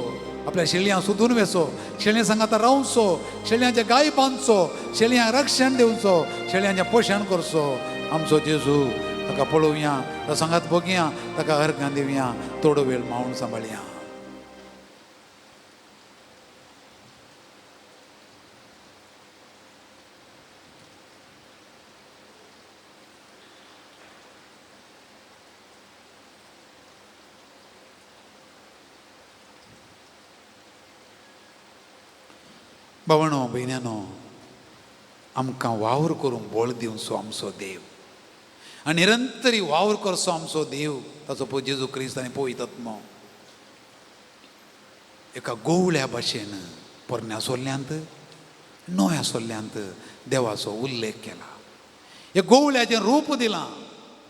[SPEAKER 2] आपल्या शेळयां सोदून वेचो, शेळयां सांगाता रावचो, शेळयांचे गाय बांदचो, शेळयांक रक्षण दिवचो, शेळयांचें पोशण करचो. आमचो जेजू ताका पळोवया, तो सांगात बगया, ताका अर्घां दिवया, थोडो वेळ मावून सांबाळया. भावनो भयण्यानो, आमकां वावर करूंक बळ दिवचो आमचो देव आनी निरंतरी वावर करचो आमचो देव, ताचो पळय जेजू क्रिस्त आनी पवित्र आत्मो एका गोवळ्या भाशेन पोरण्या सोल्ल्यांत नव्या सोल्ल्यांत देवाचो उल्लेख केला. हे गोवळ्याचें रूप दिलां.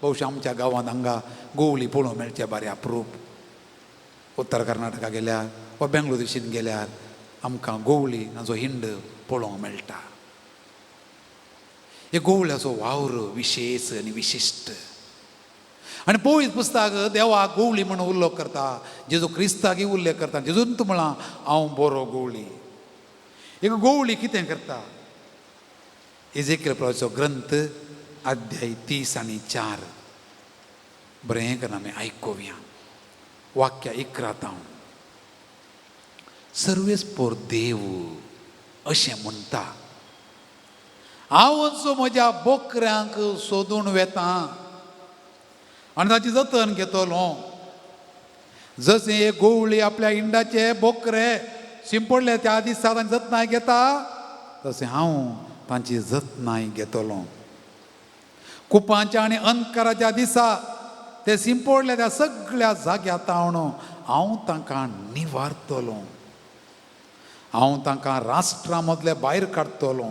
[SPEAKER 2] भोवशा आमच्या गांवांत हांगा गोवळी पळोवंक मेळचे बरें अप्रूप. उत्तर कर्नाटका गेल्यार वा बेंगलोर दिशेन गेल्यार आमकां गोवळी हाचो हिंड पळोवंक मेळटा. हे गोवळ्याचो वावर विशेश आनी विशिश्ट. आनी पवित्र पुस्तक देवाक गोवळी म्हणून उल्लेख करता, जेजू क्रिस्ताकय उल्लेख करता. जेजून तूं म्हळां हांव बरो गोवळी. एक गोवळी कितें करता? एजेकियल प्रवाचो ग्रंथ अध्याय 30 आनी 4 बरें करून आमी आयकुया. वाक्य 11 हांव सर्वेस्पोर देव अशें म्हणटा, हांव वचून म्हज्या बोकऱ्यांक सोदून वेता आनी ताची जतन घेतलो. जशें एक गोवळी आपल्या हिंडाचे बोकरे शिंपडले त्या दिसा तांची जतनाय घेता, तशें हांव तांची जतनाय घेतलो. कुपांच्या आनी अंधकाराच्या दिसा ते शिंपडले त्या सगळ्या जाग्यां तावन हांव तांकां निवारतलो. हांव तांकां राष्ट्रां मदले भायर काडटलो.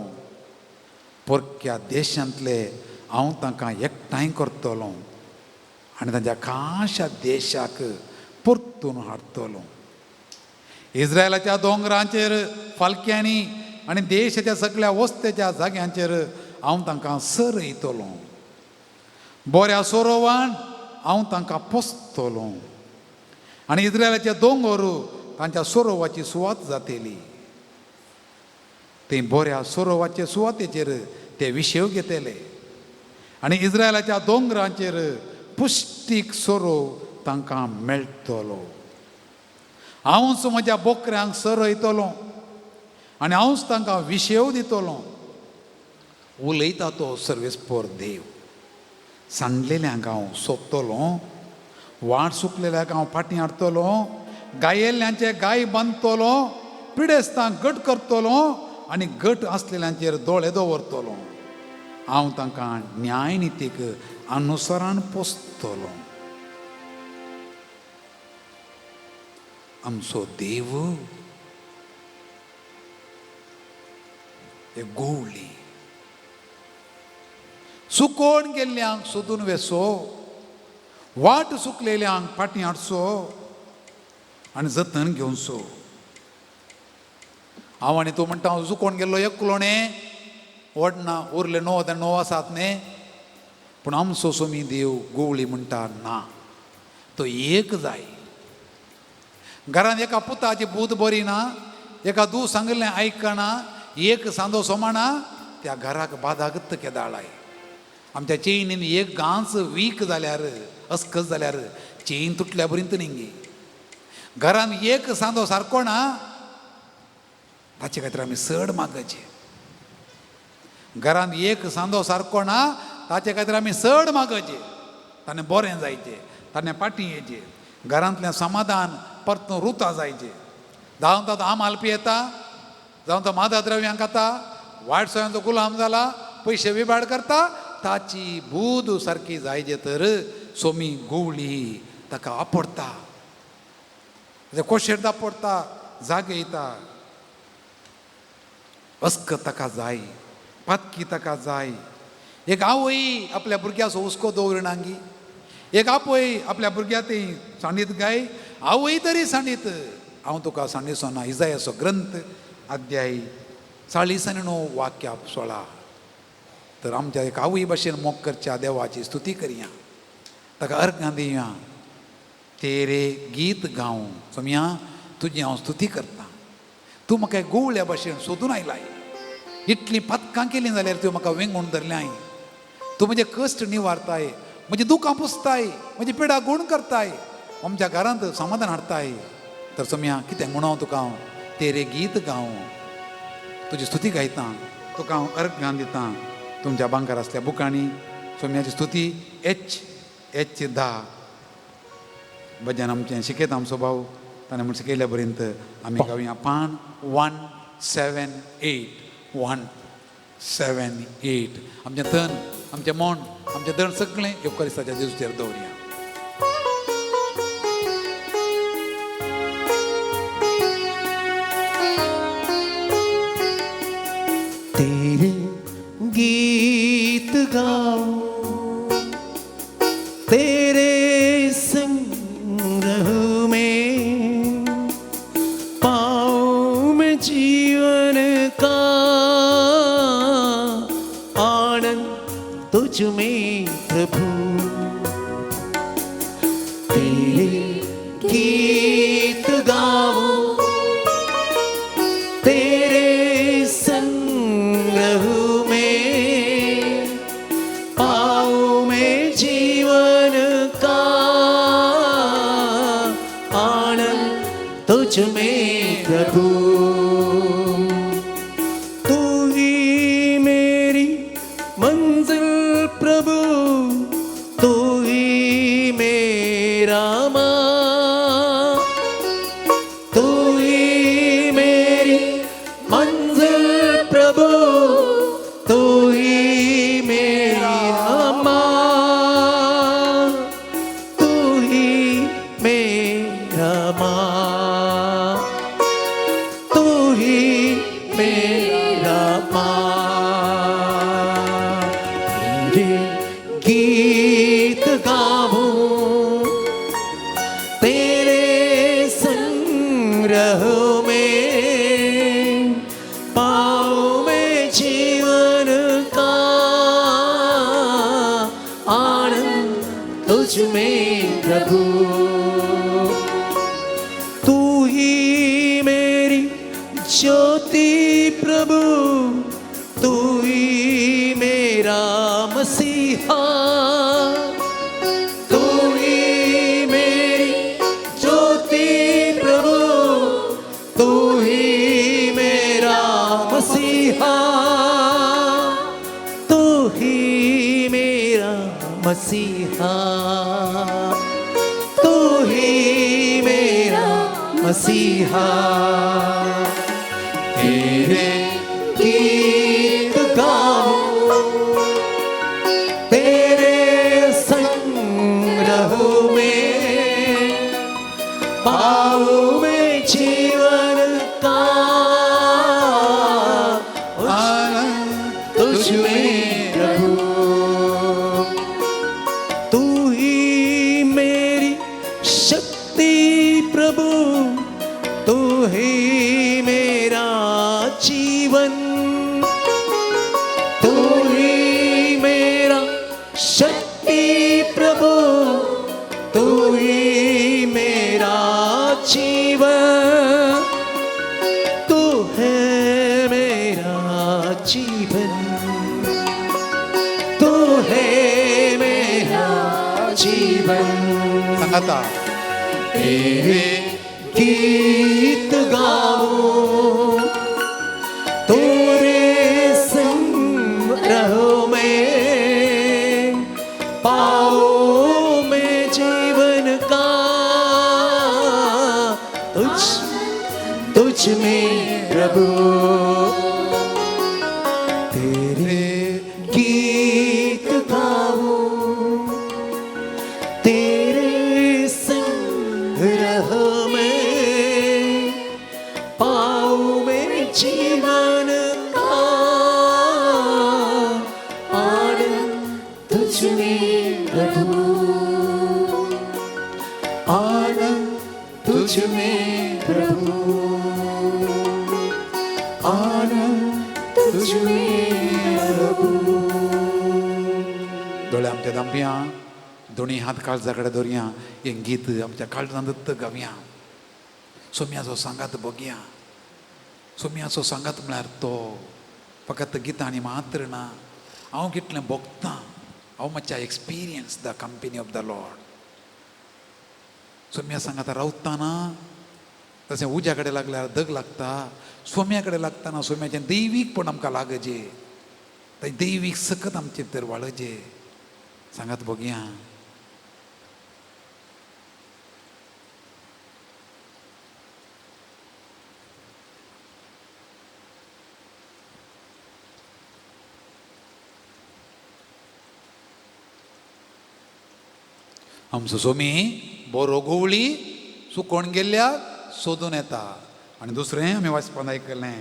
[SPEAKER 2] परक्या देशांतले हांव तांकां एकठांय करतलो आनी तांच्या खाशा देशाक परतून हाडटलो. इस्रायलाच्या दोंगरांचेर फालक्यांनी आनी देशाच्या सगळ्या वस्तेच्या जाग्यांचेर हांव तांकां सरयतलो. बऱ्या सोरोवान हांव तांकां पोसतलो आनी इस्रायलाचे दोंगर तांच्या सोरोवाची सुवात जातली. ते बऱ्या सोरोवाचे सुवातेचेर ते विशेव घेतले आनी इस्रायलाच्या दोंगरांचेर पुश्टीक सोरो तांकां मेळटलो. हांवच म्हज्या बोकऱ्यांक सरयतलो आनी हांवच तांकां विशेव दितलो. उलयता तो सर्वेस्पोर देव. सांडलेल्यांक हांव सोदतलो, वाट सुकलेल्यांक हांव फाटीं हाडटलो, गायेल्ल्यांचे गाय बांदतलो, पिडेस्तांक घट करतलो आनी घट आसलेल्यांचेर दोळे दवरतलो. हांव तांकां न्याय नितीक अनुसरान पोसतलो. आमचो देव हे गोवळी. सुकोवन गेल्ल्यांक सोदून वेचो, वाट सुकलेल्यांक फाटीं हाडचो आनी जतन घेवचो. हांव आनी तूं म्हणटा हांव चुकोवन गेल्लो एकलो न्ही, व्हडना उरले 9 आसात न्ही. पूण आमचो सोमी देव गोवळी म्हणटा ना, तो एक जाय. घरांत एका पुताची बूद बरी ना, एका धूव सांगलें आयकना, एक सांदो सोमाना, त्या घराक बादागत्त केदाळाय. आमच्या चेनीन एक गांच वीक जाल्यार अस्कस जाल्यार चेन तुटल्या पर्यंत निंगी. घरांत एक सांदो सारको ना, ताचे खातीर आमी सड मागचे. घरांत एक सांदो सारको ना, ताचे खातीर आमी सड मागचे. ताणें बरें जायचें, ताणें फाटीं येचें, घरांतलें समाधान परतून रुता जायचें. जावं तो आम हालपी येता, जावं तो मादा द्रव्यांक खाता, वायट सवयांचो गुलाम जाला, पयशे विबाड करता, ताची बूद सारकी जायचे तर सोमी गोवळी ताका आपडटा, कोशेर दापडटा, जागयता. अस्क ताका जाय, पातकी ताका जाय. एक आवय आपल्या भुरग्याचो हुस्को दवरणांगी, एक आपोय आपल्या भुरग्या ती सांडीत गाय, आवय तरी सांडीत. हांव तुका सांडिसो ना. इसायाचो ग्रंथ अध्याय 49 वाक्य 16. तर आमच्या एक आवय भाशेन मोग करच्या देवाची स्तुती करया, ताका अर्घां दिया. तेरे गीत गाऊं सोम्या, तुजी हांव स्तुती करता. तूं म्हाका गोवळ्या भाशेन सोदून आयलाय. इतलीं पथकां केलीं जाल्यार तूं म्हाका वेंगून धरल्याय. तूं म्हजे कश्ट निवारताय, म्हजी दुखां पुसताय, म्हजी पिडा गूण करताय, आमच्या घरांत समाधान हाडताय. तर सोम्या कितें म्हणूं तुका हांव तेरे गीत गावं, तुजी स्तुती गायता, तुका हांव अर्घ घालून दिता. तुमच्या भांगर आसल्या बुकांनी सोम्याची स्तुती H10 भजन आमचें शिकयता आमचो भाऊ. ताणें म्हण शिकयल्या पर्यंत आमी गावया पान 178 178. आमचें तन, आमचें मन, आमचें धन सगळें युक्करिस्ताच्या जेजूचेर दवरया.
[SPEAKER 5] तेरे गीत गाओ, तेरे संग्रह में पाऊं मैं जीवन का आनंद तुझ में प्रभु. तेरे गीत गाओ, तेरे संग्रह में पाऊं मैं जीवन का आनंद तुझ में प्रभु. तू ही मेरी मंजिल प्रभु, तू ही मेरा माँ, तू ही मेरी मंजिल प्रभु, तू ही मेरा माँ, तू ही मेरा माँ, तू ही मेरा माँ. तेरे गीत गाऊं, तेरे संग्रह में पाऊं मैं जीवन का आनंद तुझ में प्रभु. तू ही मेरी ज्योति प्रभु, तू ही मेरा मसीहा, तू ही मेरी ज्योति प्रभु, तू ही मेरा मसीहा, तू ही मेरा मसीहा, तू ही मेरा मसीहा. तेरे गीत गाऊं, तेरे संग्रह में पाऊं मैं जीवन का आनंद तुझ में प्रभु. तू ही मेरी शक्ति प्रभु, तू ही मेरा जीवन, तू ही मेरा शक्ति प्रभु, तू ही मेरा जीवन, तू है मेरा जीवन, तू है मेरा जीवन.
[SPEAKER 2] सांगाता
[SPEAKER 5] तेरे गीत गाऊं, तेरे संग्रह में पाऊं मैं जीवन का तुझ में प्रभु. तेरे गीत गाऊं, तेरे संग्रह में पाऊं मैं जीवन का आनंद तुझ में प्रभु, आनंद तुझ में प्रभु, आनंद तुझ में प्रभु.
[SPEAKER 2] दोळे आमच्या दांपिया, दोन्ही हात काळजा कडेन दवरया. हें गीत आमच्या काळजांत गावया. सोम्याचो सांगात बघया. सोम्याचो सांगात म्हळ्यार तो फकत गितांनी मात्र ना, हांव कितलें भोगतां, हांव मातशें experience the company of the lord. सोम्या सांगात रावतना तशें उज्या कडेन लागल्यार दग लागता, सोम्या कडेन लागतना सोम्याचें दैवीकपण आमकां लागजे, थंय दैवीक सकत आमचे भितर वाळजे. सांगात बघया. आमचो सोमी बरो गोवळी सुकोण गेल्ल्या सोदून येता. आनी दुसरें आमी वाचपान आयकलें,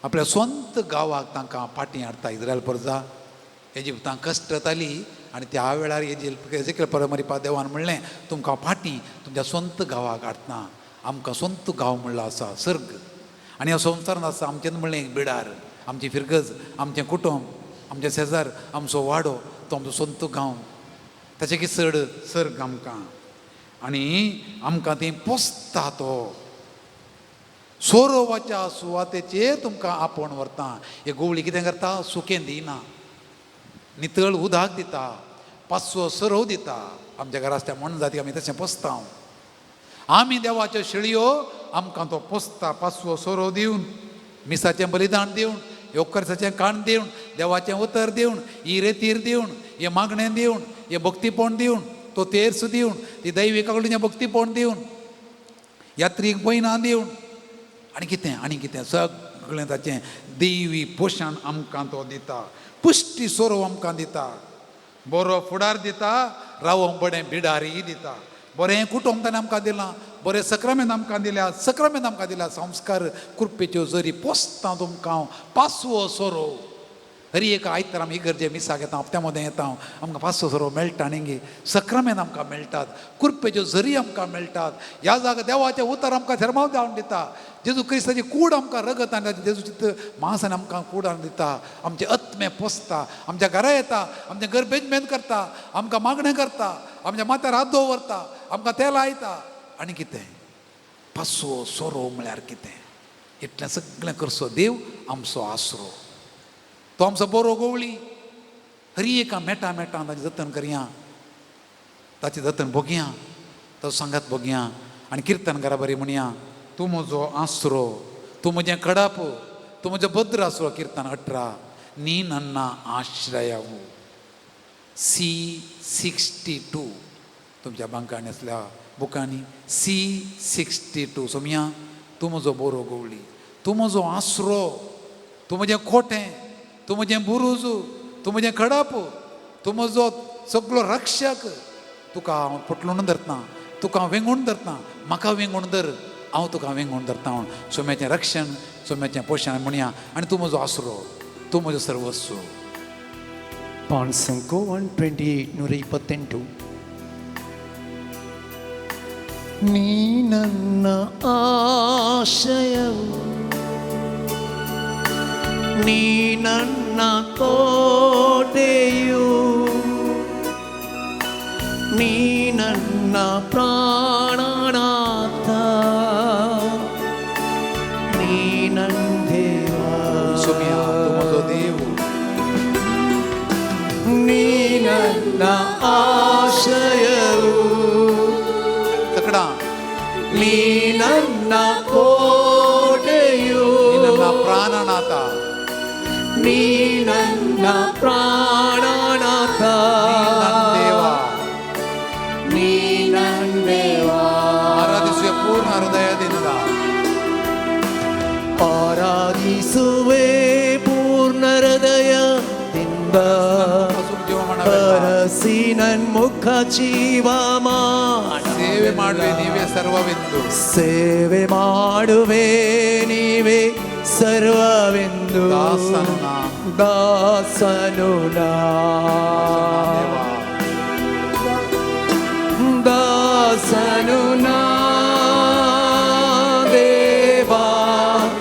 [SPEAKER 2] आपल्या स्वंत गांवाक तांकां फाटीं हाडटा. इस्रायल प्रजा इजिप्तां कश्ट जाताली आनी त्या वेळार एजेकियल परमरिपा देवान म्हणलें, तुमकां फाटीं तुमच्या स्वंत गांवाक हाडटा. आमकां स्वंत गांव म्हणलो आसा सर्ग, आनी ह्या संवसारांत आसा आमचें म्हणलें एक बिडार, आमची फिरगज, आमचें कुटुंब, आमचे शेजार, आमचो वाडो, तो आमचो स्वंत गांव. ताचे की चड सर्ग आमकां. आनी आमकां ती पोसता तो सोरोवाच्या सुवातेचेर तुमकां आपोवन व्हरता. हे गोवळी कितें करता, सुकें दिना, नितळ उदक दिता, पांचवो सोरो दिता. आमच्या घराच्या म्हण जाती आमी तशें पोसता. आमी देवाच्यो शेळयो, आमकां तो पोसता. पांचवो सोरो दिवन, मिसाचें बलिदान दिवन, योकर्साचें काण दिवन, देवाचें उतर दिवन, ही रेतीर दिवन, हे मागणें दिवन, हे भक्तीपण दिवन, तो तेर्स दिवन, ती दैविका कडल्यान भक्तीपण दिवन, यात्रीक भयणां दिवन, आनी कितें सगळें ताचें दैवी पोशण आमकां तो दिता. पुश्टी सोरो आमकां दिता, बरो फुडार दिता, रावोंक बरें बिडारी दिता, बरें कुटुंब ताणें आमकां दिलां, बरें सक्रमेंत आमकां दिल्या, सक्रमेंत आमकां दिल्या. संस्कार कृपेच्यो जरी पोसता तुमकां पांचवो सोरो. हरी एक आयतार आमी इगर्जे मिसाक येता, हप्त्या मदें येता, आमकां पांचवो सोरो मेळटा न्ही. सक्रमेंत आमकां मेळटात, कृपेच्यो जरी आमकां मेळटात. ह्या जागा देवाचें उतर आमकां थर्माव जावन दिता. जेजू क्रिस्ताची कूड आमकां रगत आनी जेजू चित्त मांसान आमकां कूड आनी दिता. आमचे आत्मे पोसता, आमच्या घरा येता, आमचें घर बेजमेन करता, आमकां मागणें करता, आमच्या माथ्यार हात दवरता, आमकां तेल लायता. आनी कितें पांचवो सोरो म्हळ्यार कितें? इतलें सगळें करचो देव आमचो आसरो. तो आमचो बरो गोवळी. हरी एका मेटा ताची जतन करया, ताची जतन बघया, तो सांगात बघया. आनी किर्तनकारा बरी म्हणया, तूं म्हजो आसरो, तूं म्हजें कडप, तूं म्हजो भद्र आसरो. किर्तन 18. नी नन्ना आश्रयवू. C62 तुमच्या बांकांनी आसल्या बुकांनी C62. सोमया, तूं म्हजो बरो गोवळी, तूं म्हजो आसरो, तूं म्हजें खोटें, तूं म्हजें बुरूज, तूं म्हजें कडप, तूं म्हजो सगळो रक्षक. तुका हांव पटलून धरता, तुका हांव वेंगून धरता, म्हाका वेंगून धर, हांव तुका वेंगून धरता. म्हूण सोम्याचें रक्षण, सोम्याचें पोशण म्हणया. आनी तूं म्हजो आसरो, तूं म्हजो सर्वस्व.
[SPEAKER 5] Psalm 128, 128. ನೀ ನನ್ನ ಆಶಯವು, ನೀ ನನ್ನ ಕೋಟೆಯು, ನೀ ನನ್ನ ಪ್ರಾಣನಾಥ, ನೀ ನನ್ನ ದೇವ.
[SPEAKER 2] सोम्या, तूं म्हजो देव,
[SPEAKER 5] ನೀ ನನ್ನ ಆಶಯವು,
[SPEAKER 2] तकडा
[SPEAKER 5] ನೀ ನನ್ನ ಕೋಟೆಯು,
[SPEAKER 2] ನನ್ನ ಪ್ರಾಣನಾಥ,
[SPEAKER 5] ನೀ ನನ್ನ ಪ್ರಾಣನಾಥ,
[SPEAKER 2] ನನ್ನ ದೇವ.
[SPEAKER 5] ನೀ ನನ್ನ ದೇವ.
[SPEAKER 2] ಆರಾಧಿಸುವ ಪೂರ್ಣ ಹೃದಯದಿಂದ,
[SPEAKER 5] ಆರಾಧಿಸುವೆ ಪೂರ್ಣ ಹೃದಯದಿಂದ, ಹರಸಿ ನನ್ನ ಮುಖ ಜೀವ ಮಾಡಿ
[SPEAKER 2] ಸೇವೆ ಮಾಡುವೆ ನೀವೇ ಸರ್ವವೆಂದು,
[SPEAKER 5] ಸೇವೆ ಮಾಡುವೆ ನೀವೇ ಸರ್ವವೆಂದು,
[SPEAKER 2] ದಾಸನು ನಾ,
[SPEAKER 5] ದಾಸನು ನಾ, ದಾಸನು ನಾ ದೇವಾ.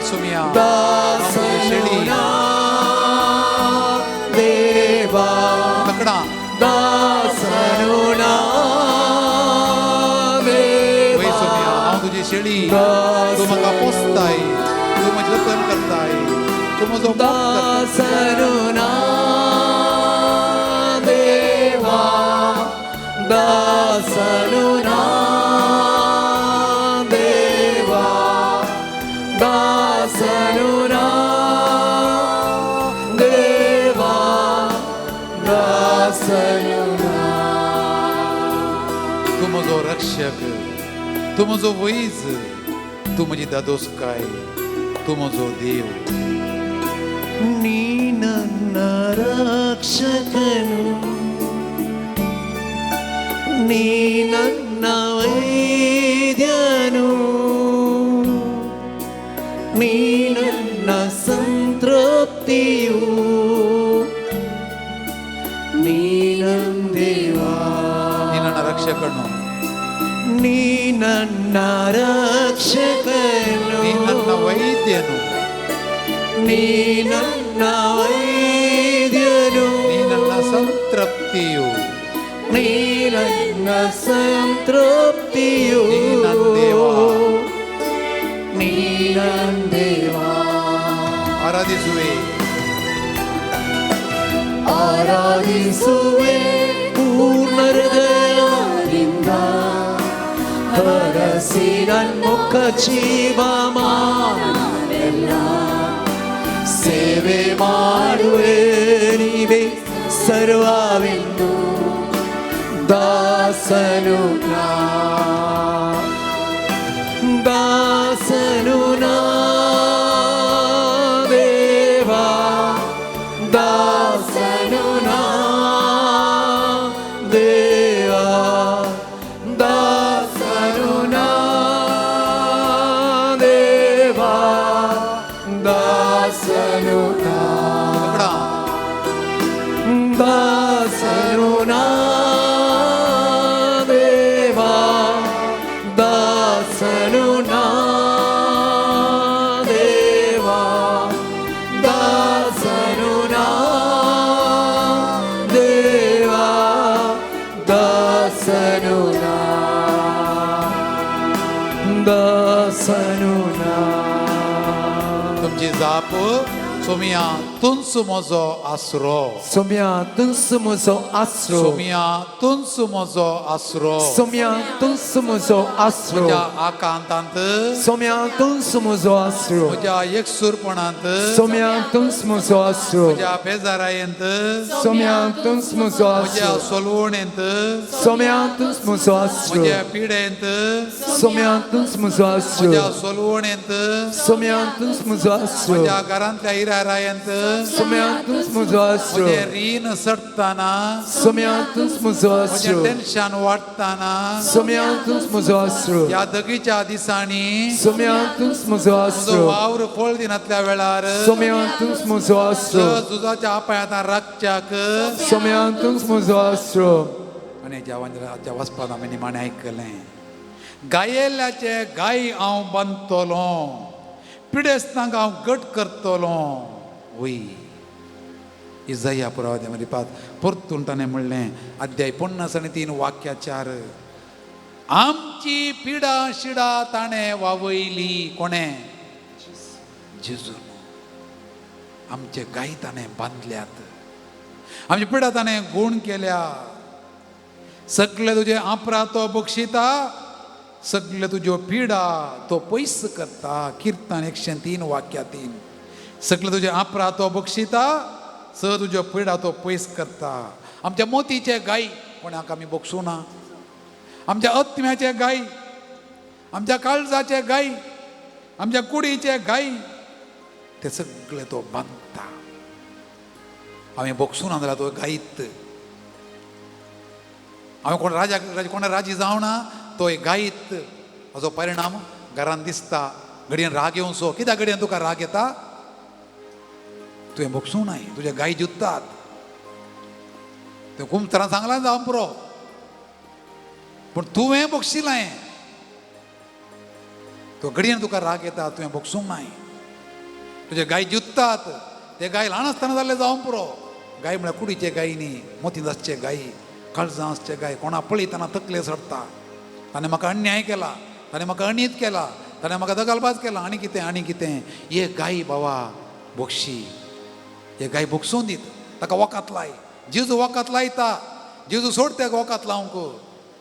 [SPEAKER 2] सोम्या,
[SPEAKER 5] ದಾಸನು ನಾ ದೇವಾ.
[SPEAKER 2] तकडा
[SPEAKER 5] ದಾಸನು ನಾ
[SPEAKER 2] वै
[SPEAKER 5] ದೇವಾ.
[SPEAKER 2] सोम्या, हांव तुजी शेळी तूं म्हाका पोसताय तूं म्हजें जतन करताय तूं म्हजो मोग करताय.
[SPEAKER 5] दासनुना देवा दासनुना देवा दासनुना देवा दासनुना.
[SPEAKER 2] तूं म्हजो रक्षक तूं म्हजो वैज तूं म्हजी दादोसकाय तूं म्हजो देव.
[SPEAKER 5] नी नन्न रक्षकनु नी नन्न वैद्यनु नी नन्न संतृप्तियु नी ನನ್ನ ದೇವಾ
[SPEAKER 2] ನೀ ನನ್ನ ರಕ್ಷಕನು
[SPEAKER 5] ನೀ ನನ್ನ ರಕ್ಷಕನು
[SPEAKER 2] ನೀ ನನ್ನ ವೈದ್ಯನು
[SPEAKER 5] ನೀ ನನ್ನ ವೈದ್ಯನು
[SPEAKER 2] ನೀ ನನ್ನ ಸಂತೃಪ್ತಿಯು
[SPEAKER 5] ನೀ ನನ್ನ ಸಂತೃಪ್ತಿಯು
[SPEAKER 2] ನೀ ನನ್ನ ದೇವ
[SPEAKER 5] ನೀ ನನ್ನ ದೇವ
[SPEAKER 2] ಆರಾಧಿಸುವೆ
[SPEAKER 5] ಆರಾಧಿಸುವೆ ಪೂರ್ಣ ಹೃದಯದಿಂದ ಹರಸಿ ನನ್ನ ಮುಖ ಜೀವಮಾನವೆಲ್ಲ ಸೇವೆ ಮಾಡುವೆ ನೀವೇ ಸರ್ವವೆಂದು ದಾಸನು ನಾ ದಾಸನು ನಾ ದೇವಾ ದಾಸನು ನಾ ದೇವಾ ದಾಸನು ನಾ ದೇವಾ ದಾಸನು ನಾ ದಾಸನು ನಾ ದೇವಾ ದಾಸನು ನಾ ದೇವಾ ದಾಸನು ನಾ ದೇವಾ ದಾಸನು ನಾ ದಾಸನು ನಾ
[SPEAKER 2] तुमची जाप सोमिया तुंस म्हजो आसरो
[SPEAKER 5] सोम्या तुंस म्हजो आसरो
[SPEAKER 2] सोमिया तुंस म्हजो आसरो
[SPEAKER 5] सोम्या तुंस म्हजो आसरो
[SPEAKER 2] म्हज्या आकांतांत
[SPEAKER 5] सोम्या तुंस म्हजो आसरो
[SPEAKER 2] म्हज्या एकसूरपणांत
[SPEAKER 5] सोम्या तुंस म्हजो आसरो
[SPEAKER 2] म्हज्या बेजारायेंत
[SPEAKER 5] सोम्या तुंस म्हजो
[SPEAKER 2] म्हज्या
[SPEAKER 5] आसरो
[SPEAKER 2] सोलवणेंत
[SPEAKER 5] सोम्या तुंस म्हजो आसरो
[SPEAKER 2] म्हज्या पिडेंत
[SPEAKER 5] सोम्या तुंस म्हजो आसरो
[SPEAKER 2] म्हज्या सोलवणेंत
[SPEAKER 5] सोम्या तुंस म्हजो आसरो
[SPEAKER 2] म्हज्या घरांतल्या इरारायेंत
[SPEAKER 5] सोम्या तुंस म्हजो आसरो
[SPEAKER 2] म्हजें रीण सडटाना
[SPEAKER 5] सोम्या तुंस म्हजो
[SPEAKER 2] म्हजें
[SPEAKER 5] आसरो
[SPEAKER 2] टेन्शन वाडटाना
[SPEAKER 5] सोम्या तुंस म्हजो आसरो
[SPEAKER 2] ह्या दगीच्या दिसांनी
[SPEAKER 5] सोम्या तुंस म्हजो
[SPEAKER 2] म्हजो
[SPEAKER 5] आसरो
[SPEAKER 2] वावर फळ दिनांतल्या वेळार
[SPEAKER 5] सोम्या तुंस म्हजो आसरो
[SPEAKER 2] झुजाच्या आपायातां राखच्याक
[SPEAKER 5] सोम्या तुंस म्हजो आसरो
[SPEAKER 2] आनी जेव्हा वचपाक हांवें निमाणें आयकलें गायेल्याचे गाय हांव बांदतलो पिडेस्तांक हांव गट करतलो वय इजाया पुरावाद्यामध्ये पाहत परतून ताणें म्हणलें अध्याय 53 वाक्या 4 आमची पिडा शिडा ताणें वावयली कोणें जेजून आमचे गायी ताणें बांदल्यात आमची पिडा ताणें गुण केल्या सगळे तुजे आपरा तो बक्षिता सगळे तुज्यो पिडा तो पयस करता किर्तन 103 वाक्या 3 सगळे तुजे आपरा तो बक्षिता स तुज्यो पिडा तो पयस करता आमच्या मोतीचे गायी कोणाक आमी बक्षू ना आमच्या आत्म्याचे गायी आमच्या काळजाचे गायी आमच्या कुडीचे गायी ते सगळे तो बांदता आमी बक्षू ना जाल्यार तो गायीत हांवें कोण कोणा राजी जावना तो एक गायीत हाचो परिणाम घरान दिसता घडयेन राग येवं सो कित्याक घडयेन तुका राग येता तुवें बक्षूं नाय तुजे गायी जुत्तात ते खूब तरां सांगलां जावं पुरो पूण तुवें बक्षिलां तो घडयेन तुका राग येता तुवें बक्षूंक नाय तुजे गायी जुत्तात ते गाय ल्हान आसतना जाल्ले जावं पुरो गाय म्हळ्यार कुडीचे गायी न्ही मोतीन आसचे गायी काळजां आसचे गाय कोणा पळयतना तकले सडटा ताणें म्हाका अन्याय केला ताणें म्हाका अणीत केला, ताणें म्हाका दगलबाज केला, आनी कितें हे गायी बाबा बोक्षी, हे गाय बोगसून दीत, ताका वकात लाय. जेजू वकात लायता, जेजू सोड त्या वकात लावंक,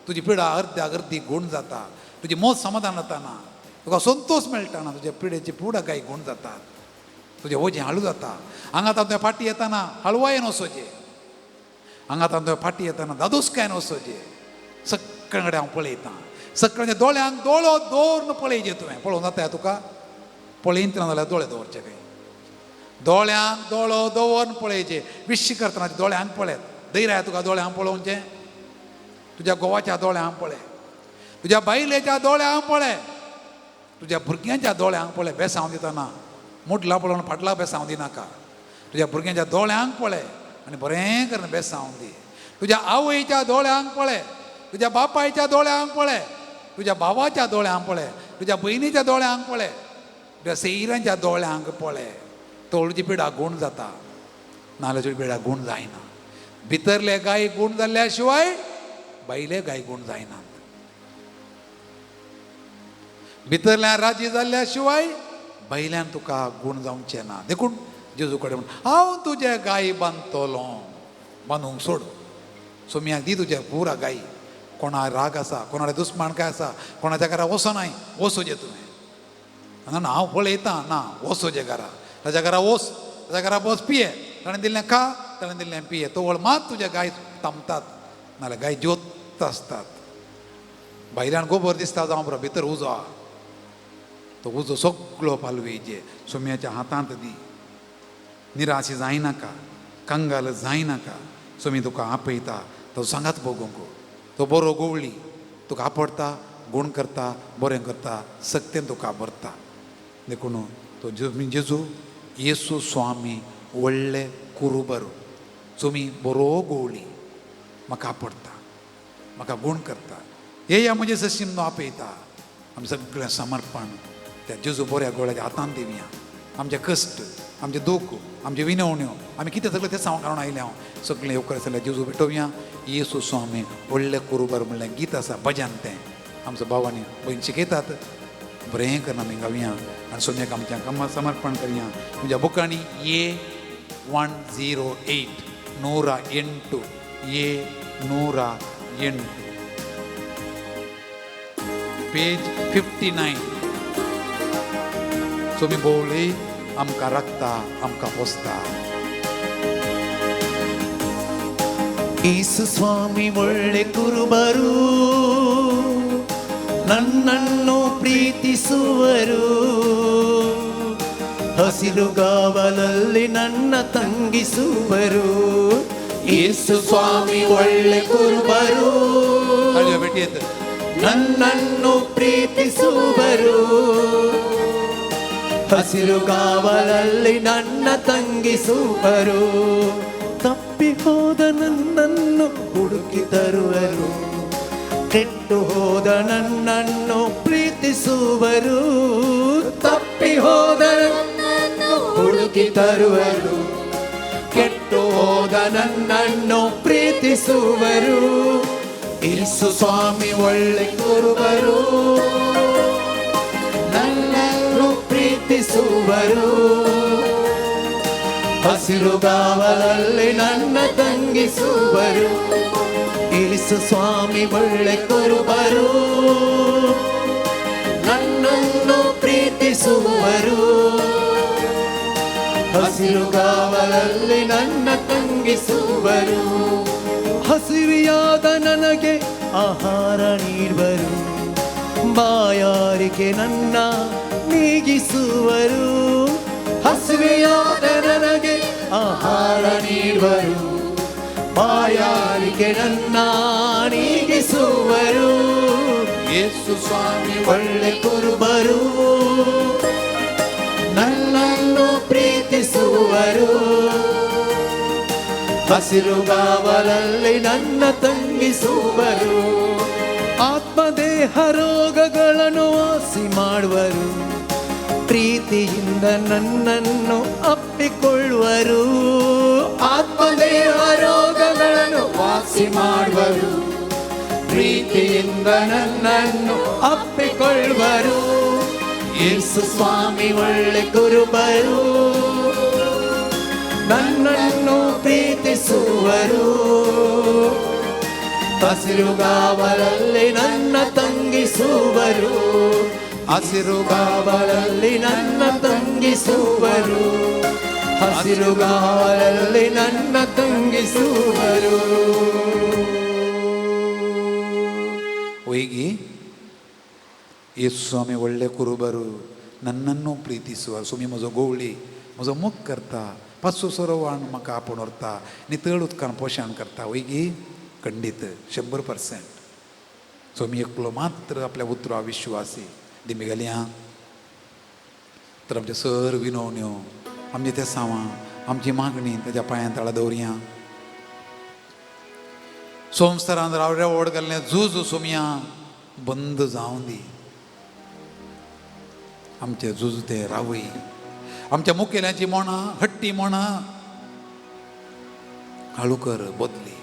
[SPEAKER 2] तुजी पिडा अर्द्याक अर्दी गूण जाता, तुजी मोत समाधान जाताना, तुका संतोष मेळटाना, तुज्या पिडेची पुडा गाय गूण जातात, तुजें ओजें हाळू जाता. हांगा तुवें फाटी येताना हळवायेन वचोचें, हांगा तुवें फाटी येताना दादोसकायेन वचोचें. सगळे कडेन हांव पळयतां, सगळ्यांच्या दोळ्यांक दोळो दवरून पळयचें तुवें. पळोवंक जाता तुका? पळयत ना जाल्यार दोळे दवरचे खंय. दोळ्यांक दोळो दवरून पळयचें. विश्य करतना दोळ्यांक पळयत. धैर्य तुका दोळ्यांक पळोवचें. तुज्या घोवाच्या दोळ्यांक पळय, तुज्या बायलेच्या दोळ्यांक पळय, तुज्या भुरग्यांच्या दोळ्यांक पळय. बेसांव दितना मुटला पळोवन फाटलाक बेसांव दिनाका. तुज्या भुरग्यांच्या दोळ्यांक पळय आनी बरें करून बेसांव दी. तुज्या आवयच्या दोळ्यांक पळय, तुज्या बापायच्या दोळ्यांक पळय, तुज्या भावाच्या दोळ्यांक पळय, तुज्या भयणीच्या दोळ्यांक पळय, तुज्या सैरांच्या दोळ्यांक पळय. तोळची पिडा गूण जाता, नाल्यार तुजी पिडा गूण जायना. भितरले गाय गूण जाल्ल्या शिवाय भायले गाय गूण जायनात. भितरल्यान राजी जाल्ल्या शिवाय भायल्यान तुका गूण जावचें ना. देखून जेजू कडेन हांव तुजे गाय बांदतलो, बांदूंक सोड. सोम्याक दी तुजे पुरा गायी. कोणा राग आसा, कोणाकडे दुस्मानकाय आसा, कोणाच्या घरा वचनाय, वचोचें तुवें. ना हांव पळयतां, ना वचोचें घरा. ताच्या घरा वच, ताच्या घरा बस पिये. ताणें दिल्लें खा, ताणें दिल्लें पिये. तो वळ मात तुजे गाय थांबतात, नाल्यार गाय ज्योत आसतात. भायल्यान गोबर दिसता जावं बरो, भितर उजो आहा. तो उजो सगळो पालवेजे सोम्याच्या हातांत दी. निराशी जायनाका, कंगाल जायनाका. सोमी तुका आपयता, तो सांगात पळोवंक. तो बरो गोवळी, तुका आपडटा, गूण करता, बरें करता, सक्तेन तुका भरता. देखून तो जेजू येसू स्वामी व्हडले कुरुबरू. तुमी बरो गोवळी, म्हाका आपडटा, म्हाका गूण करता. हे या म्हजे सशीन न्हू आपयता. आमी सगळें समर्पण त्या जेजू बऱ्या गोळ्याच्या हातांत दिवया. आमचे कश्ट, आमचे दूख, आमचे विनवण्यो, आमी कितें सगळें तें सांगूंक काडून आयले. हांव सगळें येवकर जाल्यार जेजू भेटोवया. येसू स्वामी व्हडले कुरुबर म्हणल्यार गीत आसा, भजन तें आमचो भाव आनी भयण शिकयतात. बरें करून आमी गावया आनी सोम्याक आमच्या कामाक समर्पण करया. तुज्या बुकांनी A108 108 A108 पेज 59. सोमी बोवली आमकां राखता, आमकां पोसता.
[SPEAKER 6] ಯೇಸು ಸ್ವಾಮಿ ಒಳ್ಳೆ ಕುರುಬರು, ನನ್ನನ್ನು ಪ್ರೀತಿಸುವರು. ಹಸಿರುಗಾವಲಲ್ಲಿ ನನ್ನ ತಂಗಿಸುವರು. ಯೇಸು ಸ್ವಾಮಿ ಒಳ್ಳೆ ಕುರುಬರು, ನನ್ನನ್ನು ಪ್ರೀತಿಸುವರು. ಹಸಿರುಗಾವಲಲ್ಲಿ ನನ್ನ ತಂಗಿಸುವರು. ತಪ್ಪಿ ಹೋದ ನನ್ನನ್ನು ಹುಡುಕಿ ತರುವರು. ಕೆಟ್ಟು ಹೋದ ನನ್ನನ್ನು ಪ್ರೀತಿಸುವರು. ತಪ್ಪಿ ಹೋದ ನನ್ನನ್ನು ಹುಡುಕಿ ತರುವರು. ಕೆಟ್ಟು ಹೋದ ನನ್ನನ್ನು ಪ್ರೀತಿಸುವರು. ಯೇಸು ಸ್ವಾಮಿ ಒಳ್ಳೆ ಕುರುಬರು, ನನ್ನನ್ನು ಪ್ರೀತಿಸುವರು. ಹಸಿರುಗಾವಲಲ್ಲಿ ನನ್ನ ತಂಗಿಸುವರು. ಯೇಸು ಸ್ವಾಮಿ ಒಳ್ಳೆ ಕುರುಬರು, ನನ್ನನ್ನು ಪ್ರೀತಿಸುವರು. ಹಸಿರುಗಾವಲಲ್ಲಿ ನನ್ನ ತಂಗಿಸುವರು. ಹಸಿವಿಯಾದ ನನಗೆ ಆಹಾರ ನೀಡುವರು. ಬಾಯಾರಿಕೆ ನನ್ನ ನೀಗಿಸುವರು. ಹಸಿವೆಯಾದ ನನಗೆ ಆಹಾರ ನೀಡುವರು. ಬಾಯಾರಿಕೆ ನನ್ನ ನೀಗಿಸುವರು. ಯೇಸು ಸ್ವಾಮಿ ಒಳ್ಳೆ ಕುರುಬರು, ನನ್ನನ್ನು ಪ್ರೀತಿಸುವರು. ಹಸಿರುಗಾವಲಲ್ಲಿ ನನ್ನ ತಂಗಿಸುವರು. ಆತ್ಮದೇಹ ರೋಗಗಳನ್ನು ವಾಸಿ ಮಾಡುವರು. ಪ್ರೀತಿಯಿಂದ ನನ್ನನ್ನು ಅಪ್ಪಿಕೊಳ್ಳುವರು. ಆತ್ಮದೇಹ ರೋಗಗಳನ್ನು ವಾಸಿ ಮಾಡುವರು. ಪ್ರೀತಿಯಿಂದ ನನ್ನನ್ನು ಅಪ್ಪಿಕೊಳ್ಳುವರು. ಯೇಸು ಸ್ವಾಮಿ ಒಳ್ಳೆ ಕುರುಬರು, ನನ್ನನ್ನು ಪ್ರೀತಿಸುವರು. ಹಸಿರುಗಾವಲಲ್ಲಿ ನನ್ನ ತಂಗಿಸುವರು, ಹಸಿರುಗಾವಲಲ್ಲಿ ನನ್ನ ತಂಗಿಸುವರು, ಹಸಿರುಗಾವಲಲ್ಲಿ ನನ್ನ ತಂಗಿಸುವರು.
[SPEAKER 2] ಹೋಗಿ ಯೇಸು ಸ್ವಾमी ಒಳ್ಳೆ कुरुबरू नन्नನ್ನು प्रीतिಸುವ सुमी म्हजो गोवळी म्हजो मुख करता पांचसो सरवान म्हाका आपूण व्हरता नितळ उदकान पोशण करता वैगी खंडीत 100%. स्वामी एकलो मात्र आपल्या उतरा विश्वासी दिमी गेल्या तर आमचे सर विनवण्यो आमचे ते सावां आमची मागणी तेज्या पांयां तळा दवरया. संवसारांत रावड्या ओड घाल्लें झूज सोमया बंद जावं दी. आमचे झूज ते रावय, आमच्या मुखेल्यांची मोणां हट्टी मोणां हाळू कर बदली.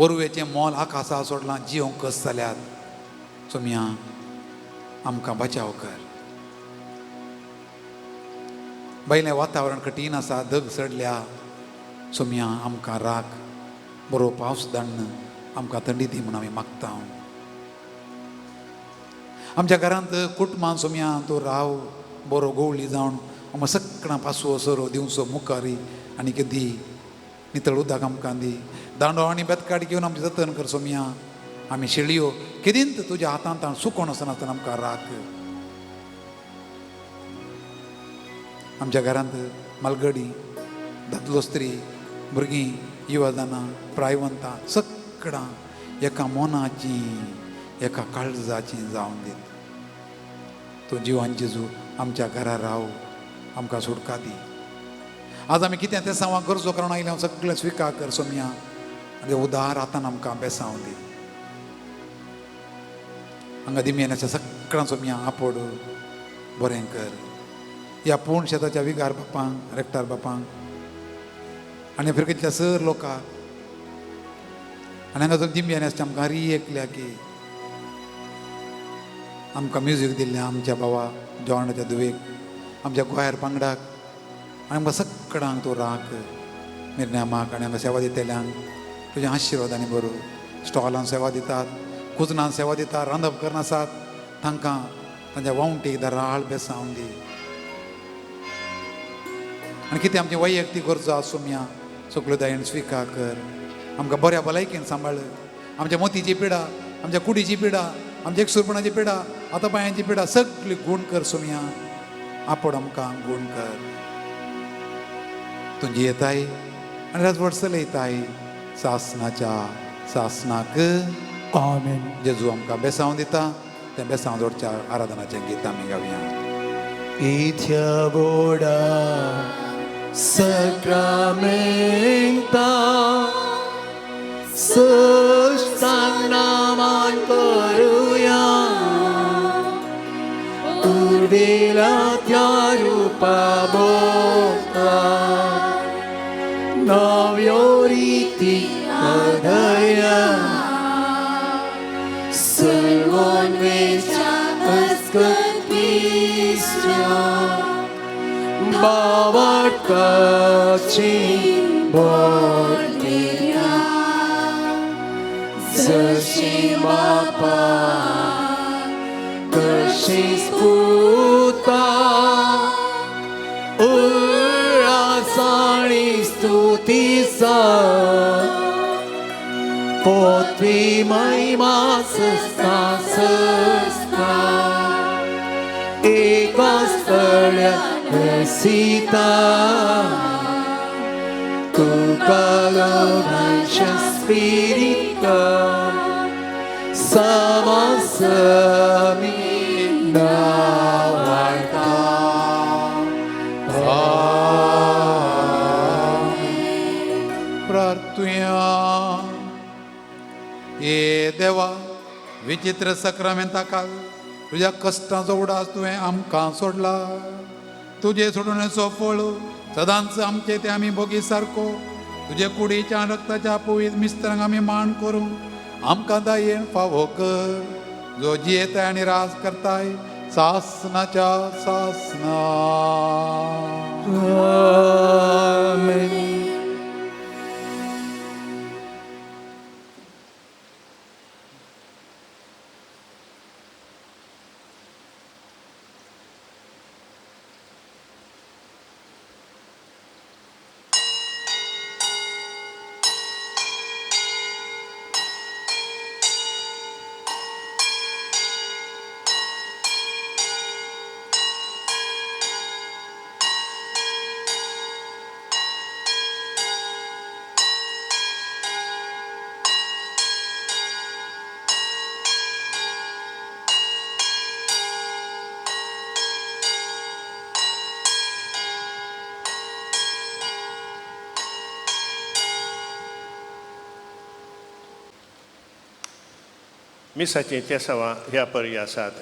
[SPEAKER 2] ओरवेचें मोल आकासा सोडलां जिवंक कस जाल्यात. सोमया आमकां बचाव कर. बैलें वातावरण कठीण आसा, धग चडल्या. सोमया आमकां राख, बरो पावस धाडन आमकां थंडी दी म्हूण आमी मागता. आमच्या घरांत कुटुंबान सोमया तूं राव, बरो गोवळी जावन आमकां सगळां पासवो सोरो दिवचो मुखारी आनी दी नितळ उदक आमकां दी. दांडो आनी बेतकाडी घेवन आमचें जतन कर सोमया. आमी शेळयो केदींत तुज्या हातांत सुकोवन आसतना आमकां राख. आमच्या घरांत मालगडी दादलो स्त्री भुरगीं युवजनां प्रायवंतां सगळां एका मोनाची एका काळजाची जावन दीत. तो जिवान जेजू आमच्या घरा राव, आमकां सुटका दी. आज आमी कितें तें सांवां गरजो करून आयले हांव सगळें स्विकार कर सोमया. आनी उदार हातान आमकां बेसांव दी. हांगा दिमेनाच्या सगळ्यां सोमया आपोड बरें कर. ह्या पूर्ण शेताच्या विगार बापांक रेक्टार बापांक आनी आफ्रिकेंतल्या सर लोकांक आनी हांगा जो दिमेनाच्या आमकां री एकल्या की आमकां म्युजीक दिल्लें आमच्या भावा जॉनाच्या दुवेक, आमच्या गोंयार पंगडाक आनी आमकां सगळ्यांक तूं राख. मिरण्यामाक आनी हांगा सेवा दितेल्यांक तुजें आशिर्वाद आनी बरो. स्टॉलान सेवा दितात, कुजनान सेवा दितात, रांदप करनासात तांकां तांच्या वावंटीक दाराळ बेसांव दी. आनी कितें आमची वैयक्तीक गरजो आसा सोमया सगळ्यो दयेन स्विकार कर. आमकां बऱ्या भलायकेन सांबाळ. आमच्या मोतीची पिडा, आमच्या कुडीची पिडा, आमच्या एकसुरपणाची पिडा, आतां पांयांची पिडा सगळी गूण कर सोमया. आपोड आमकां गूण कर. तुजी येताय आनी राजवट चलयताय सासनाच्या सासनाक
[SPEAKER 3] आमेन.
[SPEAKER 2] जेजू आमकां बेसांव दिता तें बेसांव जोडच्या आराधनाचें गीत आमी गावया.
[SPEAKER 6] इथ्या बोडा सक्रामेंता नामान करूया. उर्वेला त्या रूपा बोका नव्यो रीती अधया सर्वोन्वेषा अस्कतीस्या बावटकाची बोलतेया जशी बापा कशी स्फुता उरासाणी स्तुतीसा पोथी महिमा सस्ता सस्ता एकाच तळ्यात Sita Cucalorancha spirica Samasami Navarta.
[SPEAKER 2] प्रार्थुया. हे देवा विचित्र सक्रामेंता तुझ्या कष्टाचो उडास तुवें आमकां सोडला. तुजे सोडून फळ सदांच आमचे ते आमी भोगी सारको तुझे कुडीच्या रक्ताच्या पवित मिस्त्रांक आमी मान करूं आमकां दयेन फावो कर जो जियेताय आनी रास करताय सासनाच्या सासना.
[SPEAKER 6] Amen.
[SPEAKER 1] मिसाची तेसावां ह्या परी आसात.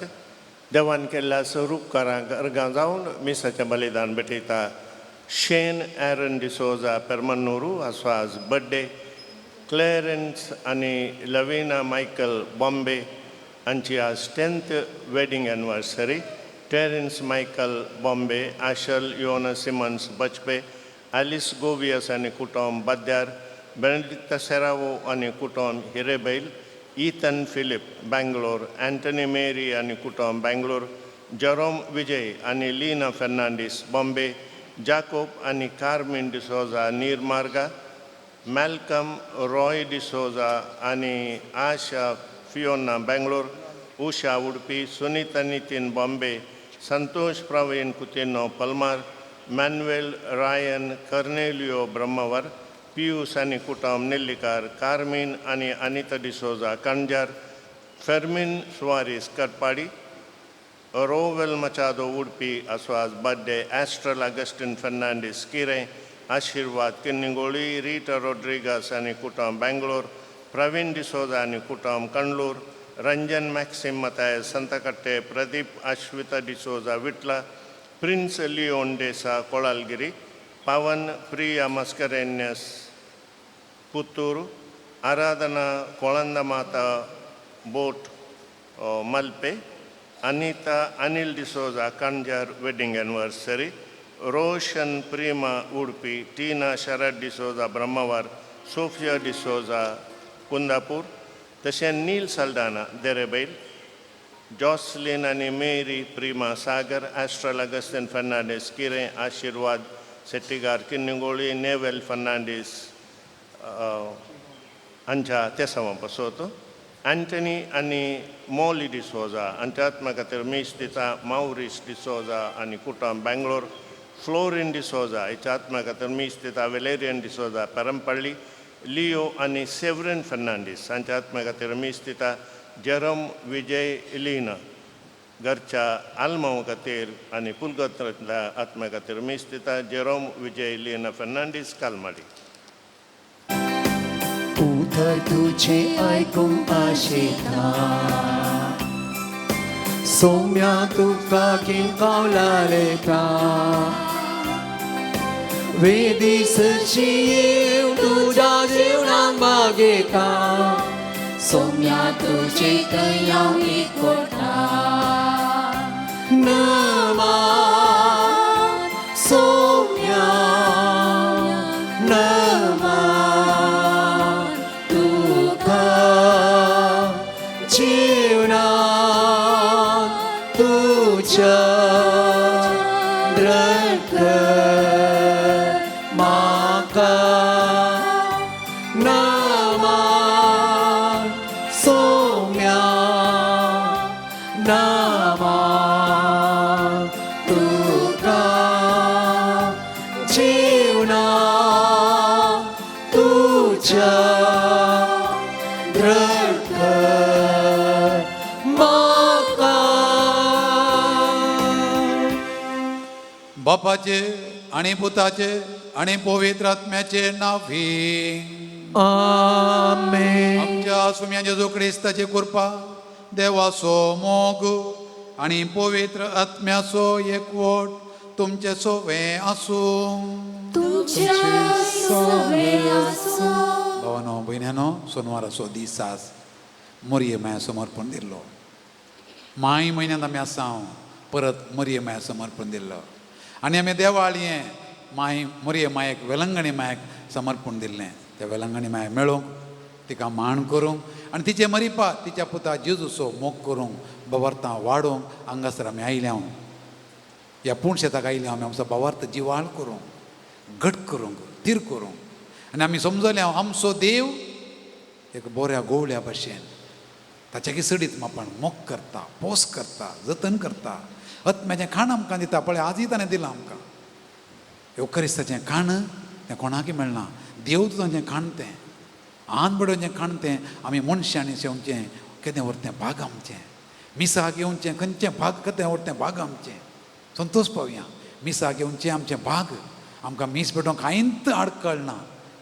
[SPEAKER 1] देवान केल्ल्या सर्व उपकारांक अर्गां जावन मिसाचें बलिदान भेटयता. शेन ॲरन डिसोजा पेरमन्नूरू आसो आज बर्थडे. क्लेरन्स आनी लविना मायकल बॉम्बे हांची आज 10th wedding anniversary. Terrence Michael Bombay, आशल योना सिमन्स बचपे, ॲलिस गोवियस आनी कुटुंब बद्यार, बेनेडिक्ता सेरावो आनी कुटुंब हिरेबैल, ईथन फिलिप बेंगलोर, एंटनी मेरी आनी कुटुंब बेंगलोर, जरोम विजय आनी लीना फेर्नांडीस बॉम्बे, जाकोब आनी कार्मिन डिसोजा नीरमार्गा, मॅल्कम रॉय डिसोजा आनी आशा फियोना बेंगलोर, उषा उडपी, सुनीता नितीन बॉम्बे, संतोष प्रवीण कुतिनो पलमार, मॅन्युएल रायन कर्नेलियो ब्रह्मवर, पियूस आनी कुटुंब नेल्लीकार, कार्मिन आनी अनिता डिसोजा कणजार, फेर्मिन सुवारीस कटपाडी, रोवेल मचादो उडपी आसो आज बर्थडे. एस्ट्रल अगस्टिन फेर्नांडीस किरें, आशीर्वाद किन्निगोळी, रीटा रोड्रिगस आनी कुटुंब बेंगलोर, प्रवीण डिसोजा आनी कुटुंब कणलूर, रंजन मॅक्सिम मताय संतकट्टे, प्रदीप अश्विता डिसोजा विटला, प्रिन्स लिओन डेसा कोळालगिरी, पवन प्रिया मस्करेन्यस पुत्तूरू, आराधना कोळंदमाता बोट मल्पे, अनिता अनिल डिसोजा कणजार वेडिंग एनिवर्सरी, रोशन प्रिमा उडपी, टीना शरद डिसोजा ब्रह्मवार, सोफिया डिसोजा कुंदापूर, तशें नील सल्डाना देरेबैल, जॉसलिन आनी मेरी प्रिमा सागर, एस्ट्रल अगस्टिन फेर्नांडीस किरें, आशीर्वाद सेट्टिगार किन्निगोळी, नेवेल फर्नांडीस हांच्या तेसावां पासत, एंटनी आनी मॉली डिसोजा हांच्या आत्मा खातीर मीस दिता. माउरीस डिसोजा आनी कुटुंब बेंगलोर, फ्लोरिन डिसोजा हेच्या आत्मा खातीर मीस दिता. वेलेरियन डिसोजा पेरंपल्ली, लिओ आनी सेवरन फर्नांडीस हांच्या आत्मा खातीर मीस दिता. जेरोम विजय इलिना घरच्या आल्मांव खातीर आनी पुलगोत्रांतल्या आत्म्या खातीर मीस दिता. जेरोम विजय इलिना फर्नांडीस कालमाडी.
[SPEAKER 6] उधर तुझे ऐकून आशेता सौम्या तुका किंकावलालेता वेदीसची येव तुझ्या जीवनाक बागेता
[SPEAKER 4] सौम्या तुझे कयां इकोटा
[SPEAKER 6] नमा सौम्या नमा तुका जीवना तुझ्या द्रक माका नमा सौम्या नमा तुका जीवना तुझ्या द्रक माका.
[SPEAKER 2] बापाचे आणि पुताचे आणि पवित्र आत्म्याचे नावी.
[SPEAKER 6] आमेन.
[SPEAKER 2] आमच्या सुम्या जेजू क्रिस्ताची कृपा देवाचो मोग आणि पवित्र आत्म्याचो एकवट तुमचे सोवे आसूं.
[SPEAKER 4] तुमचे सोबे आसो.
[SPEAKER 2] भावानो भयण्यानो सोनवाराचो दीस आज मोरये माया समर्पण दिल्लो. माय म्हयन्यांत आमी आसा परत मोरये माया समर्पण दिल्लो आनी आमी देवाळीं माय मोरये मायेक वेलंगणी मायेक समर्पण दिल्लें. त्या वेलंगणी मायेक मेळोवंक तिका माण करूंक आनी तिचे मरिपा तिच्या पुता जेजूचो मोग करूंक बवर्तां वाडोवंक हांगासर आमी आयल्या. ह्या पूण शेताक आयल्या आमी आमचो बवर्त जिवाळ करूंक घट करूंक तीर करूंक आनी आमी समजले आमचो देव एक बऱ्या गोवळ्या भशेन ताच्या किसडीत मापान मोग करता, पोस करता, जतन करता. आत्म्याचें खाण आमकां दिता. पळय आजय ताणें दिलां आमकां एवकरिस्ताचें खाण. तें कोणाकय मेळना. देव तुजें खाण तें आन बडोवचें जें खाण तें आमी मनशांनी शेवचें केदें व्हरतें भाग आमचें. मिसाक येवचें खंयचें भाग केदें व्हरतें भाग आमचें. संतोश पावया. मिसाक येवचें आमचें भाग. आमकां मीस पेटोवंक कांयच आडकळ ना.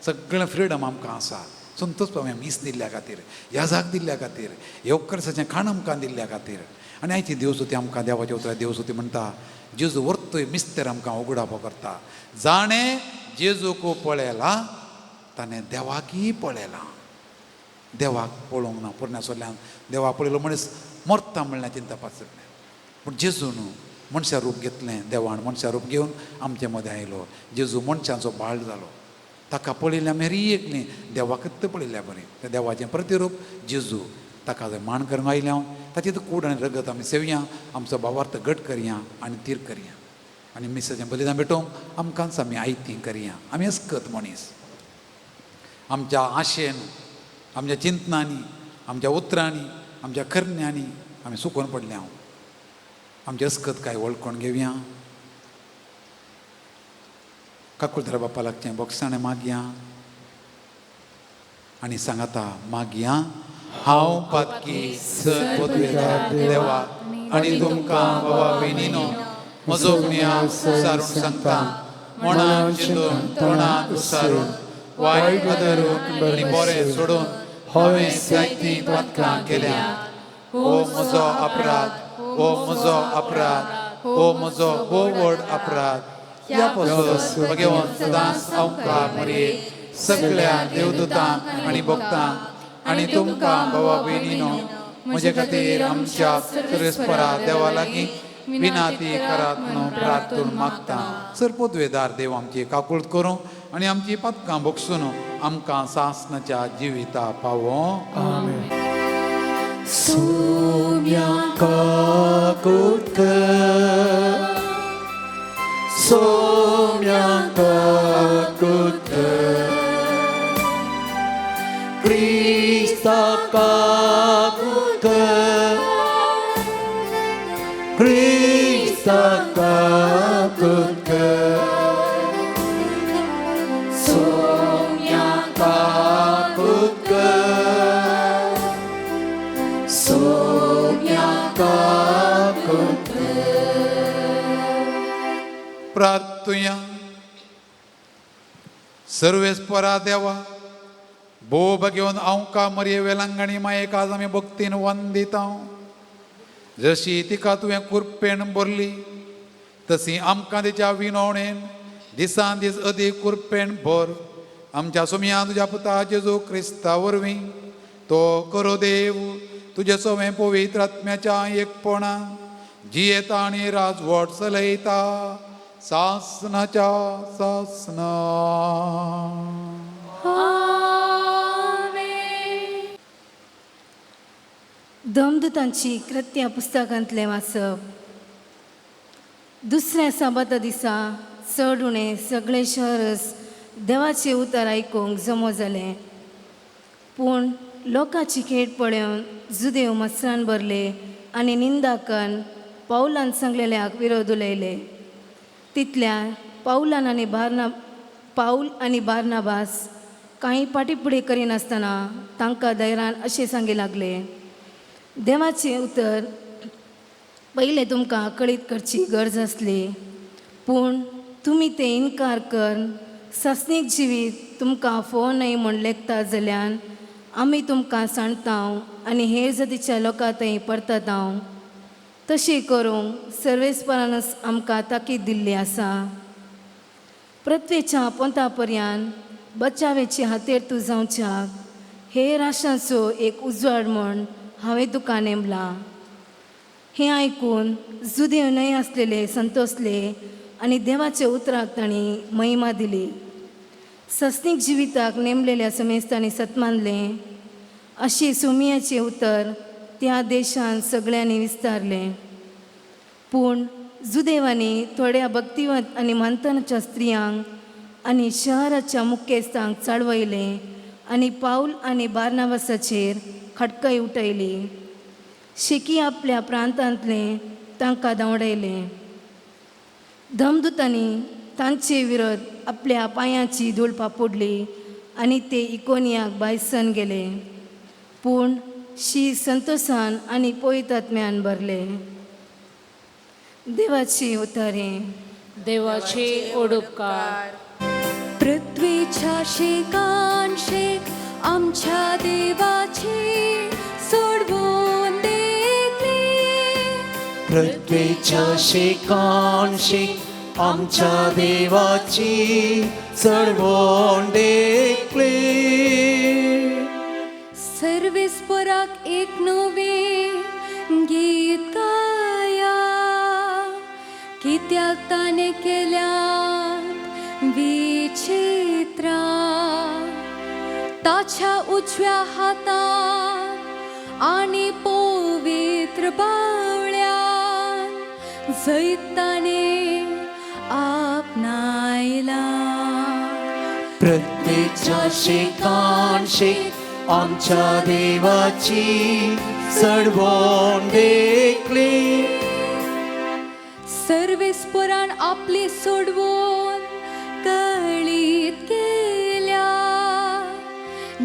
[SPEAKER 2] सगळें फ्रिडम आमकां आसा. संतोश पावया मीस दिल्ल्या खातीर, याजाक दिल्ल्या खातीर, येवकरिस्ताचें खाण आमकां दिल्ल्या खातीर. आनी आयची देवसुती आमकां देवाच्या उतरां देवसुती म्हणटा जेजू व्हरतोय मिस्तेर आमकां उगडापो करता. जाणें जेजूक पळयला ताणें देवाकय पळयलां. देवाक पळोवंक ना. पुरण्यासोल्यान देवाक पळयलो मनीस मरता म्हणल्यार चिंता पासलें. पूण जेजून मनशा रूप घेतलें. देवान मनशा रूप घेवन आमचे मदें आयलो. जेजू मनशांचो बाळ जालो. ताका पळयल्या आमी रियेकलीं देवाकच पळयल्या बरें. त्या देवाचें प्रतिरूप जेजू. ताका जर मान करूंक आयल्या ताची कूड आनी रगत आमी सेवया. आमचो भावार्थ घट करया आनी तीर करया. आनी मिसाचें बलिदान भेटोवंक आमकांच आमी आयतीं करया. आमी अस्कत मनीस. आमच्या आशेन, आमच्या चिंतनांनी, आमच्या उतरांनी, आमच्या करण्यांनी आमी सुकोवन पडल्या. आमची अस्कत काय वळखून घेवया. काकुळधरा बापा लागचें बोगसाणें मागया आनी सांगाता मागया हांव पातकी सर पदवेदार देवा आनी तुमकां बाबा भयणीनो म्हजो गुन्यांव सारून सांगता. मनांत चिंतून तोंडांत उसारून वायट धरून आनी बरें सोडून हांवें जायतीं पातकां केल्यात. हो म्हजो अपराध, हो म्हजो अपराध, हो म्हजो भोव व्हड अपराध. ह्या पासून भगवान सदांच आमकां मरे सगळ्या देवदूतांक आनी भक्तांक आनी तुमकां भावा भयणीनो म्हजे खातीर आमच्या सर्वेस्परा देवा लागीं विनाती करात म्हणून प्रार्थून मागता. सरपदवेदार देव आमची काकूळट करूं आनी आमची पातकां भोगसून आमकां सासणाच्या जिविता पावो.
[SPEAKER 5] आमेन.
[SPEAKER 6] सोम्या काकूळट कर. सोम्या काकूळट कर. क्रिस्ता काकूळट कर. क्रिस्ता काकूळट कर. सोम्या काकूळट कर. सोम्या काकूळट
[SPEAKER 2] प्रार्थुया. सर्वेस्परा देवा भोव भगवंत आमकां मरये वेलांगणी मायेक आज आमी भक्तीन वंदिता. जशी तिका तुवें कुरपेण भरली तशी आमकां तिच्या विनवणेन दिसान दीस अदीक कुरपेण भर. आमच्या सुमया तुज्या पुता जेजू क्रिस्ता वरवीं तो करो देव तुजे सवें पवित्र आत्म्याच्या एकपणान जियेता आनी राजवट चलयता सासनाच्या सासना.
[SPEAKER 7] दमदूतांची कृत्या पुस्तकांतलें वाचप. दुसऱ्या साबाता दिसा चड उणें सगळे शहरस देवाचें उतर आयकूंक जमो जालें. पूण लोकांची खेट पळोवन जुदेव मत्सरान भरले आनी निंदाकन पावलान सांगलेल्याक विरोध उलयले. तितल्यान पाऊल आनी बार्नाबास कांय पाटीपुडी करिनासतना तांकां धैर्यान अशें सांगी लागले. देवाचें उतर पयलें तुमकां कळीत करची गरज आसली. पूण तुमी तें इन्कार कर सस्नीक जिवीत तुमकां फोव न्हय म्हूण लेखता जाल्यार आमी तुमकां सांडतांव आनी हेर जातीच्या लोकां थंय परततांव. तशें करूंक सर्वेस्परानच आमकां ताकीद दिल्ली आसा. प्रत्येच्या पोंतापर्यंत बचावेची हातेर तूं जावच्याक हे राष्ट्रांचो एक उजवाड म्हण हांवें तुका नेमला. हें आयकून जुदे न्हय आसलेले संतोसले आनी देवाच्या उतराक तांणी महिमा दिली. सस्तीक जिविताक नेमलेल्या समेस्तांनी सतमानलें. अशी सुमियाचें उतर त्या देशांत सगळ्यांनी विस्तारलें. पूण जुदेवांनी थोड्या भक्तिवंत आनी मानतनाच्या स्त्रियांक आनी शहराच्या मुखेस्तांक चळवयलें आनी पाऊल आनी बार्नाबासाचेर खटकाय उठयली. शेकी आपल्या प्रांतांतलें तांकां धांवडायलें. धमदुतांनी तांचे विरोध आपल्या पांयांची धूळ पापोडली आनी ते इकोनियाक भायसन गेले. पूण शी संतोसान आनी पवित्रात्म्यान भरले. देवाची उतारे.
[SPEAKER 6] देवाचे ओडुपकार.
[SPEAKER 4] पृथ्वीच्या शेकान शेक आमच्या देवाची सोडवून देखली.
[SPEAKER 6] पृथ्वीच्या शेकान शेक आमच्या देवाची चढवण देखली.
[SPEAKER 4] सर्वेस्पराक एक नवे गीत गाया, कित्याक ताणे केल्यात विचित्रा. ताच्या उजव्या हाताक आनी पवित्र बावळ्यान जैत ताणे आपणायला.
[SPEAKER 6] पृथ्वीच्या शेकान शेक आमच्या देवाची चढवण देखली.
[SPEAKER 4] सर्वेस्परान आपली सोडवून कळीत केल्या.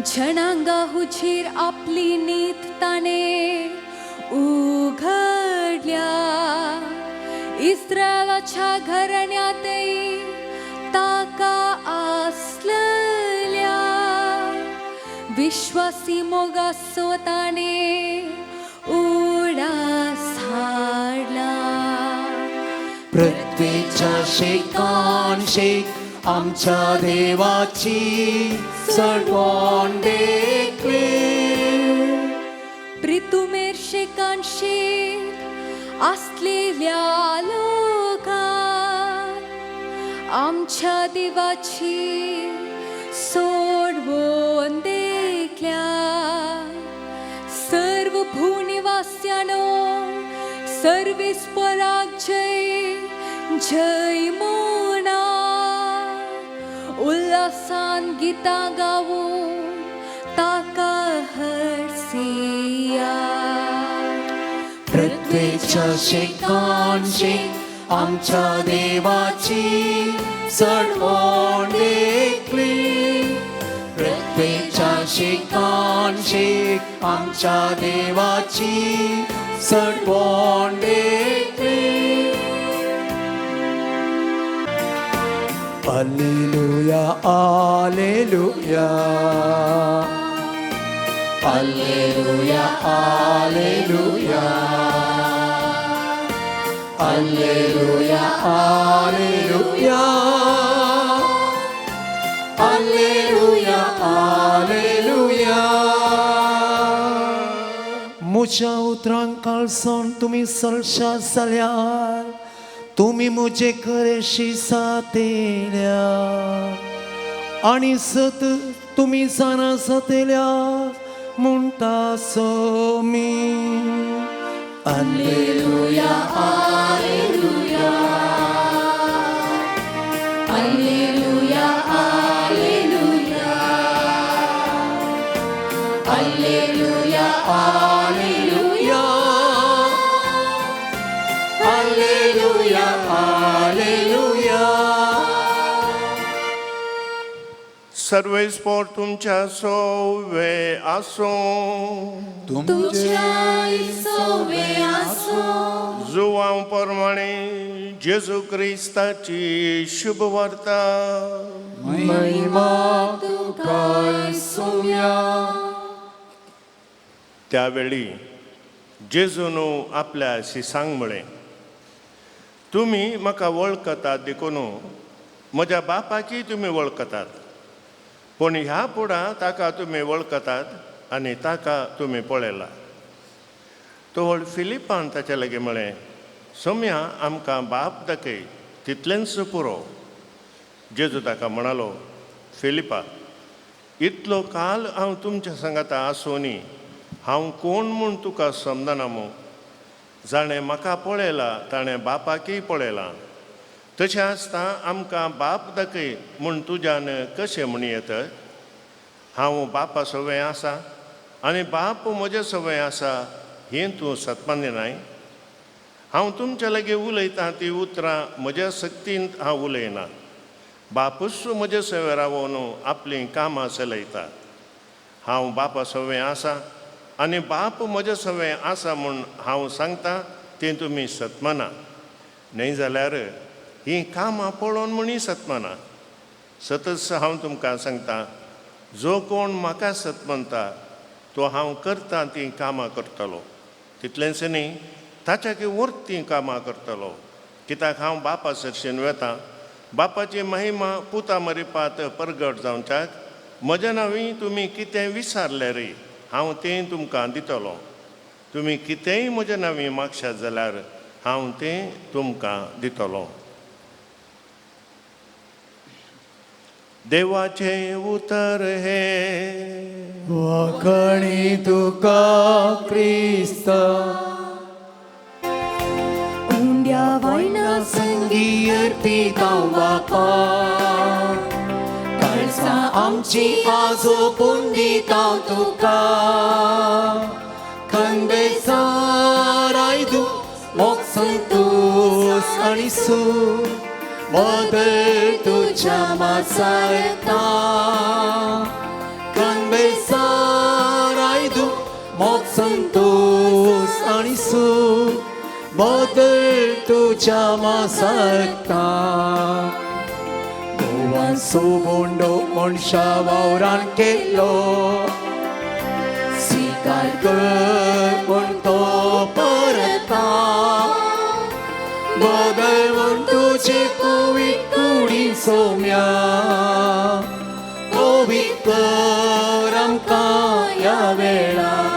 [SPEAKER 4] जनांगा हुजीर आपली नीत ताणे उघडल्या. इस्रायलाच्या घराण्यातही ताका आसलेल्या विश्वासी मोगासो ताणे उडास हाडला.
[SPEAKER 6] पृथ्वीच्या शेकान शेक आमच्या देवाची चढवण देखली.
[SPEAKER 4] प्रितुमेर शेकान शेक असलेल्या लोकांक आमच्या देवाची सोडवण देखल्या. सर्व भूनिवास्यानो सर्वेस्पराक जय जय मोना. उल्हासान गीतां गावून ताका हर्षिया.
[SPEAKER 6] पृथ्वीच्या शेकान शेक आमच्या देवाची चढवण देखली. पृथ्वीच्या शेकान शेक आमच्या देवाची चढवण देखली.
[SPEAKER 5] Alleluia, Alleluia.
[SPEAKER 6] Alleluia, Alleluia. Alleluia, Alleluia. Alleluia, Alleluia.
[SPEAKER 5] म्हज्या उतरांक काळसोन तुमी सरशा जाल्यार तुमी म्हजे खरेशी सातेल्या. आनी सत तुमी साना सतेल्या म्हणटा सो मी.
[SPEAKER 6] Alleluia, Alleluia. Alleluia, Alleluia. Alleluia, Alleluia. Alleluia, Alleluia.
[SPEAKER 1] सर्वेस्पोर तुमच्या सोवे आसो.
[SPEAKER 4] तुमच्या सोवे आसो.
[SPEAKER 1] जुवांव प्रमाणे जेजू क्रिस्ताची शुभ वार्ता.
[SPEAKER 5] महिमा तुका सोम्या.
[SPEAKER 1] त्यावेळी जेजून आपल्याशी सांग म्हळें, तुमी म्हाका वळखतात देखून म्हज्या बापाकी तुमी वळखतात, पूण ह्या पुढा ताका तुमी वळखतात आनी ताका तुमी पळयला. तो व्हड फिलिपान ताचे लागीं म्हळें, सोम्या आमकां बाप दाखय, तितलेंच पुरो. जेजू ताका म्हणालो, फिलिपा, इतलो काल हांव तुमच्या सांगाता आसुनी हांव कोण म्हूण तुका समजना मू. जाणें म्हाका पळयला ताणें बापाकय पळयलां. तशें आसता आमकां बाप दाखय म्हूण तुज्यान कशें म्हूण येता. हांव बापा सवय आसा आनी बाप म्हजे सवय आसा हें तूं सतमान दिनाय. हांव तुमच्या लागीं उलयतां ती उतरां म्हज्या सक्तींत हांव उलयना. बापूच म्हजे सवय रावून आपलीं कामां चलयता. हांव बापा सवय आसा आनी बाप म्हजे सवय आसा म्हूण हांव सांगतां तें तुमी सतमाना. न्हय जाल्यार हीं कामां पळोवन म्हणी सतमाना. सतत हांव तुमकां सांगतां, जो कोण म्हाका सतमनता तो हांव करतां तीं कामां करतलो. तितलेंच न्ही, ताच्याकी व्हरत तीं कामां करतलो. कित्याक हांव बापा सरशेन वेतां. बापाची महिमा पुता मरिपात परगट जावच्याक म्हज्या नांवी तुमी कितें विचारल्यार हांव तें तुमकां दितलो. तुमी कितेंय म्हज्या नांवी मागशात जाल्यार हांव तें तुमकां दितलो. देवाचें उतर हे
[SPEAKER 5] वाकणी तुका क्रिस्त
[SPEAKER 6] उंड्या वायना संगी अर्पितां बापा. कळसां आमची आजो पुंडितां तुका. खंडेसार आयदू मोग संतोष आनी सूख बदल तुझ्या मासायता. खंडेसार आयदू मोग संतोष आनी सूख बदल तुझ्या मासायता. गोवान सोबोंडो मनशा वावरान केलो स्वीकार कर म्हूण तो परता. बदल म्हूण तुजे कोवीड कुडी सोम्या. कोवीड कर आमकां ह्या वेळार.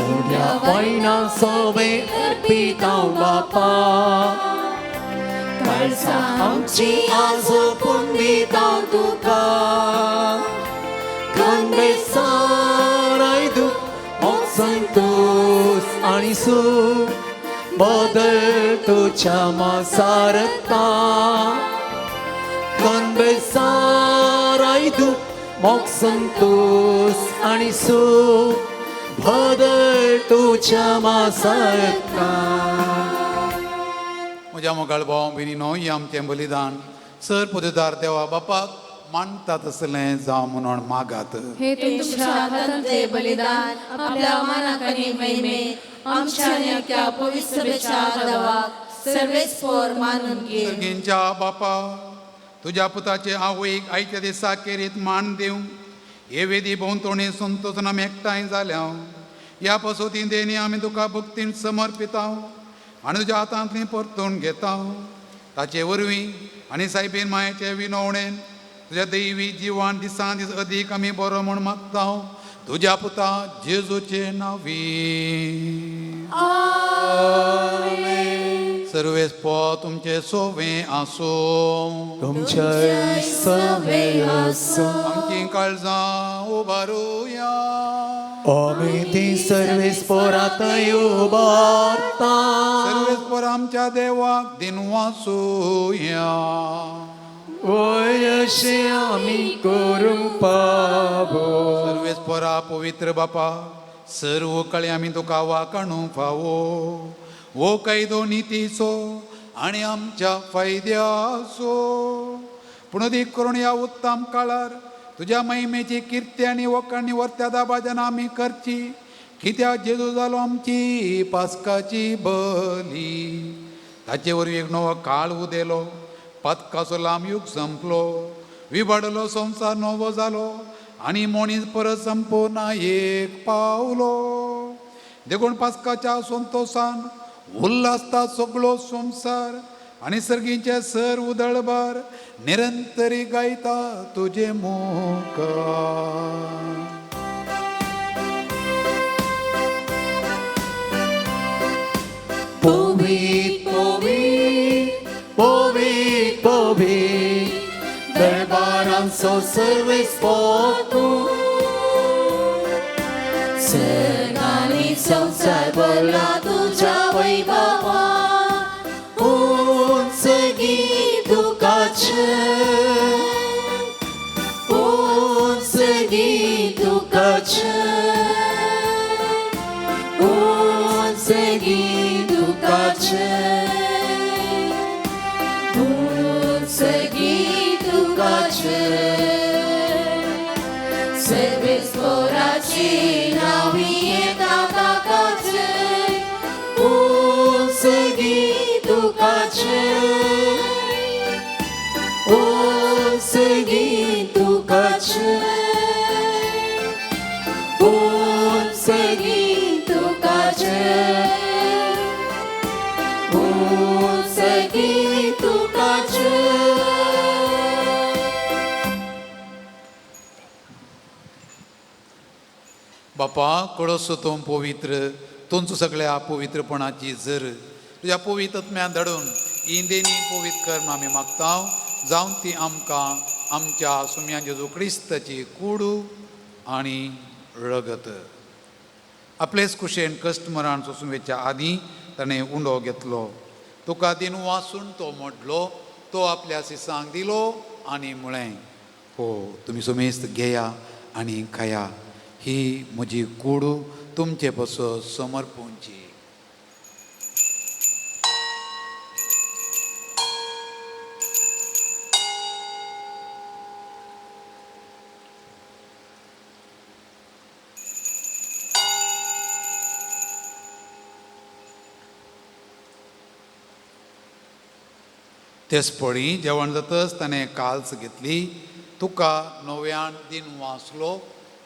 [SPEAKER 6] उड्या वायना सवय अर्पितां बापा. कळसां आमची आजो पुंडितां तुका. खंडेसार आयदू मोग संतोष आनी सूख बदल तुझ्या मासारता. खंडेसार आयदू मोग संतोष आनी सूख बदल तुझ्या मासारता.
[SPEAKER 2] म्हज्या मोगाळ भाव भयणीनो, ही आमचें बलिदान सर पुदेदार देवा बापाक मानता तसलें जावं म्हणून मागात.
[SPEAKER 7] हे तुमच्या हातांतले बलिदान आपल्या मानाक आनी महिमेक आमच्या आनी आख्या पवित्र सभेच्या आदावाक सर्वेस्पर मानून घे.
[SPEAKER 2] सर्गींच्या बापा, तुज्या पुताचे आवयक आयच्या दिसा केरीत मान दिवंक हे वेदी भोंवतणी संतोषन आमी एकठांय जाल्या. ह्या पसोती देणी आमी तुका भक्तीन समर्पिता आनी तुज्या हातांतली परतून घेता. ताचे वरवीं आनी सायबीन मायेचे विनवणेन तुज्या दैवी जिवान दिसान दीस अदीक आमी बरो म्हूण मागता. तुज्या पुता जेजूचे नांवी. सर्वेस्पो तुमचे सोवे आसो.
[SPEAKER 5] तुमच्या सवे आसो.
[SPEAKER 2] आमची काळजां उबारुया.
[SPEAKER 5] आमी ती सर्वेस्परांतय उबारता.
[SPEAKER 2] सर्वेस्पर आमच्या देवाक दिनवासुया.
[SPEAKER 5] वय अशें आमी करूंक पावो.
[SPEAKER 2] सर्वेस्परा पवित्र बापा, सर्व कळे आमी तुका वाकाणूंक फावो. वो कैदो नितीचो आनी आमच्या फायद्याचो. पूण अदीक करून ह्या उत्तम काळार तुज्या महिमेची किर्ती आनी वखणी वर्त्या दाबाजन आमी करची. कित्याक जेजू जालो आमची पास्काची बली. ताचे वरवीं एक नवो काळ उदेलो. पदकाचो लांब युग संपलो. विबाडलो संवसार नवो जालो आनी मनीस परत संपूर्ण एक पावलो. देखून पास्काच्या संतोशान उल्हासता सगळो संवसार आणि सर्गींचे सर उदळबार निरंतरी गायता तुझे मुख
[SPEAKER 5] Povit, povit, povit, povit, दरबारांचो Sarves पोतू
[SPEAKER 6] सर्गांनी संसार भरला तुझ्या वैभवान
[SPEAKER 5] उंच गीत तुकाचे उंच गीत तुकाचे उंच गीत तुकाचे
[SPEAKER 6] उंच गीत तुकाचे सर्वेस्पराची नावी येता ताकाचे
[SPEAKER 5] उंच गीत तुकाचे उंच गीत तुकाचे
[SPEAKER 6] उंच गीत तुकाचे उंच गीत तुकाचे
[SPEAKER 2] बापा कळसो तो पवित्र तुमचो सगळ्या पवित्रपणाची जर तुझ्या पवित्रत्म्या धडून इंदेनी पवित्र कर म्हूण आमी मागता जावन ती आमकां आमच्या सुम्या जेजू क्रिस्ताची कूड आनी रगत आपलेच कुशेन कस्टमरान सोसूंवेच्या आदीं ताणें उंडो घेतलो तुका दिन वाचून तो मोडलो तो आपल्या सिसांक दिलो आनी म्हळें हो तुमी सुमेस्त घेया आनी खाया ही म्हजी कूड तुमचे पासो समर्पूंची तेच पळी जेवण जातच ताणें काल्स घेतली तुका नव्यान दिन वाचलो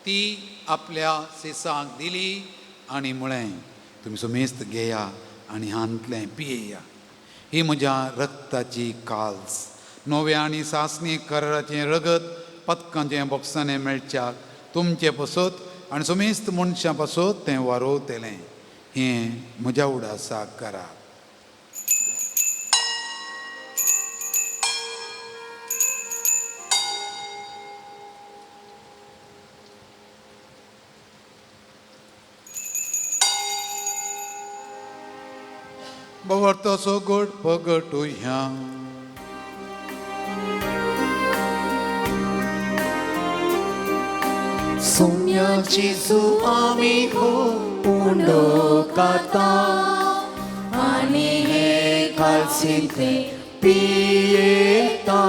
[SPEAKER 2] ती आपल्या सिसांक दिली आनी म्हळें तुमी सुमेस्त घेया आनी हांतलें पियेया ही म्हज्या रक्ताची काल्स नव्या आनी सासणी कराराचें रगत पदकांचें बॉक्सांनी मेळच्याक तुमचे पासत आनी सुमेस्त मनशां पासत तें वारोवतलें हें म्हज्या उडासाक करा बवरतोसो गोड पगटू ह्या
[SPEAKER 5] सुम्याची जू आमी हो उंडो काता आनी हे खालसिते पियेता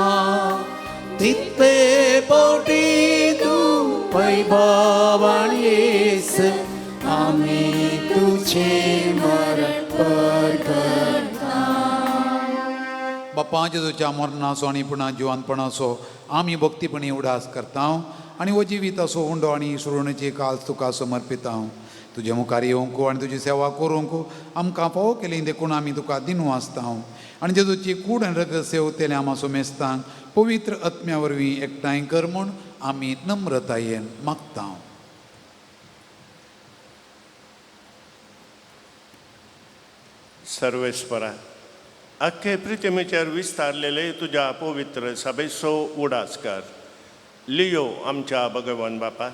[SPEAKER 5] तित्ते पोटी तू वैभवान येस आमी तुझे मरण करता
[SPEAKER 2] बापा जेजूच्या मरणाचो आनी पुणा जिवानपणाचो आमी भक्तीपणी उडास करता आनी हो जिवीत असो उंडो आनी सुरणेची काल तुका समर्पिता तुजे मुखार येवंक आनी तुजी सेवा करूंक आमकां फावो केली देखून आमी तुका दिनू आसता आनी जेजूची कूड आनी रगत सेवतेले आमा सोमेस्तांक पवित्र आत्म्या वरवीं एकठांय कर म्हूण आमी नम्रतायेन मागता
[SPEAKER 1] सर्वेस्परा अख्खे पृथ्वीचेर विस्तारलेले तुज्या पवित्र सभेचो उडासकार लियो आमच्या भगवान बापा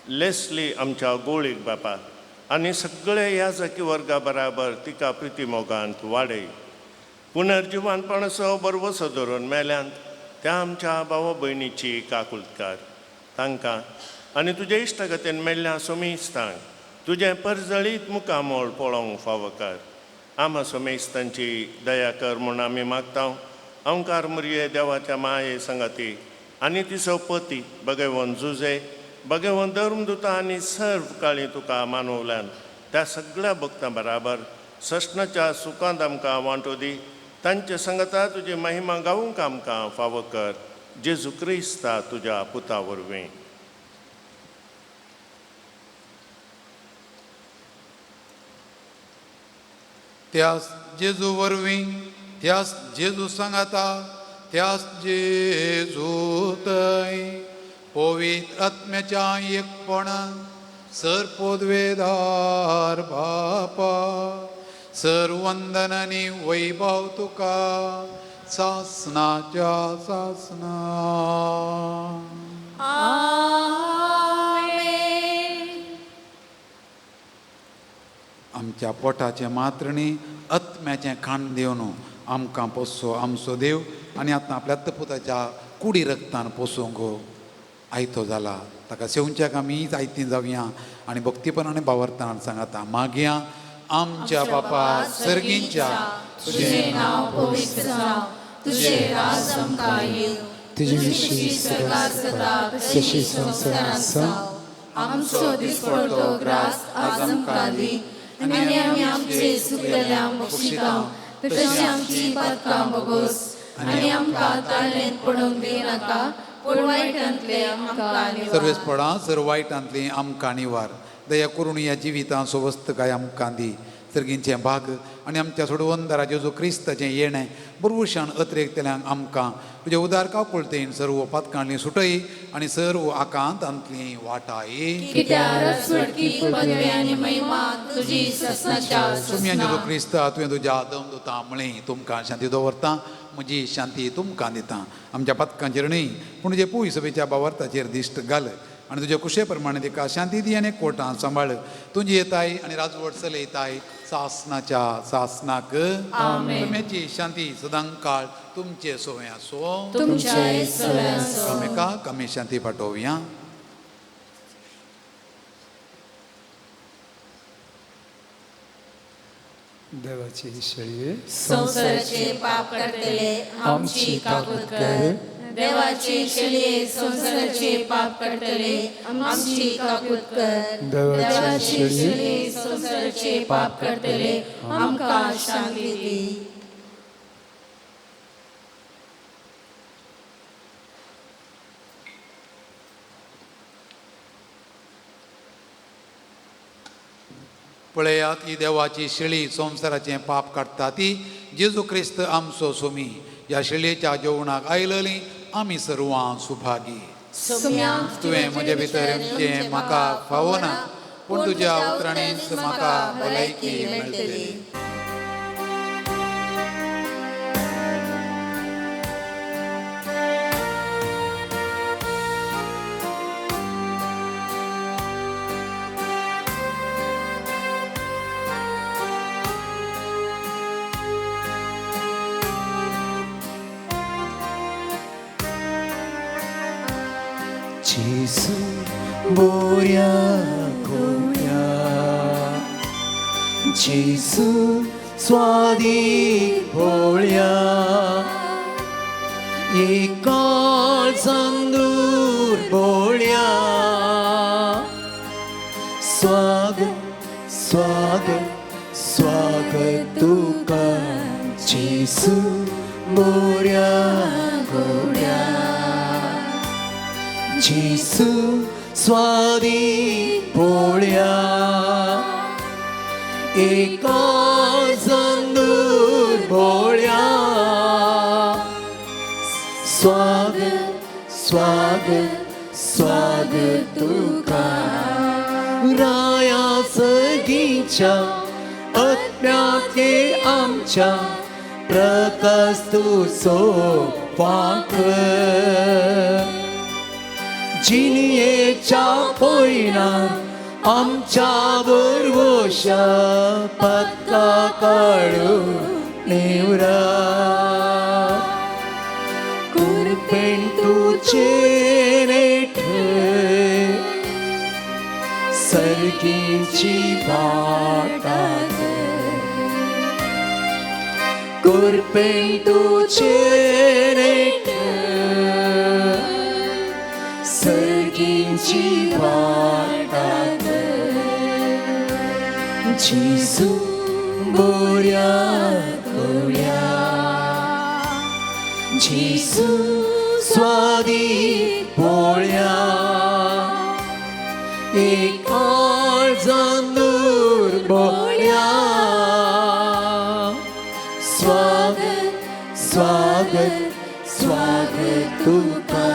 [SPEAKER 1] लेस्ली आमच्या गोळीक बापा आनी सगळे याजकी वर्गा बराबर तिका प्रितीमोगांत वाडय पुनर्जिवानपणाचो बरवसो धरून मेल्यांत त्या आमच्या भाव भयणीची काकुळटकार तांकां आनी तुजे इश्टगतेन मेल्ल्या सोमेस्तांक तुजें परजळीत मुखामोळ पळोवंक फावो कर आमा सोमेस्तांची दया कर म्हूण आमी मागता अवंकार मुरये देवाच्या माये संगती आनी तिचो पती भगवान जुजे भगवान धर्मदुता आनी सर्व काळी तुका मानवल्यान त्या सगळ्या भक्तां बराबर सष्णाच्या सुखांत आमकां वांटो दी तांचे संगता तुजी महिमा गावूंक आमकां फावो कर जेजू क्रिस्ता तुज्या पुता वरवीं
[SPEAKER 2] त्या जेजू वरवीं त्यास जेजू सांगाता त्यास जेजू थंय पवित्र आत्म्याच्या एकपणान सर पोदवेदार बापा सर वंदन आनी वैभव तुका सासनाच्या सासना. आमच्या पोटाचे मात्रणी आत्म्याचें खाण दिवन आमकां पोसो आमचो देव आनी आतां आपल्या पुताच्या कुडी रक्तान पोसूंक आयतो जाला. ताका सेवच्याक आमी आयतीं जावया आनी भक्तीपणान भावार्थान सांगाता मागया आमच्या बापा सर्गींच्या
[SPEAKER 7] तुझे नाव पवित्र जावं, तुझे राज आमकां येवं,
[SPEAKER 3] तुझे विशीं
[SPEAKER 7] स्वर्गांत जाता तशी संवसारांत जावं. आमचो दिसपडटो ग्रास आज आमकां दी आनी आमी आमचे चुकलेल्यांक बक्षितांव तशी आमची पातकां बोगोस आनी आमकां ताळेंत पडोवंक दिनाका पूण वायटांतले आमकां निवार.
[SPEAKER 2] सर्वेस्पडा सर वायटांतली आमकां निवार. दया करून ह्या जिवितां सोवस्त काय आमकां दी. सर्गींचें भाग आनी आमच्या सोडवंदरा जेजू क्रिस्ताचें येणें बरोवशान अतिरेकतल्यांक आमकां तुजे उदार कावकुळतेन सर्व पातकांतली सुटय आनी सर्व आकांतांतली वाटाय. तुमी जेजू क्रिस्ता तुवें तुज्या दमदुतां म्हळें तुमकां शांती दवरता म्हजी शांती तुमकां दिता. आमच्या पातकांचेर न्हय पूण तुजे पुय सभेच्या भावार्थाचेर दिश्ट घाल आनी तुजे कुशे प्रमाणे तिका शांती दी आनी कोटां सांबाळ. तुजी येताय आनी राजवट चलयताय सासनाच्या सासनाक. तुमची शांती सदां काळ तुमचे सोवे आसो. एकामेकाक आमी शांती पाठोवया.
[SPEAKER 3] देवाची शेळये
[SPEAKER 7] संसाराचे पाप काडटले आमची काकूत कर. देवाचे शेळये संसाराचे पाप काडटले आमची काकूत कर. देवाचे शेळये संसाराचे पाप काडटले आमकां शांती दी.
[SPEAKER 2] पळयात ही देवाची शेळी संवसाराचें पाप काडटा ती जेजू क्रिस्त आमचो सोमी. ह्या शेळयेच्या जेवणाक आयलली आमी सर्वां सुभागी. तुवें म्हजे भितर म्हाका फावना पूण तुज्या उतरांनीच म्हाका भलायकी मेळटली.
[SPEAKER 5] जेसू बोऱ्या गोऱ्या जेसू स्वादी भोळ्या एकाळ चांदूर बोळ्या स्वागत स्वागत स्वागत तुका जेसू बोऱ्या गोऱ्या जेसू स्वादी भोळ्या एका चांदूर भोळ्या स्वागत स्वागत स्वागत तुका राया सगीच्या आत्म्याचे आमच्या प्रकाश तू सोपाक जिनियेच्या पयणात आमच्या बरवोशा पत्का काढू नेवरा कुरपेण तुचे नेठ सर्गीची वाटात कुरपेण तुचे नेठ सर्गीची वाटात जेसू बोऱ्या गोऱ्या जेसू स्वादी भोळ्या एकाळ चांदूर भोळ्या स्वागत स्वागत स्वागत तुका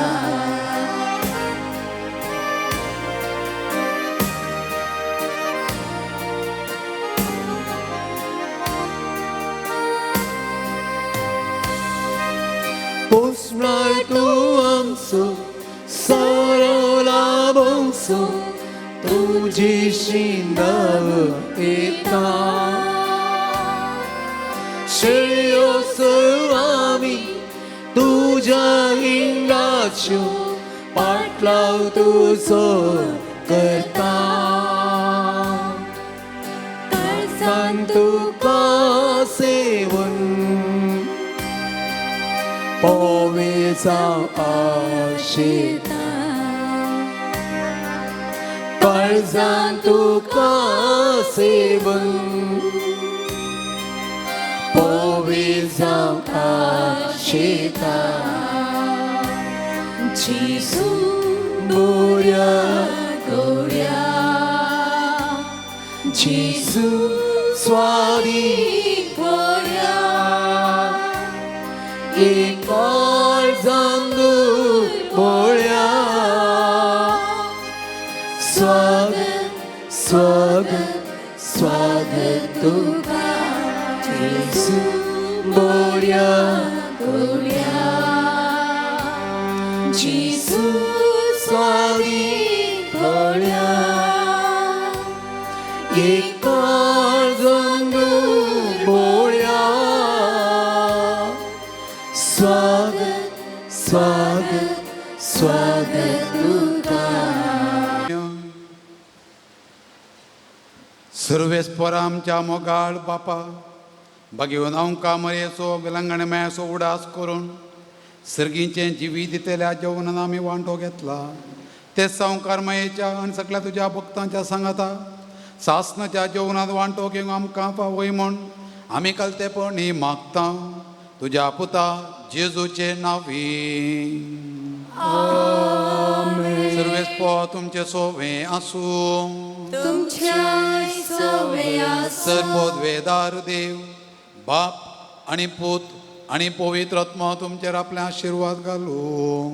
[SPEAKER 5] Posmar tu amso Sarola bonso तुझी शिंदाव येता श्रेयस आमी तुझ्या इंडाच्यो पाटलाव तुझो करता तुका सेवन पोवे जाव आशेता काळजान तुका सेवन पोवे जाव आशेता जेजू बोऱ्या गोड्या जेजू स्वादी गोड्या एक काळजान दूर बोळ्या स्वागत स्वागत स्वागत तुका जेजू बोऱ्या गोड्या जेजू स्वादी गोड्या एक काळजान दूर बोळ्या स्वागत स्वागत स्वागत तुका
[SPEAKER 2] सर्वेस्पर आमच्या मोगाळ बापा भगवून आमकां मरेचो विलंगण मेळचो उडास करून सर्गीचें जिवी दितेल्या जेवणान आमी वांटो घेतला ते संवकार मयेच्या आनी सगळ्या तुज्या भक्तांच्या सांगाता सासणाच्या जेवणात वांटो घेवंक आमकां फावय म्हूण आमी कलतेपणी मागता तुज्या पुता जेजूचे नांवी सर्वेस्पो तुमचे सोवे आसूं सर्वोद्वेदार देव बाप आणि पूत आणि पवित्र आत्मा तुमचेर आपले आशीर्वाद घालूं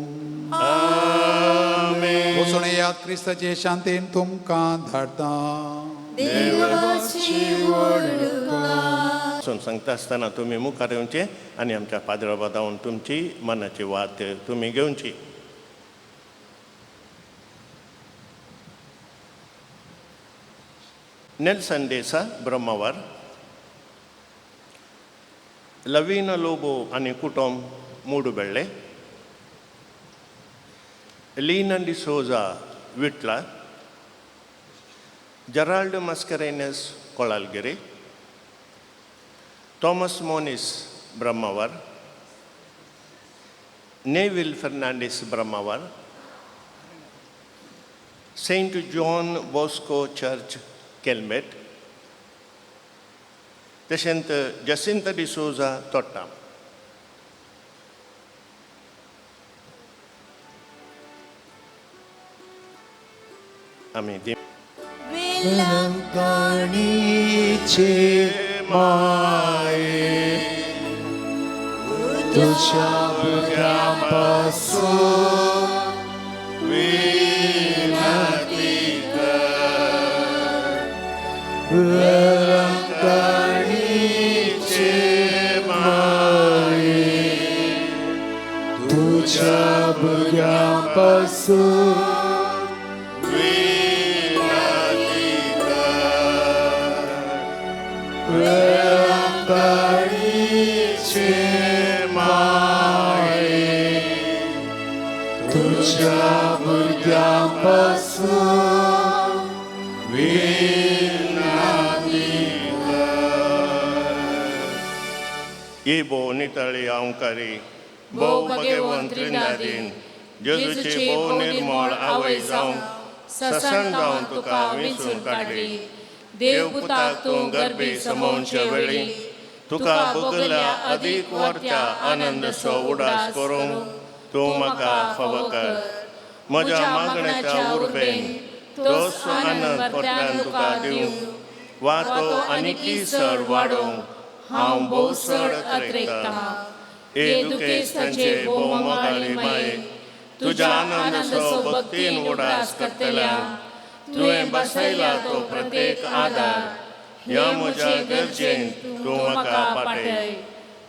[SPEAKER 2] वचून क्रिस्ताचे शांतीन तुमकां धाडटा
[SPEAKER 1] सांगता आसतना तुमी मुखार येवचे आनी आमच्या पाद्रा धांवन तुमची मनाची वात तुमी घेवची. नेल्सन देसा ब्रह्मावर लवीन लोबो आनी कुटुंब Moodubelle Leena D'Souza Vitla Gerald Mascarenhas Kolalgiri Thomas Monis Brahmavar Neville Fernandes Brahmavar Saint John Bosco church केल्मेट तशेंच जसिंत डिसोजा तोट्टा आमी
[SPEAKER 5] वेलंकाणीचे माये तुझ्या भुरग्यांपासून विनंती वेलंकाणीचे माये तुझ्या भुरग्यांपासून वेलंकाणीचे माये तुझ्या भुरग्यांपासून विनंती
[SPEAKER 1] ये बो नितळी अवकारी भोव भगवंत त्रिनादीन जेजूचे भोव निर्मळ आवय जावं ससन जावं तुका विंचून काडली देवपुताक तूं गर्भी समोवचे वेळी तुका भोगल्या अदीक वर्त्या आनंदसो उडास करूंक तूं म्हाका फाव कर म्हज्या मागण्याच्या उर्बेन तोच आनंद परत्यान तुका दिवं वा तो आनीकी चड वाडोवंक हांव भोव चड अत्रेकतां हे दुखेस्तांचे भोव मोगाळी माये तुझ्या आनंद सो भक्तीन उडास करतल्या तुवें बसयला तो प्रत्येक आदार ह्या म्हज्या गरजेन तूं म्हाका पाठय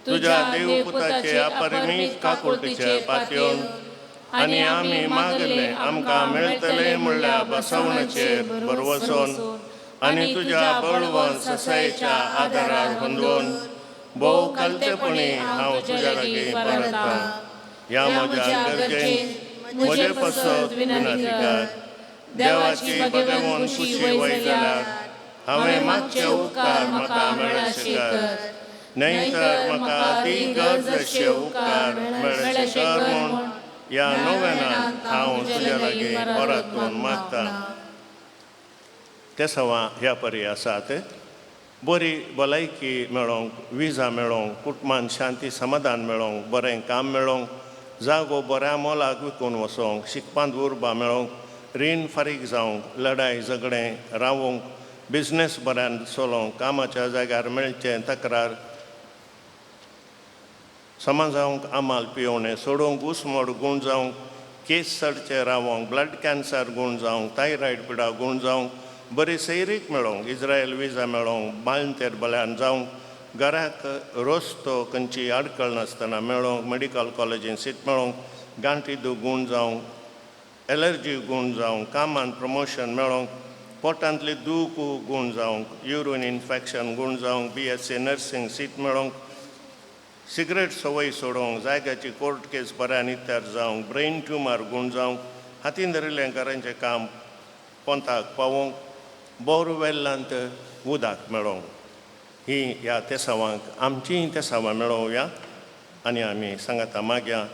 [SPEAKER 1] तुझ्या देवपुताचे अपरिमीत काकुळटीचे पातयेवन आनी आमी मागले आमकां मेळटले म्हणल्या बसवणेचेर भरवसून आनी तुज्या बळवंत ससायेच्या आदारार बंदून भोव कालतेपणी हांव तुज्या लागीं परतां ह्या म्हज्या गरजेन म्हजे पसत विनंती कर देवाची भगवून खुशी वय जाल्यार हांवें मागचे उपकार म्हाका मेळचे कर न्हय तर म्हाका ती गरज अशे उपकार मेळचे कर म्हूण ह्या नोवेनांत हांव तुज्या लागीं परतून मागतां ते सवा ह्या परी आसात बरी भलायकी मेळोंक विजा मेळोंक कुटुंबान शांती समाधान मेळोंक बरें काम मेळोंक जागो बऱ्या मोलाक विकून वचोंक शिकपांत उर्बा मेळोंक रीण फारीक जावंक लढाय झगडें रावोंक बिझनेस बऱ्यान चलोवंक कामाच्या जाग्यार मेळचें तक्रार समाजांक आमाल पियोवणें सोडूंक उसमोड गूण जावंक केस चडचे रावोंक ब्लड कॅन्सर गूण जावंक थायरॉयड पिडा गूण जावंक बरी सैरीक मेळोंक इज्रायल विजा मेळोंक बाळंतेर बल्यान जावंक घराक रोस्तो खंयची आडकळ नासतना मेळोंक मेडिकल कॉलेजीन सीट मेळोंक गांठी दूख गूण जावंक एलर्जी गूण जावंक कामान प्रमोशन मेळोंक पोटांतली दूख गूण जावंक युरीन इन्फेक्शन गूण जावंक BSc नर्सिंग सीट मेळोंक सिगरेट संवय सोडोवंक जायग्याची कोर्ट केस बऱ्या नित्यार जावंक ब्रेन ट्युमर गूण जावंक हातीन धरिल्लें घरांचें काम पोंताक पावोवंक बोरवेल्लांत उदक मेळोवंक ही ह्या तेसावांक आमचीय तेसावां मेळोवया आनी आमी सांगाता मागया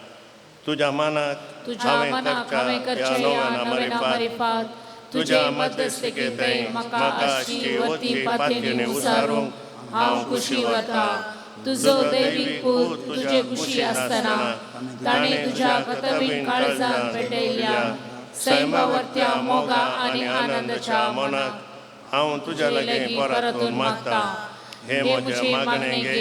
[SPEAKER 1] तुज्या मानाक हांवें करच्या ह्या नव्या मारिफात तुज्या मध्यस्थीकेंतय म्हाका आसची वती पातयेनी उसारूंक हांव खुशी वता तुजो दैवीक पूत तुजे कुशी आसतना ताणें तुज्या कतबीन काळजान पेटयल्या सैमावर्त्या मोगा आनी आनंदाच्या मनाक हांव तुज्या लागीं परतून मागतां हे म्हजे मागणें घे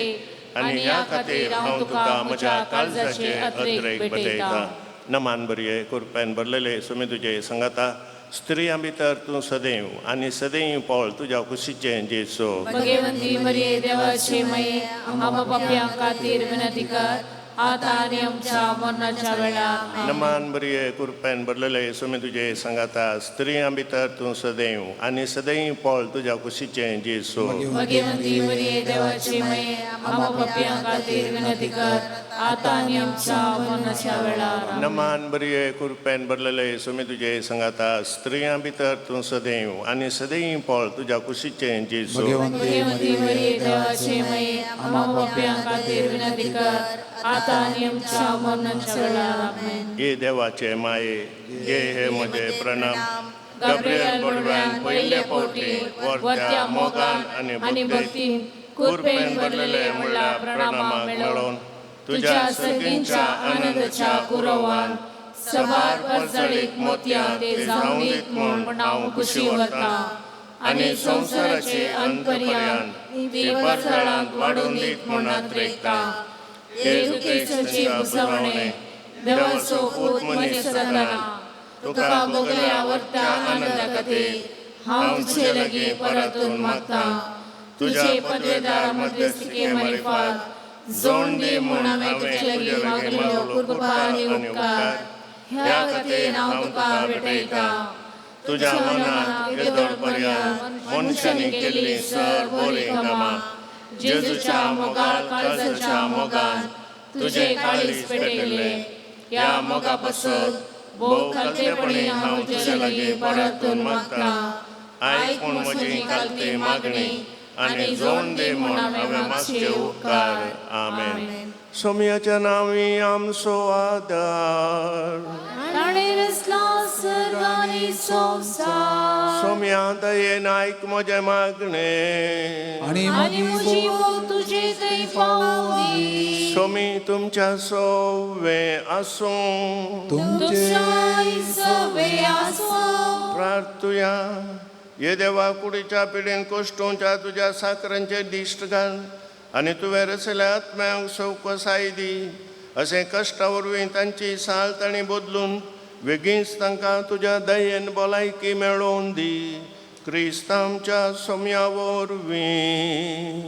[SPEAKER 1] आनी ह्या खातीर हांव तुका म्हज्या काळजाचे अत्रेक भेटयतां नमान बरये कृपेन भरलेले सुमी तुजे संगाता स्त्रियां भितर तूं सदैव आनी सदैव पोळ तुज्या कुशीचें जेसो
[SPEAKER 6] भगवंती मरिये देवाचे मये आम्हा पाप्यां खातीर विनंती कर आता आनी आमच्या मरणाच्या वेळार
[SPEAKER 1] नमान बरये कृपेन भरलेले सुमी तुजे संगाता स्त्रियां भितर तूं सदैव आनी सदैव पोळ तुज्या कुशीचें जेसो
[SPEAKER 6] भगवंती मरिये देवाचे मये आम्हा पाप्यां खातीर विनंती कर आता आनी आमच्या मरणाच्या वेळार
[SPEAKER 1] नमान बरये कृपेन भरलेले सुमी तुजे संगाता स्त्रियां भितर तूं सदैव आनी सदैव पोळ तुज्या कुशीचें जेसो
[SPEAKER 6] भगवंती मरिये देवाचे मये आम्हा पाप्यां खातीर विनंती कर आता आनी आमच्या मरणाच्या वेळार आमेन
[SPEAKER 1] हे देवाचे माये घे हे म्हजे प्रणाम गब्रियल बडव्यान पयले फावटी वरच्या मोगान आनी भक्तीन कृपेन भरलेले म्हणल्यार प्रणामाक मेळोवन तुज्या सगळ्यांच्या आनंदाच्या कुरवान सबार परजळीक मोतयां ते जावं दीत म्हूण हांव खुशी वता आनी संवसाराचे अंतपर्यान ती परजळांक वाडून दीत म्हूण आत्रेकता येशूचे बुजवणे देवाचो पूत मनीस जातना तुका भोगल्या वर्त्या आनंदा खातीर हांव तुजे लागीं परतून मागतां तुजे पदवेदार मध्यस्थीके मारिफात जोड दी म्हूण हांवें तुजे लागीं मागल्यो कृपा आनी उपकार ह्या खातीर हांव तुका भेटयतां तुज्या मनाक येदोळपर्यंत मनशांनी केल्ली सर बरी कामां
[SPEAKER 6] जेजूच्या मोगाळ काळजाच्या मोगान तुजे काळीज पेटयले ह्या मोगा पसत भोव खालतेपणी हांव तुजे लागीं परतून मागतां
[SPEAKER 1] आयकून म्हजी कालती मागणी आनी जोड दे म्हूण हांवें मागचे उपकार आमेन सोम्याच्या नांवी आमचो आदार
[SPEAKER 6] ताणें रचला सर्ग आनी संवसार
[SPEAKER 1] सोम्या दयेन आयक म्हजें मागणें
[SPEAKER 3] आणि
[SPEAKER 6] आनी म्हजी मोग तुजे थंय पावली
[SPEAKER 1] सोमी तुमच्या सोवे आसूं
[SPEAKER 6] तुमच्या सवे आसो
[SPEAKER 1] प्रार्थुया ये देवा कुडीच्या पिढीन कोश्टूंच्या तुज्या साकरांचे दिश्ट घाल आनी तुवें रचल्या आत्म्यांक सौकसाय दी. अशें कश्टा वरवीं तांची साल तांणी बदलून बेगीनच तांकां तुज्या दयेन भलायकी मेळोवन दी. क्रिस्त आमच्या सोम्या वरवीं.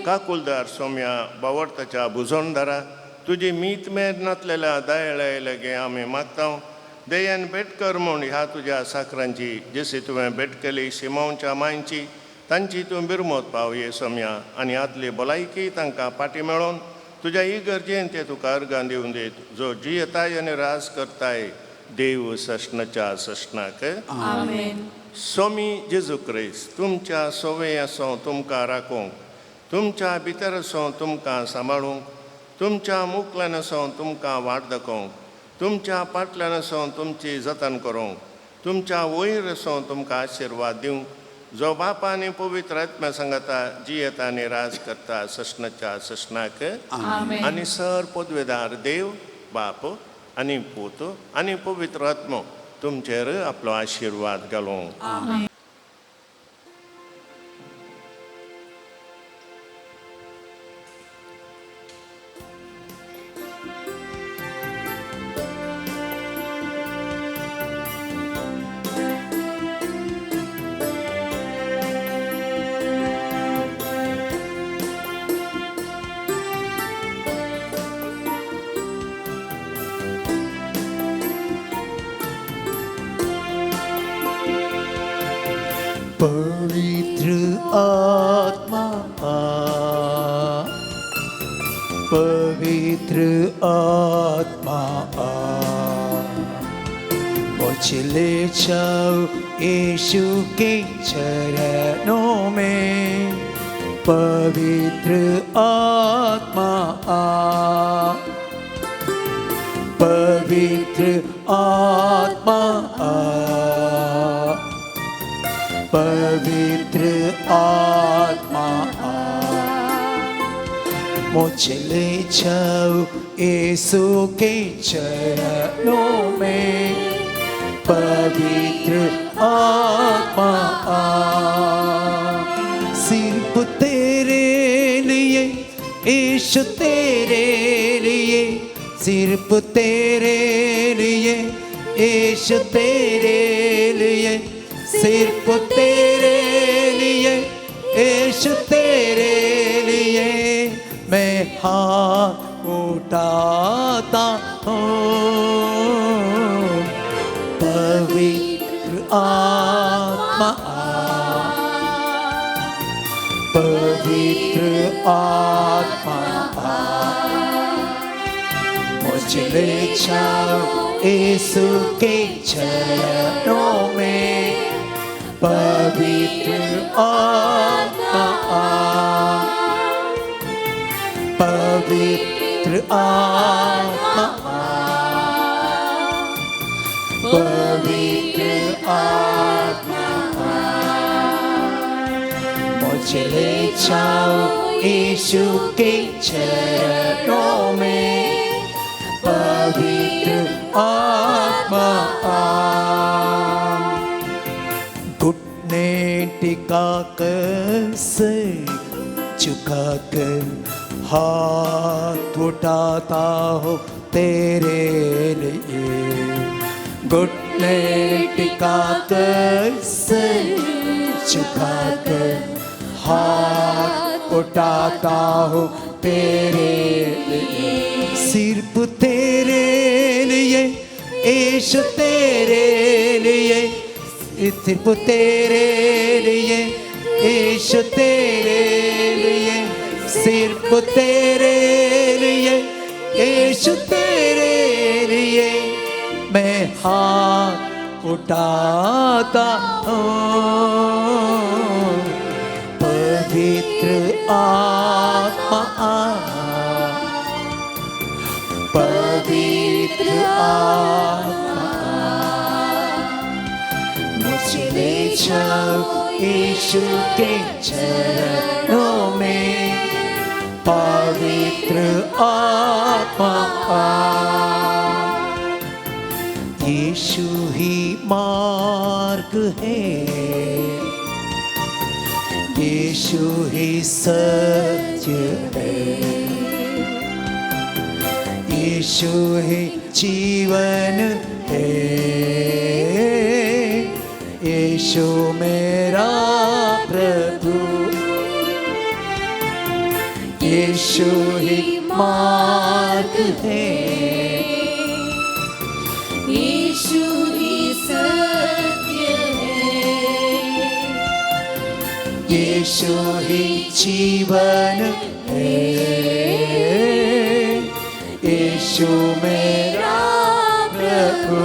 [SPEAKER 1] काकुलदार सोम्या बावडताच्या भुजोणदारा तुजी मीत मेद नातलेल्या दयाळाय लगे आमी मागता. दयेन भेट कर म्हूण ह्या तुज्या साकरांची जशी तुवें भेट केली शिमोनच्या मांयची तांची तूं बिरमोत पाव ये सोम्या. आनी आदली भलायकी तांकां पाटी मेळोवन तुज्या इगर्जेन ते तुका अर्गां दिवन दीत. जो जियेताय आनी राज करताय देव सशनाच्या सशनाक. सोमी जेजू क्रिस्त तुमच्या सोवे असो तुमकां राखूंक, तुमच्या भितर असो तुमकां सांबाळूंक, तुमच्या मुखल्यान असो तुमकां वाट दाखोवंक, तुमच्या फाटल्यान असो तुमची जतन करूंक, तुमच्या वयर असो तुमकां आशिर्वाद दिवंक. जो बापा आनी पवित्र आत्म्या सांगता जियेता आनी राज करता सशनाच्या सशनाक. आनी सर पदवेदार देव बाप आनी पूत आनी पवित्र आत्मो तुमचेर आपलो आशिर्वाद घालूं.
[SPEAKER 3] पवित्र आत्मा पवित्र आत्मा मुझे ले जाओ यीशु के चरणों में. पवित्र आत्मा पवित्र आत्मा पवित्र आत्मा मुझे ले जाओ यीशु के चरणों में. पवित्र आत्मा सिर्फ तेरे लिए यीशु तेरे लिए, सिर्फ तेरे लिए यीशु तेरे लिए, सिर्फ तेरे लिए यीशु तेरे लिए मैं हाथ उठाता हूँ. पवित्र आत्मा पवित्र आत्मा मुझे ले जाओ यीशु के चरणों में. पवित्र आत्मा पवित्र आत्मा पवित्र आत्मा मुझे ले जाओ यीशु के चरणों में. पवित्र आत्मा घुटने टिका कर सिर झुका कर हाथ उठाता हो तेरे लिए. घुटने टिका कर सिर झुका कर हाथ उठाता हो तेरे लिए. सिर्फ तेरे लिए यीशु तेरे लिए, सिर्फ तेरे लिए यीशु तेरे लिए, सिर्फ तेरे लिए यीशु तेरे लिए मैं हाथ उठाता हूँ. पवित्र आत्मा पवित्र आत्मा मुझे ले जाओ यीशु के चरणों में. पवित्र आत्मा यीशु ही मार्ग है, यीशु ही सत्य है, यीशु ही जीवन है, यीशु मेरा प्रभु, यीशु ही मार्ग है,
[SPEAKER 6] यीशु ही सत्य है,
[SPEAKER 3] यीशु ही जीवन है, यीशु मेरा प्रभु।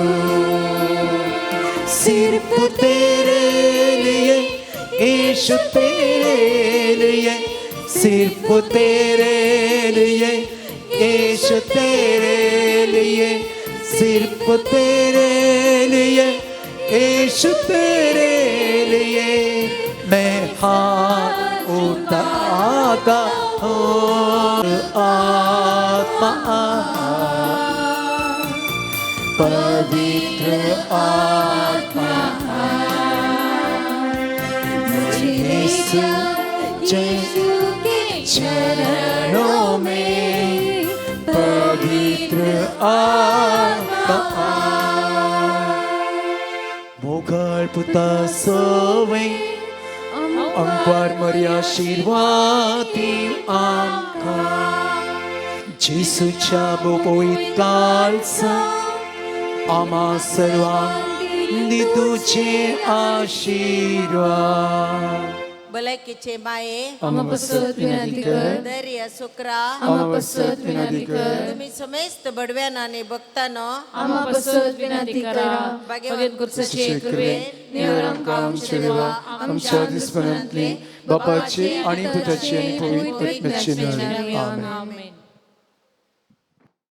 [SPEAKER 3] सिर्फ तेरे लिए यीशु, तेरे लिए, सिर्फ तेरे लिए यीशु, तेरे लिए, सिर्फ तेरे लिए यीशु, तेरे लिए मैं हाथ उठाता हूँ। आत्मा, पवित्र आत्मा, मुझे यीशु के चरणों में, पवित्र आत्मा। Mogal puta sowing ang Maria Shirwatim angka, Jesu chabo poitalsa, ama sarwang di tuche आशीर्वाद।
[SPEAKER 8] भलायकीचे माये,
[SPEAKER 7] आम्हापासून विनंती कर,
[SPEAKER 8] धैर्य सुकरा,
[SPEAKER 7] आम्हापासून विनंती कर,
[SPEAKER 8] तुम्ही समेस्त बडव्यानाने बघताना
[SPEAKER 7] आम्हापासून विनंती करा.
[SPEAKER 8] भगवान
[SPEAKER 7] कुर्साचे कृपे निवडक आमच्या देवा, आमच्या दिसपणातले बापाचे आणि पुत्राचे आणि पवित्र आत्म्याचे नावे. आमेन.